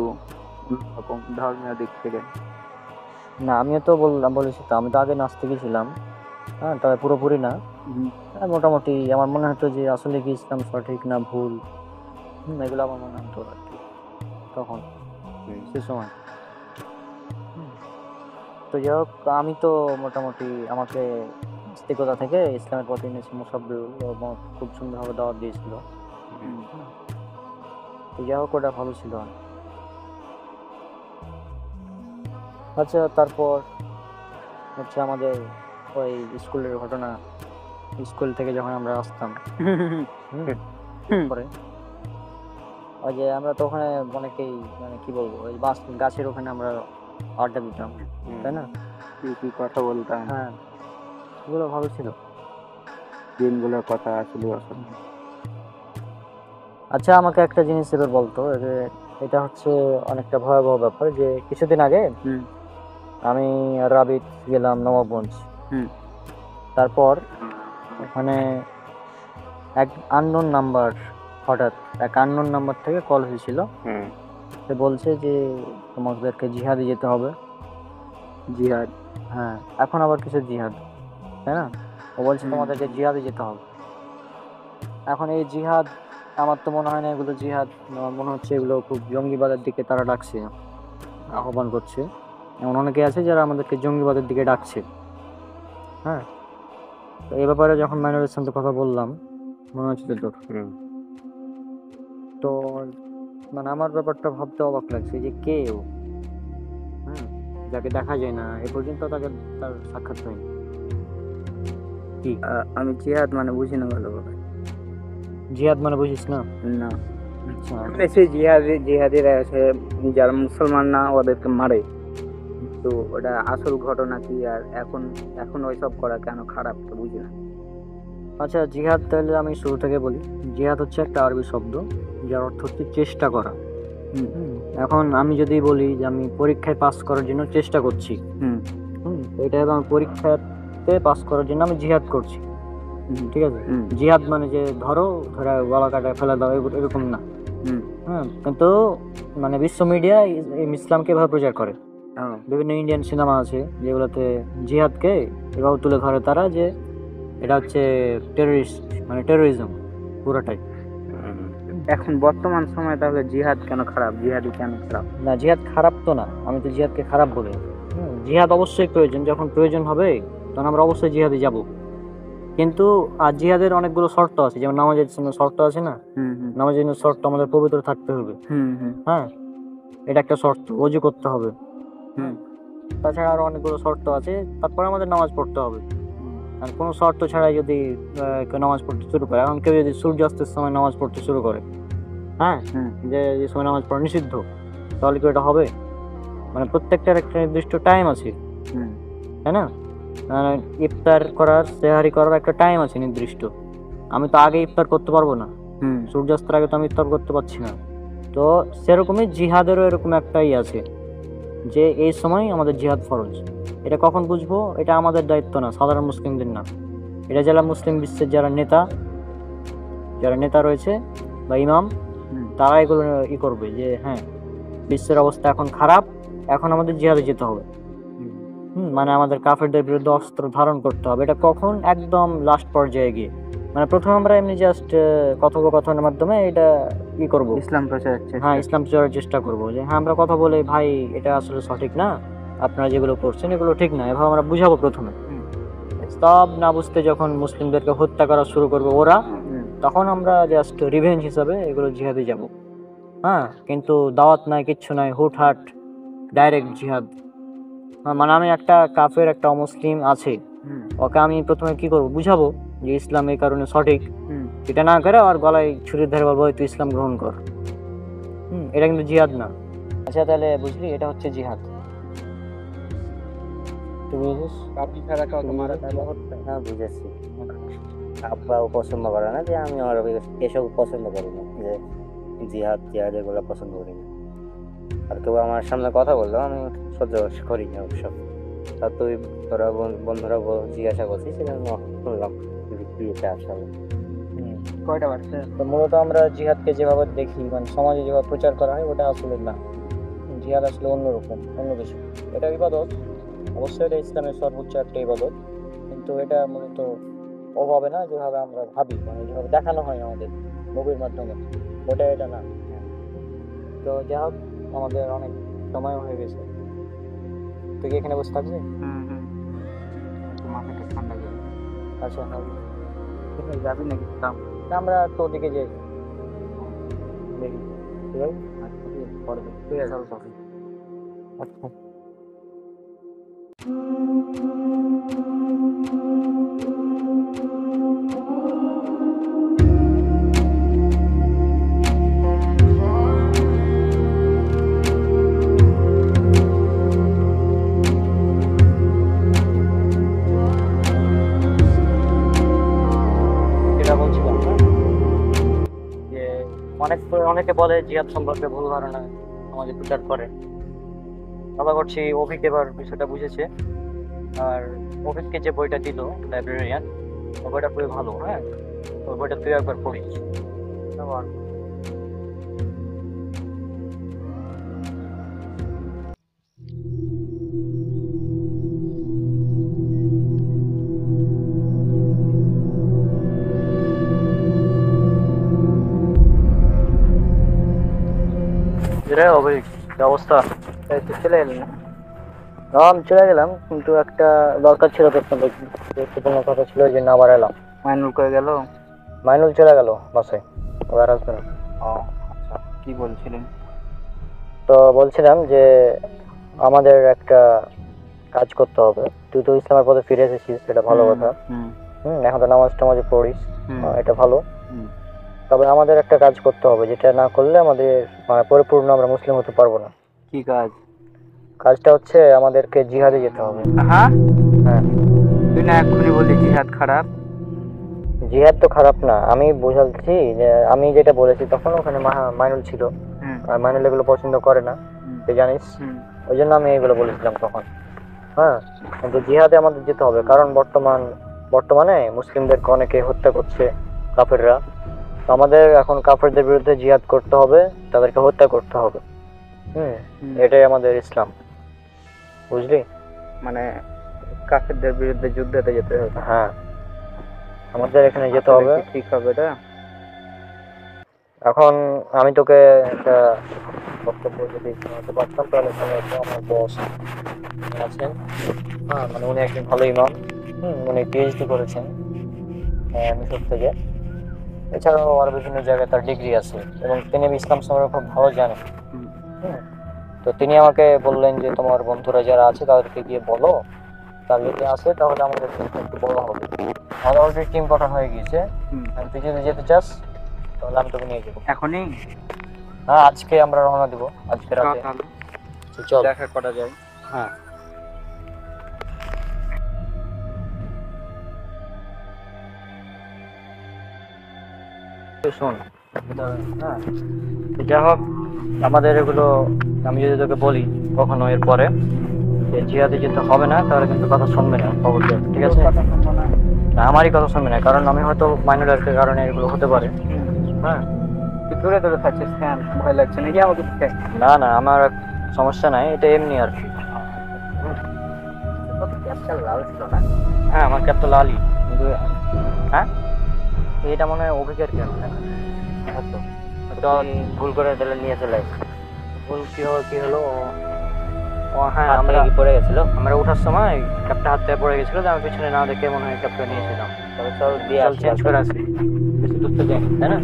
Speaker 10: রকম ধর্মীয় দিক থেকে।
Speaker 5: না, আমিও তো বলেছি তো, আমি তো আগে নাস্তিকই ছিলাম। তবে পুরোপুরি না, মোটামুটি। আমার মনে হতো যে আসলে কি ইসলাম সঠিক না ভুল, এগুলো আমার মনে হতো আর কি তখন, সে সময়। তো যাই হোক, আমি তো মোটামুটি আমাকে নাস্তিকতা থেকে ইসলামের পথে এনেছি মুসাব্বিরুল, খুব সুন্দরভাবে দাওয়াত দিয়েছিল। তো যাই হোক, ওটা ভালো ছিল। আচ্ছা, তারপর হচ্ছে আমাদের ওই স্কুলের ঘটনা। স্কুল থেকে যখন আমরা আসতাম পরে ওই যে আমরা তো ওখানে অনেকেই মানে কি বলবো, ওই গাছের ওখানে আমরা আড্ডা দিতাম, তাই না?
Speaker 10: কি কথা বলতাম।
Speaker 5: হ্যাঁ, এগুলো ভালো ছিল,
Speaker 10: দিনগুলোর কথা আসলে।
Speaker 5: আচ্ছা, আমাকে একটা জিনিস এবার বলতো, যে এটা হচ্ছে অনেকটা ভয়াবহ ব্যাপার, যে কিছুদিন আগে আমি রাবিত গেলাম নবাবগঞ্জ। তারপর ওখানে এক আননোন নাম্বার, হঠাৎ এক আননোন নাম্বার থেকে কল হয়েছিল। সে বলছে যে তোমাদেরকে জিহাদে যেতে হবে।
Speaker 10: জিহাদ?
Speaker 5: হ্যাঁ, এখন আবার কিছু জিহাদ, তাই না? ও বলছে তোমাদেরকে জিহাদে যেতে হবে। এখন এই জিহাদ, আমার তো মনে হয় না এগুলো জিহাদ, আমার মনে হচ্ছে এগুলো খুব জঙ্গিবাদের দিকে তারা ডাকছে, আহ্বান করছে। এমন অনেকে আছে যারা আমাদেরকে জঙ্গিবাদের দিকে ডাকছে। হ্যাঁ, তো এই ব্যাপারে যখন মাইনুরের সাথে কথা বললাম, মনে হচ্ছে তোর তো মানে আমার ব্যাপারটা ভাবতে অবাক লাগছে যে কে ও, যাকে দেখা যায় না এ পর্যন্ত, তার সাক্ষাৎ হয়নি। কি
Speaker 10: আমি জিহাদ মানে বুঝি না ভালোভাবে।
Speaker 5: জিহাদ মানে বুঝিস না?
Speaker 10: না।
Speaker 5: আচ্ছা,
Speaker 10: সে জিহাদিরা আছে যারা মুসলমান না, ওদেরকে মারে। তো ওটা আসল ঘটনা কি, আর এখন ওইসব করা কেন খারাপ, তো বুঝি না।
Speaker 5: আচ্ছা, জিহাদ তাহলে আমি শুরু থেকে বলি। জিহাদ হচ্ছে একটা আরবি শব্দ, যার অর্থ হচ্ছে চেষ্টা করা। এখন আমি যদি বলি যে আমি পরীক্ষায় পাস করার জন্য চেষ্টা করছি, এটা আমি পরীক্ষাতে পাস করার জন্য আমি জিহাদ করছি, ঠিক আছে? জিহাদ মানে যে ধরে গলা কাটা ফেলে দাও এরকম না। হ্যাঁ, কিন্তু মানে বিশ্ব মিডিয়া ইসলামকে এভাবে প্রচার করে। বিভিন্ন ইন্ডিয়ান সিনেমা আছে যেগুলোতে জিহাদকে এভাবে তুলে ধরে তারা, যে এটা হচ্ছে টেররিস্ট, মানে টেরোরিজম পুরোটাই।
Speaker 10: এখন বর্তমান সময়ে তাহলে জিহাদ কেন খারাপ, জিহাদি কেন খারাপ?
Speaker 5: না, জিহাদ খারাপ তো না, আমি তো জিহাদকে খারাপ বলি। জিহাদ অবশ্যই প্রয়োজন, যখন প্রয়োজন হবে তখন আমরা অবশ্যই জিহাদে যাব। কিন্তু আর জিহাদের অনেকগুলো শর্ত আছে, যেমন নামাজের জন্য শর্ত আছে না, নামাজের জন্য শর্ত আমাদের পবিত্র থাকতে হবে। হ্যাঁ, এটা একটা শর্ত, ওযু করতে হবে। তাছাড়া আরো অনেকগুলো শর্ত আছে, তারপরে আমাদের নামাজ পড়তে হবে। আর কোনো শর্ত ছাড়াই যদি কেউ নামাজ পড়তে শুরু করে, এখন কেউ যদি সূর্যাস্তের সময় নামাজ পড়তে শুরু করে, হ্যাঁ, যে সময় নামাজ পড়া নিষিদ্ধ, তাহলে কি এটা হবে? মানে প্রত্যেকটার একটা নির্দিষ্ট টাইম আছে, তাই না? ইফতার করার, সেহারি করার একটা টাইম আছে নির্দিষ্ট। আমি তো আগে ইফতার করতে পারবো না, সূর্যাস্তের আগে তো আমি ইফতার করতে পারছি না। তো সেরকমই জিহাদেরও এরকম একটাই আছে যে এই সময় আমাদের জিহাদ ফরজ। এটা কখন বুঝবো? এটা আমাদের দায়িত্ব না, সাধারণ মুসলিমদের না। এটা যারা মুসলিম বিশ্বের যারা নেতা রয়েছে বা ইমাম, তারা এগুলো করবে যে হ্যাঁ, বিশ্বের অবস্থা এখন খারাপ, এখন আমাদের জিহাদে যেতে হবে। মানে আমাদের কাফেরদের বিরুদ্ধে অস্ত্র ধারণ করতে হবে। এটা কখন? একদম লাস্ট পর্যায়ে গিয়ে। মানে প্রথমে আমরা এমনি জাস্ট কথোপকথনের মাধ্যমে এটা করব,
Speaker 10: ইসলাম প্রচারের চেষ্টা।
Speaker 5: হ্যাঁ, ইসলাম প্রচারের চেষ্টা করবো যে হ্যাঁ, আমরা কথা বলে ভাই এটা আসলে সঠিক না, আপনারা যেগুলো করছেন এগুলো ঠিক না, এভাবে আমরা বুঝাবো প্রথমে। সব না বুঝতে যখন মুসলিমদেরকে হত্যা করা শুরু করবে ওরা, তখন আমরা জাস্ট রিভেঞ্জ হিসাবে এগুলো জিহাদে যাব। হ্যাঁ, কিন্তু দাওয়াত নাই, কিচ্ছু নাই, হুটহাট ডাইরেক্ট জিহাদ। মানে আমি একটা কাফের, একটা অমুসলিম আছে, ওকে আমি প্রথমে কি করবো? বুঝাবো যে ইসলাম এই কারণে সঠিক। এটা না করে আর গলায় ছুরির ধারে বলবো তুই ইসলাম গ্রহণ কর। এটা কিন্তু জিহাদ না। আচ্ছা, তাহলে বুঝলি এটা হচ্ছে জিহাদ।
Speaker 2: হ্যাঁ, বুঝেছি। আব্বাও পছন্দ করে না, যে আমি আর এসব পছন্দ করি না, যে জিহাদ এগুলো পছন্দ করি না। আর কেউ আমার সামনে কথা বললো আমি সহ্য করি না ওসব। তা তুই তোরা বন্ধুরা জিজ্ঞাসা করছিস, সেটা শুনলাম আসলে
Speaker 5: কয়টা বাড়ছে। তো মূলত আমরা জিহাদকে যেভাবে দেখি, মানে সমাজে যেভাবে প্রচার করা হয়, ওটা আসলে না। জিহাদ আসলে অন্যরকম, অন্য কিছু। এটা ইবাদত, অবশ্যই এটা ইসলামের সর্বোচ্চ একটা ইবাদত, কিন্তু এটা মূলত ওভাবে না যেভাবে আমরা ভাবি, মানে যেভাবে দেখানো হয় আমাদের নবীর মাধ্যমে, ওটা এটা না। তো যাই হোক, আমাদের অনেক সময় হয়ে গেছে। তুই কি এখানে বসে থাকবি?
Speaker 10: মাথাটা ঠান্ডা করে।
Speaker 5: আচ্ছা,
Speaker 10: যাবি নাকি?
Speaker 5: আমরা তো ওদিকে যাই, দেখি ঠিক আছে, পরে ঠিক আছে। আচ্ছা, অনেকে বলে জিহাদ সম্পর্কে ভুল ধারণা সমাজে প্রচার করে। আশা করছি অভিক এবার বিষয়টা বুঝেছে। আর অভিককে যে বইটা দিল লাইব্রেরিয়ান, ওই বইটা খুবই ভালো। হ্যাঁ, ওই বইটা তুই একবার পড়িস। অভিক, অবস্থা?
Speaker 10: চলে এলেন না?
Speaker 5: আমি চলে গেলাম, কিন্তু একটা দরকার ছিল, গুরুত্বপূর্ণ কথা ছিল, যে না আবার এলাম।
Speaker 10: মাইনুল কয়ে গেল?
Speaker 5: মাইনুল চলে গেল বাসায়, আবার আসবে না।
Speaker 10: আচ্ছা, কি বলছিলেন?
Speaker 5: তো বলছিলাম যে আমাদের একটা কাজ করতে হবে। তুই তো ইসলামের পথে ফিরে এসেছিস, এটা ভালো কথা। এখন তো নামাজ টামাজে পড়িস, এটা ভালো। তবে আমাদের একটা কাজ করতে হবে, যেটা না করলে আমাদের মানে পরিপূর্ণ আমরা মুসলিম হতে পারবো না।
Speaker 10: কি কাজ?
Speaker 5: কাজটা হচ্ছে আমাদেরকে জিহাদে যেতে হবে।
Speaker 10: হ্যাঁ, তুই না এক্ষুনি বললি জিহাদ খারাপ?
Speaker 5: জিহাদ তো খারাপ না, আমি বোঝাচ্ছি যে আমি যেটা বলেছি তখন ওখানে মাইনুল ছিল, আর মাইনুল এগুলো পছন্দ করে না, তুই জানিস, ওই জন্য আমি এগুলো বলেছিলাম তখন। হ্যাঁ, কিন্তু জিহাদে আমাদের যেতে হবে, কারণ বর্তমানে মুসলিমদেরকে অনেকে হত্যা করছে কাফেররা। তো আমাদের এখন কাফেরদের বিরুদ্ধে জিহাদ করতে হবে, তাদেরকে হত্যা করতে হবে। এটাই আমাদের ইসলাম, বুঝলি?
Speaker 10: মানে কাফেরদের বিরুদ্ধে যুদ্ধতে যেতে হবে।
Speaker 5: হ্যাঁ, আমাদের এখানে যেতে হবে।
Speaker 10: ঠিক হবে এটা।
Speaker 5: এখন আমি তোকে একটা বক্তব্য যদি শোনাতে পারতাম, তাহলে আমার বস আছেন, হ্যাঁ, মানে উনি একজন ভালো ইমাম, উনি পিএইচডি করেছেন মিশর থেকে, এছাড়াও আরো বিভিন্ন জায়গায় তার ডিগ্রি আছে, এবং তিনি ইসলাম সম্পর্কে খুব ভালো জানেন। তো তিনি আমাকে বললেন যে তোমার বন্ধুরা যারা আছে তাদেরকে গিয়ে বলো, তার যদি আসে তাহলে আমাদের একটু বড় হবে। আমাদের অলরেডি টিম গঠন হয়ে গিয়েছে, তুই যদি যেতে চাস তাহলে আমি তোকে নিয়ে যাবো
Speaker 10: এখনই।
Speaker 5: হ্যাঁ, আজকে আমরা রওনা দিব, আজকে রাতে। চল
Speaker 10: দেখা করা যায়।
Speaker 5: হ্যাঁ, শোন, হ্যাঁ, যা হোক আমাদের এগুলো, আমি যদি তোকে বলি কখনো এর পরে যে জিহাদে যেতে হবে না, তাহলে কিন্তু কথা শুনবে না, খবরদার, ঠিক আছে? না, আমারই কথা শুনবে না, কারণ আমি হয়তো মাইনরের কারণে এগুলো হতে পারে। হ্যাঁ,
Speaker 10: তুই দূরে দূরে থাকছিস কেন? ভয় লাগছে নাকি আমাকে?
Speaker 5: না না, আমার সমস্যা নাই, এটা এমনি আর কি। হ্যাঁ, আমার ক্যাপ তো লালই, কিন্তু হ্যাঁ, এটা মনে হয় অভিজ্ঞের ক্যাপ। ভুল করে তাহলে নিয়ে চলে আসি। ভুল কি হলো? ও হ্যাঁ, আমরা কি পড়ে গেছিল, আমরা ওঠার সময় ক্যাপটা হাত থেকে পড়ে গেছিল, আমি পিছনে না দেখে মনে হয় ক্যাপটা নিয়েছিলাম। তবে চল দিয়ে চেঞ্জ করে আসি, বেশি দূর তো যাইনি, তাই না?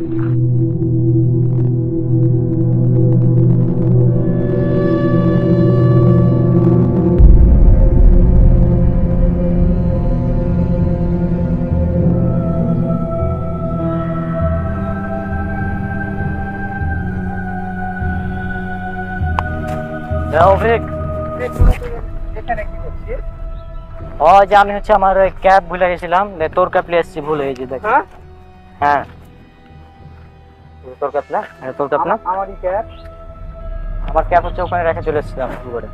Speaker 5: ও যে আমি হচ্ছে আমার ক্যাব ভুলে গেছিলাম, তোর ক্যাপ নিয়ে এসেছি ভুলে, এই যে দেখ। হ্যাঁ, তোর ক্যাপ না? হ্যাঁ, তোর ক্যাপ না?
Speaker 10: আমারই ক্যাপ।
Speaker 5: আমার ক্যাপ হচ্ছে ওখানে রেখে চলে এসেছিলাম করে।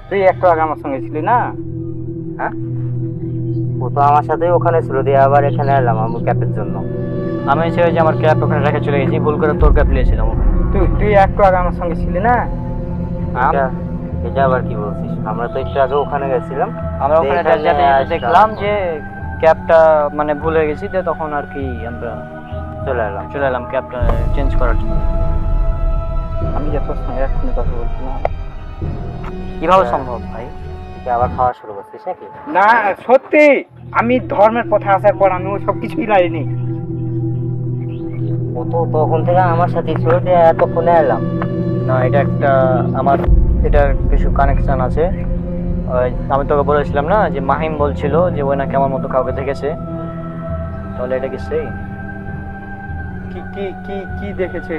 Speaker 10: তুই একটু আগে আমার সঙ্গে ছিলি না?
Speaker 5: হ্যাঁ, ও তো আমার সাথে ওখানে ছিল, দিয়ে আবার এখানে এলাম আমার ক্যাপের জন্য। আমি হচ্ছে ওই যে আমার ক্যাপ ওখানে রেখে চলে গেছি, ভুল করে তোর ক্যাপ নিয়েছিলাম।
Speaker 10: তুই একটু আগে আমার সঙ্গে ছিলি না?
Speaker 5: এটা আবার কি বলছিস? আমরা তো একটু আগে ওখানে গেছিলাম, আমরা ওখানে দেখলাম যে ক্যাবটা মানে ভুলে গেছি, তো তখন আর কি আমরা চলে এলাম ক্যাবটা চেঞ্জ করার জন্য।
Speaker 10: আমি যে তোর সঙ্গে এক্ষুনি কথা বলছিলাম।
Speaker 5: কিভাবে সম্ভব ভাই? আবার খাওয়া শুরু করছিস নাকি?
Speaker 10: না সত্যি, আমি ধর্মের পথে আসার পর আমি সব কিছুই লাইনি।
Speaker 5: ও তো তখন থেকে আমার সাথে ছিল, এতক্ষণে এলাম না। এটা একটা আমার এটার কিছু কানেকশন আছে। আমি তোকে বলেছিলাম না যে মাহিম বলছিল যে ওই নাকি আমার মতো কাউকে দেখেছে, তাহলে এটা কি সেই?
Speaker 10: কি কি কি কি দেখেছে?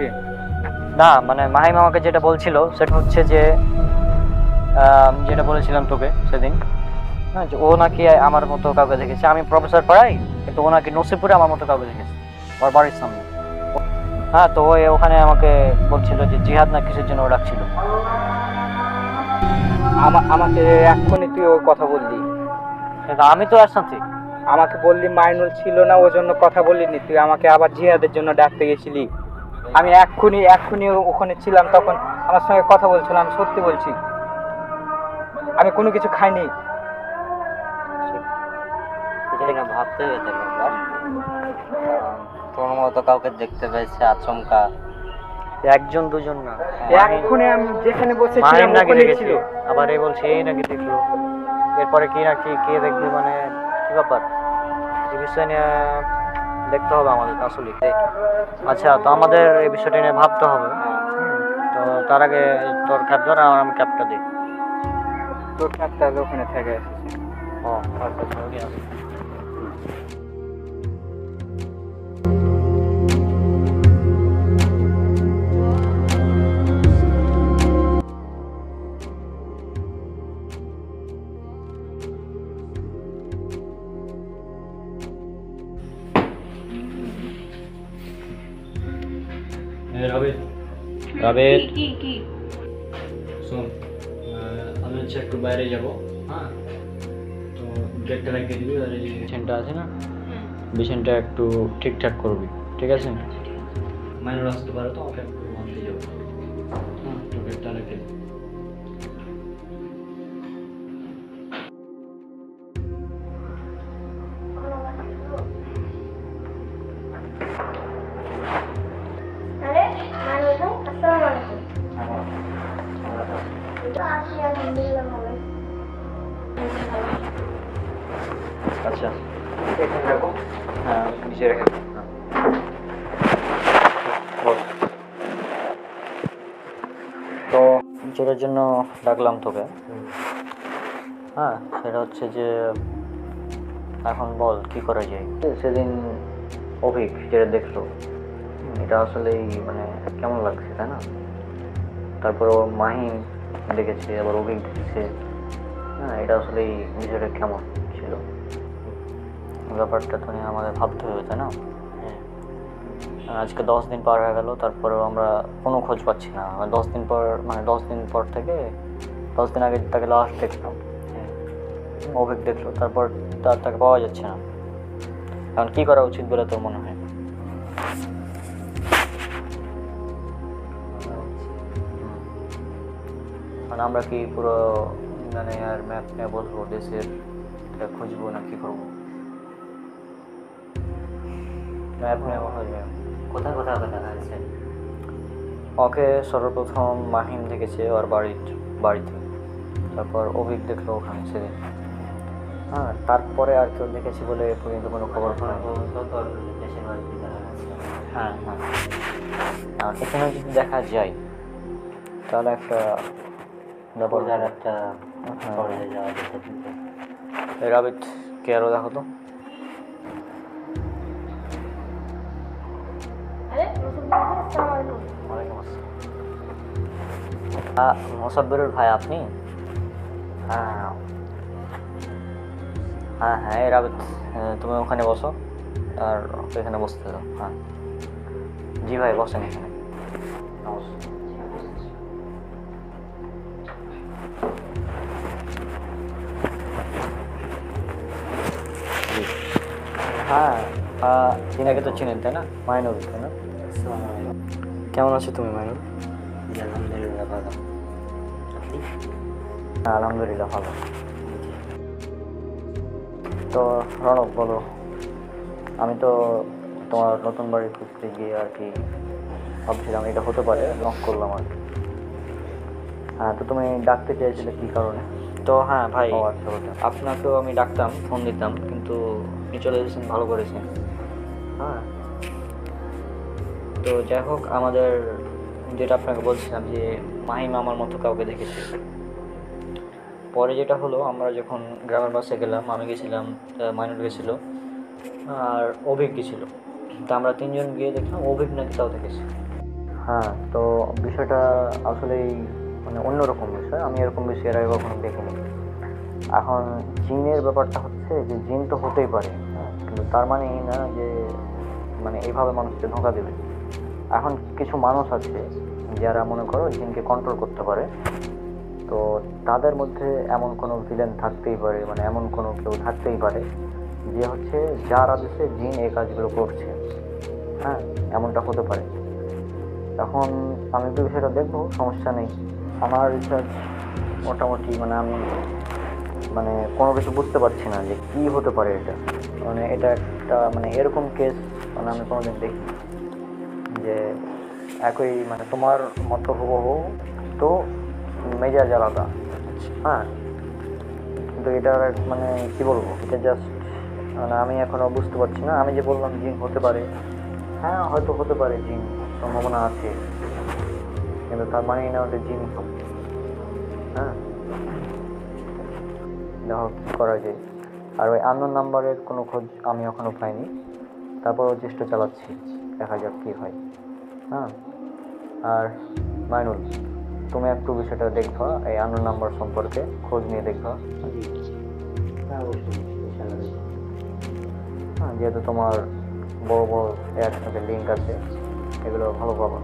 Speaker 5: না মানে মাহিম আমাকে যেটা বলছিল সেটা হচ্ছে যে যেটা বলেছিলাম তোকে সেদিন, হ্যাঁ, যে ও নাকি আমার মতো কাউকে দেখেছে। আমি প্রফেসর পড়াই, কিন্তু ও নাকি নসিবপুরে আমার মতো কাউকে দেখেছে ওর বাড়ির সামনে। হ্যাঁ, তো ওই ওখানে আমাকে বলছিল যে জিহাদ না কিসের জন্য ও ডাকছিল।
Speaker 10: আমাকে এক্ষুনি তুই ওর কথা বললি,
Speaker 5: আমি তো আসছি।
Speaker 10: আমাকে বললি মাইনুল ছিল না, ওই জন্য কথা বলিনি। তুই আমাকে আবার জিহাদের জন্য ডাকতে গেছিলি। আমি এক্ষুনি ওখানে ছিলাম, তখন আমার সঙ্গে কথা বলছিলাম। আমি সত্যি বলছি, আমি কোনো কিছু খাইনি।
Speaker 5: ভাবতে হবে তোর মতো কাউকে দেখতে পেয়েছে আচমকা, একজন দুজন না,
Speaker 10: এক্ষুনি আমি যেখানে বসেছিলাম
Speaker 5: নাকি দেখেছিল। আবার এই বলছে এই নাকি দেখলো, এরপরে কি নাকি কে দেখবে, মানে কি ব্যাপার, এই বিষয় নিয়ে দেখতে হবে আমাদের আসলে। আচ্ছা, তো আমাদের এই বিষয়টা নিয়ে ভাবতে হবে। তো তার আগে তোর ক্যাব ধর আর আমি ক্যাবটা দিই।
Speaker 10: তোর ক্যাবটা ওখানে থেকে এসেছে।
Speaker 5: ও আচ্ছা,
Speaker 3: রাবেদ, রাবেদ, শোন, আমি হচ্ছে একটু বাইরে যাব, হ্যাঁ, তো গেটটা লাগিয়ে দিবি, আর এই বিছানটা আছে না, বিছানটা একটু ঠিকঠাক করবি, ঠিক আছে? মাইনুল আসতে পারে তো, ওকে একটু আনতে যাবো, হ্যাঁ, তো গেটটা রেখে দিবি। আচ্ছা, হ্যাঁ, নিচে রেখে দিন। তো যেটার জন্য ডাকলাম তোকে, হ্যাঁ, সেটা হচ্ছে যে এখন বল কি করা যায়। সেদিন অভিক যেটা দেখলো, এটা আসলেই মানে কেমন লাগছে, তাই না? তারপর ও মাহিম দেখেছে, আবার অভিক দেখেছে, হ্যাঁ, এটা আসলেই বিষয়টা কেমন ছিল, ব্যাপারটা তো নিয়ে আমাদের ভাবতে হবে, তাই না? আজকে 10 দিন পার হয়ে গেল, তারপরেও আমরা কোনো খোঁজ পাচ্ছি না। 10 দিন পর, মানে 10 দিন পর থেকে 10 দিন আগে তাকে লাস্ট দেখলাম, অভিক দেখলো, তারপর তাকে পাওয়া যাচ্ছে না। এখন কি করা উচিত বলে তোর মনে হয়? মানে আমরা কি পুরো মানে আর ম্যাপ নিয়ে বসবো, দেশের খুঁজবো, না কি করবো? ম্যাপ নিয়ে বসবো।
Speaker 6: কোথায় কোথায় দেখা যাচ্ছে?
Speaker 3: ওকে সর্বপ্রথম মাহিম দেখেছে ওর বাড়িতে, তারপর অভিক দেখলো ওখানে সেদিন, হ্যাঁ, তারপরে আর কেউ দেখেছি বলে পর্যন্ত কোনো খবর পাই। হ্যাঁ হ্যাঁ, আর এখানে যদি দেখা যায় তাহলে একটা ব্যাপার,
Speaker 6: একটা যাওয়া যেতে।
Speaker 3: রাবিত কে আরো দেখো তো। ওয়ালাইকুম আসসালাম। মোসাব্বিরুল ভাই আপনি? হ্যাঁ হ্যাঁ হ্যাঁ, এই রাবিত, তুমি ওখানে বসো আর ওকে এখানে বসতে দাও। হ্যাঁ জি ভাই, বসেন এখানে। হ্যাঁ, চিনাকে তো চিনেন, তাই না? মাইনুল, তাই না? কেমন আছো তুমি মাইনুল?
Speaker 6: আলহামদুলিল্লাহ ভালো।
Speaker 3: হ্যাঁ আলহামদুলিল্লাহ ভালো। তো রণক বলো, আমি তো তোমার নতুন বাড়ি খুঁজতে গিয়ে আর কি ভাবছিলাম এটা হতে পারে, নক করলাম আর কি। হ্যাঁ, তো তুমি ডাকতে চেয়েছিলে কী কারণে? তো হ্যাঁ ভাই, আপনাকেও আমি ডাকতাম, ফোন দিতাম, কিন্তু আপনি চলে এসেছেন, ভালো করেছেন। হ্যাঁ, তো যাই হোক, আমাদের যেটা আপনাকে বলছিলাম যে মাহিম আমার মতো কাউকে দেখেছে। পরে যেটা হলো, আমরা যখন গ্রামের বাসে গেলাম, আমি গেছিলাম, মাইনুল গেছিল, আর অভিক গেছিল। তা আমরা 3 জন গিয়ে দেখলাম অভিক নাকি তাও দেখেছে। হ্যাঁ, তো বিষয়টা আসলেই মানে অন্যরকম বিষয়, আমি এরকম বিষয় এর আগে কখনো দেখিনি। এখন জিনের ব্যাপারটা হচ্ছে যে জিন তো হতেই পারে, কিন্তু তার মানে এই না যে মানে এইভাবে মানুষকে ধোঁকা দেবে। এখন কিছু মানুষ আছে যারা মনে করো জিনকে কন্ট্রোল করতে পারে, তো তাদের মধ্যে এমন কোনো ভিলেন থাকতেই পারে, মানে এমন কোনো কেউ থাকতেই পারে যে হচ্ছে যার আদেশে জিন এই কাজগুলো করছে। হ্যাঁ, এমনটা হতে পারে। এখন আমি তো বিষয়টা দেখবো, সমস্যা নেই। আমার রিসার্চ মোটামুটি, মানে আমি মানে কোনো কিছু বুঝতে পারছি না যে কী হতে পারে এটা। মানে এটা একটা মানে এরকম কেস মানে আমি কোনোদিন দেখি যে একই মানে তোমার মতো হুবহু, তো মেজাজ আলাদা। হ্যাঁ, কিন্তু এটার মানে কী বলবো, এটা জাস্ট মানে আমি এখনও বুঝতে পারছি না। আমি যে বললাম জিন হতে পারে, হ্যাঁ হয়তো হতে পারে, জিন সম্ভাবনা আছে, কিন্তু তার মানে না ওটা জিন। হ্যাঁ, দেখো কী করা যায়। আর ওই আননোন নাম্বারের কোনো খোঁজ আমি এখনও পাইনি, তারপরও চেষ্টা চালাচ্ছি, দেখা যাক কী হয়। হ্যাঁ, আর মাইনুল, তুমি একটু বিষয়টা দেখবা, এই আননোন নাম্বার সম্পর্কে খোঁজ নিয়ে দেখবা। হ্যাঁ, যেহেতু তোমার বড় বড় অ্যাডস লিঙ্ক আছে, এগুলো ভালো পাবা।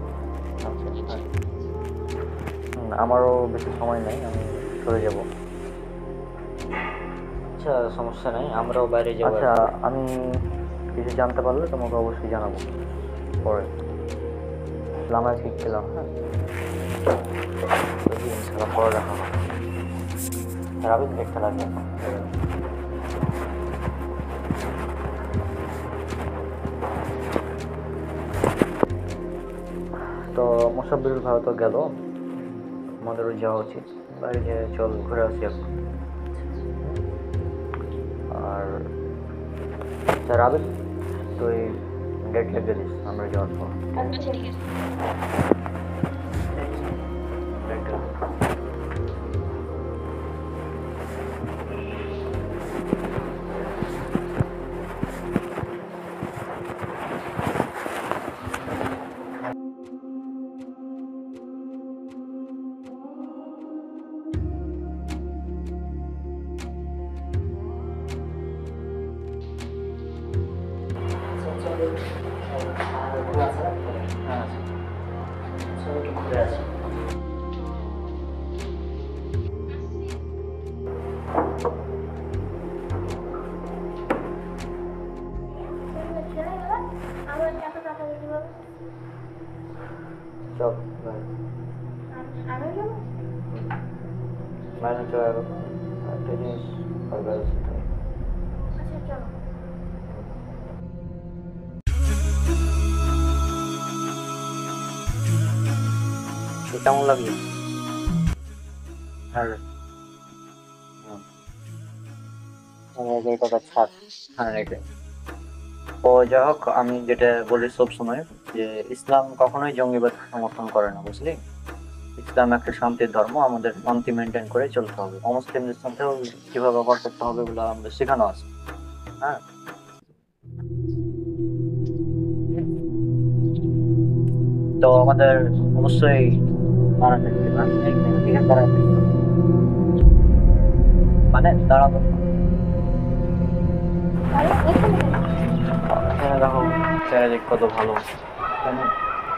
Speaker 5: আচ্ছা হ্যাঁ। আমারও বেশি সময় নেই, আমি চলে যাব।
Speaker 3: আচ্ছা সমস্যা নাই, আমরাও বাইরে যাবো।
Speaker 5: আচ্ছা আমি কিছু জানতে পারলে তোমাকে অবশ্যই জানাবো পরে। আমরা আজকে খেলাম, হ্যাঁ যদি ইনশাল্লাহ পরে দেখা হবে। রাবিন দেখতে লাগবে। তো মোসাব্বিরুল ভাই তো গেল, আমাদেরও যাওয়া উচিত, বাইরে গিয়ে চল ঘুরে আসি এখন। আর আচ্ছা রাবিন তুই গেট লাগিয়ে দিস আমরা যাওয়ার পর। চল বাইরে চলে গেল একটা জিনিস কেমন লাগলো? হ্যাঁ ও যাই হোক, আমি যেটা বলি সব সময় যে ইসলাম কখনোই জঙ্গিবাদ সমর্থন করে না, বুঝলি? ইসলাম একটা শান্তির ধর্ম, আমাদের শান্তি মেনটেন করে চলতে হবে। অমুসলিমদের সাথেও কিভাবে ব্যবহার করতে হবে এগুলো আমাদের শেখানো আছে। হ্যাঁ তো আমাদের অবশ্যই দাঁড়াতে হবে, মানে দাঁড়াবো। এখানে দেখো চারিদিক কত ভালো,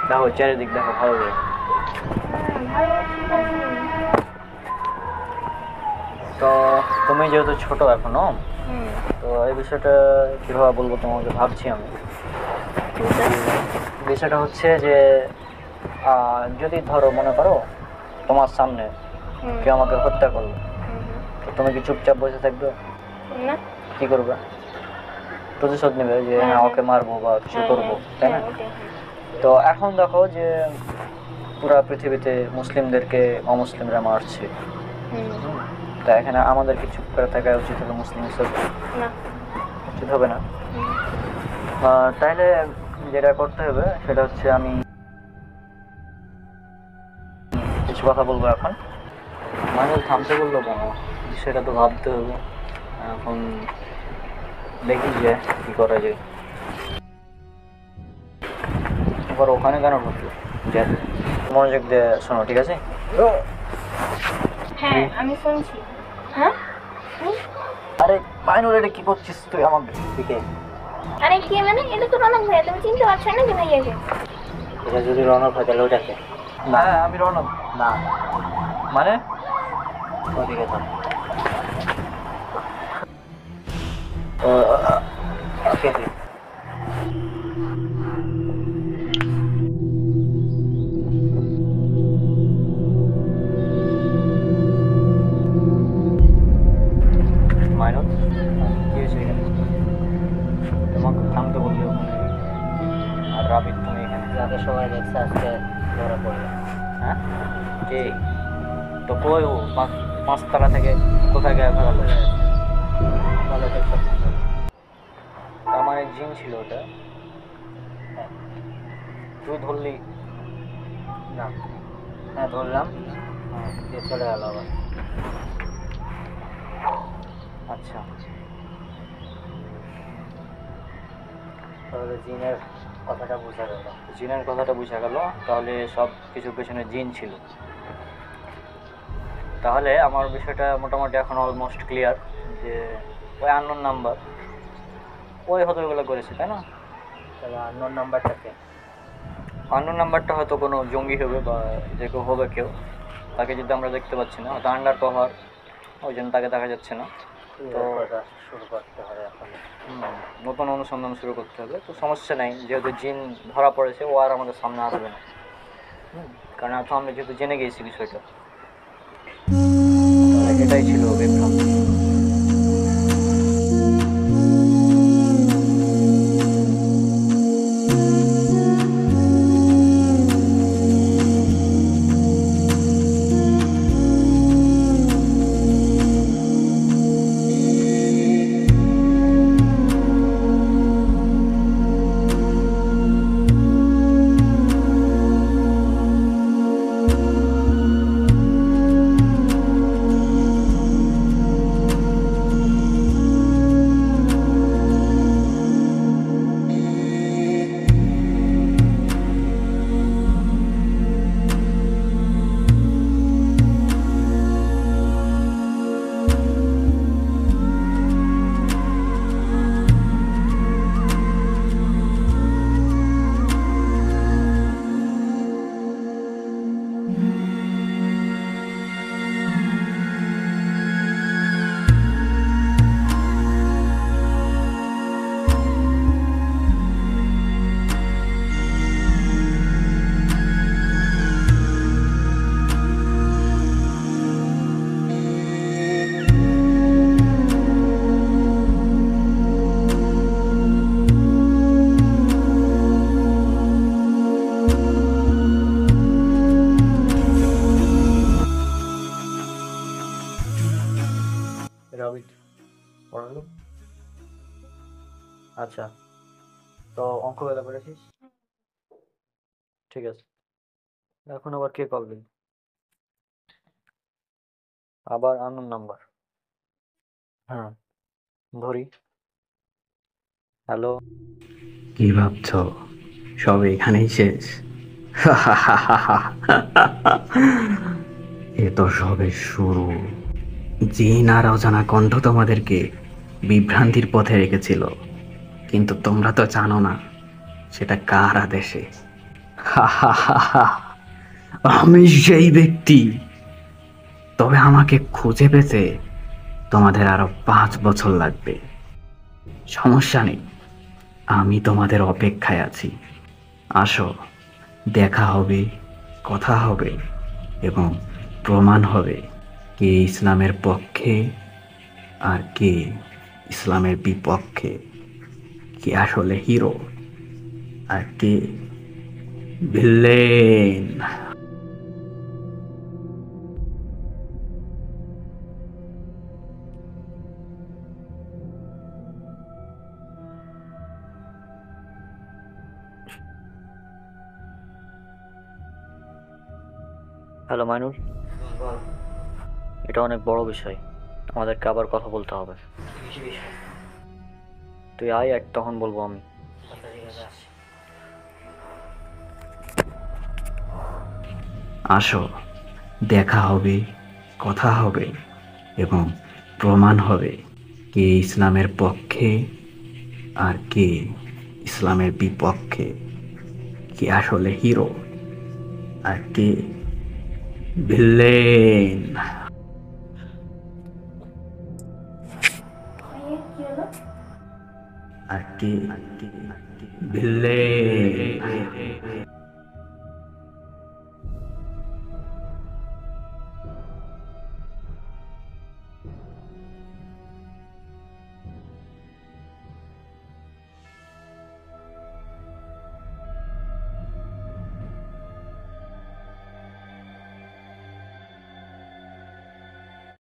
Speaker 5: দেখো চারিদিক দেখো ভালো করে। তো তুমি যেহেতু ছোট এখনো, তো এই বিষয়টা কিভাবে বলবো তোমাকে ভাবছি আমি। বিষয়টা হচ্ছে যে যদি ধরো মনে করো তোমার সামনে কেউ আমাকে হত্যা করলো, তো তুমি কি চুপচাপ বসে থাকবে? কি করবে? প্রতিশোধ নেবে যে হ্যাঁ ওকে মারবো বা কিছু করবো, তাই না? তো এখন দেখো যে পুরা পৃথিবীতে মুসলিমদেরকে অমুসলিমরা মারছে, তা এখানে আমাদের কি চুপ করে থাকা উচিত হলো? মুসলিম হিসেবে উচিত হবে না। তাইলে যেটা করতে হবে সেটা হচ্ছে আমি কিছু কথা বলবো এখন। মানুষ থামতে বললো কেন, সেটা তো ভাবতে হবে। এখন দেখি যে কি করা যায়। এবার ওখানে কেন ঢুকলো? মনোযোগ দিয়ে শোনো, ঠিক আছে?
Speaker 4: হ্যাঁ আমি শুনছি। হ্যাঁ
Speaker 5: আরে মাইনুল, এটা কি করছিস তুই আমার দিকে?
Speaker 4: আরে কি মানে, এটা তো রনক ভাইয়া, তুমি চিনতে পারছো না কি ভাইয়াকে?
Speaker 3: এটা যদি রনক হয় তাহলে ওটাকে
Speaker 5: না আমি রনক না, মানে
Speaker 3: ওদিকে তো
Speaker 5: ওকে মাইনুল কি হয়েছে এখানে? তোমাকে থামতে বললে ওখানে, আর রাবিদ তুমি এখানে।
Speaker 3: যাকে সবাই দেখছে আজকে ধরা পড়বে।
Speaker 5: হ্যাঁ কে? তো কই ও? পাঁচতলা থেকে কোথায় গায়ে ফেরালো? তার মানে জিন ছিল ওটা? তুই ধরলি
Speaker 3: না হ্যাঁ ধরলাম, দিয়ে চলে গেল আবার।
Speaker 5: আচ্ছা
Speaker 3: তাহলে জিনের কথাটা বোঝা গেল।
Speaker 5: জিনের কথাটা বোঝা গেল, তাহলে সব কিছুর পেছনে জিন ছিল। তাহলে আমার বিষয়টা মোটামুটি এখন অলমোস্ট ক্লিয়ার যে ওই আননোন নাম্বার ওই হয়তো ওইগুলো করেছে, তাই না?
Speaker 3: তাহলে আননোন নাম্বারটাকে আননোন নাম্বারটা হয়তো কোনো জঙ্গি হবে বা যে কেউ হবে কেউ, তাকে যদি আমরা দেখতে পাচ্ছি না, হয়তো আন্ডার কভার, ওই জন্য তাকে দেখা যাচ্ছে না। তো
Speaker 6: শুরু করতে হবে এখন।
Speaker 3: নতুন অনুসন্ধান শুরু করতে হবে। তো সমস্যা নেই, যেহেতু জিন ধরা পড়েছে ও আর আমাদের সামনে আসবে না। কারণ এখন আমরা যেহেতু জেনে গিয়েছি বিষয়টা, এটাই ছিল বিভ্রান্ত। রাবিট পড়ালো। আচ্ছা, তো অঙ্ক বেলা করেছিস? ঠিক আছে, এখন আবার কে কল দিল? আবার আননোন নাম্বার। হ্যাঁ, ধরি। হ্যালো।
Speaker 11: কি ভাবছো সব এখানেই শেষ? এ তো সবে শুরু। জিন আর অজানা কণ্ঠ তোমাদেরকে বিভ্রান্তির পথে রেখেছিল, কিন্তু তোমরা তো জানো না সেটা কার আদেশে। আমি সেই ব্যক্তি, তবে আমাকে খুঁজে পেতে তোমাদের আরো 5 বছর লাগবে। সমস্যা নেই, আমি তোমাদের অপেক্ষায় আছি। আসো, দেখা হবে, কথা হবে এবং প্রমাণ হবে কে ইসলামের পক্ষে আর কে ইসলামের বিপক্ষে, কে আসলে হিরো আর কে ভিলেন।
Speaker 3: হ্যালো মাইনুল, এটা অনেক বড় বিষয়, আমাদেরকে আবার কথা বলতে হবে। তুই আয়, এক তখন বলবো আমি।
Speaker 11: আসো, দেখা হবে, কথা হবে এবং প্রমাণ হবে কে ইসলামের পক্ষে আর কে ইসলামের বিপক্ষে, কে আসলে হিরো আর কে ভিলেন। আর কে ভিলেন।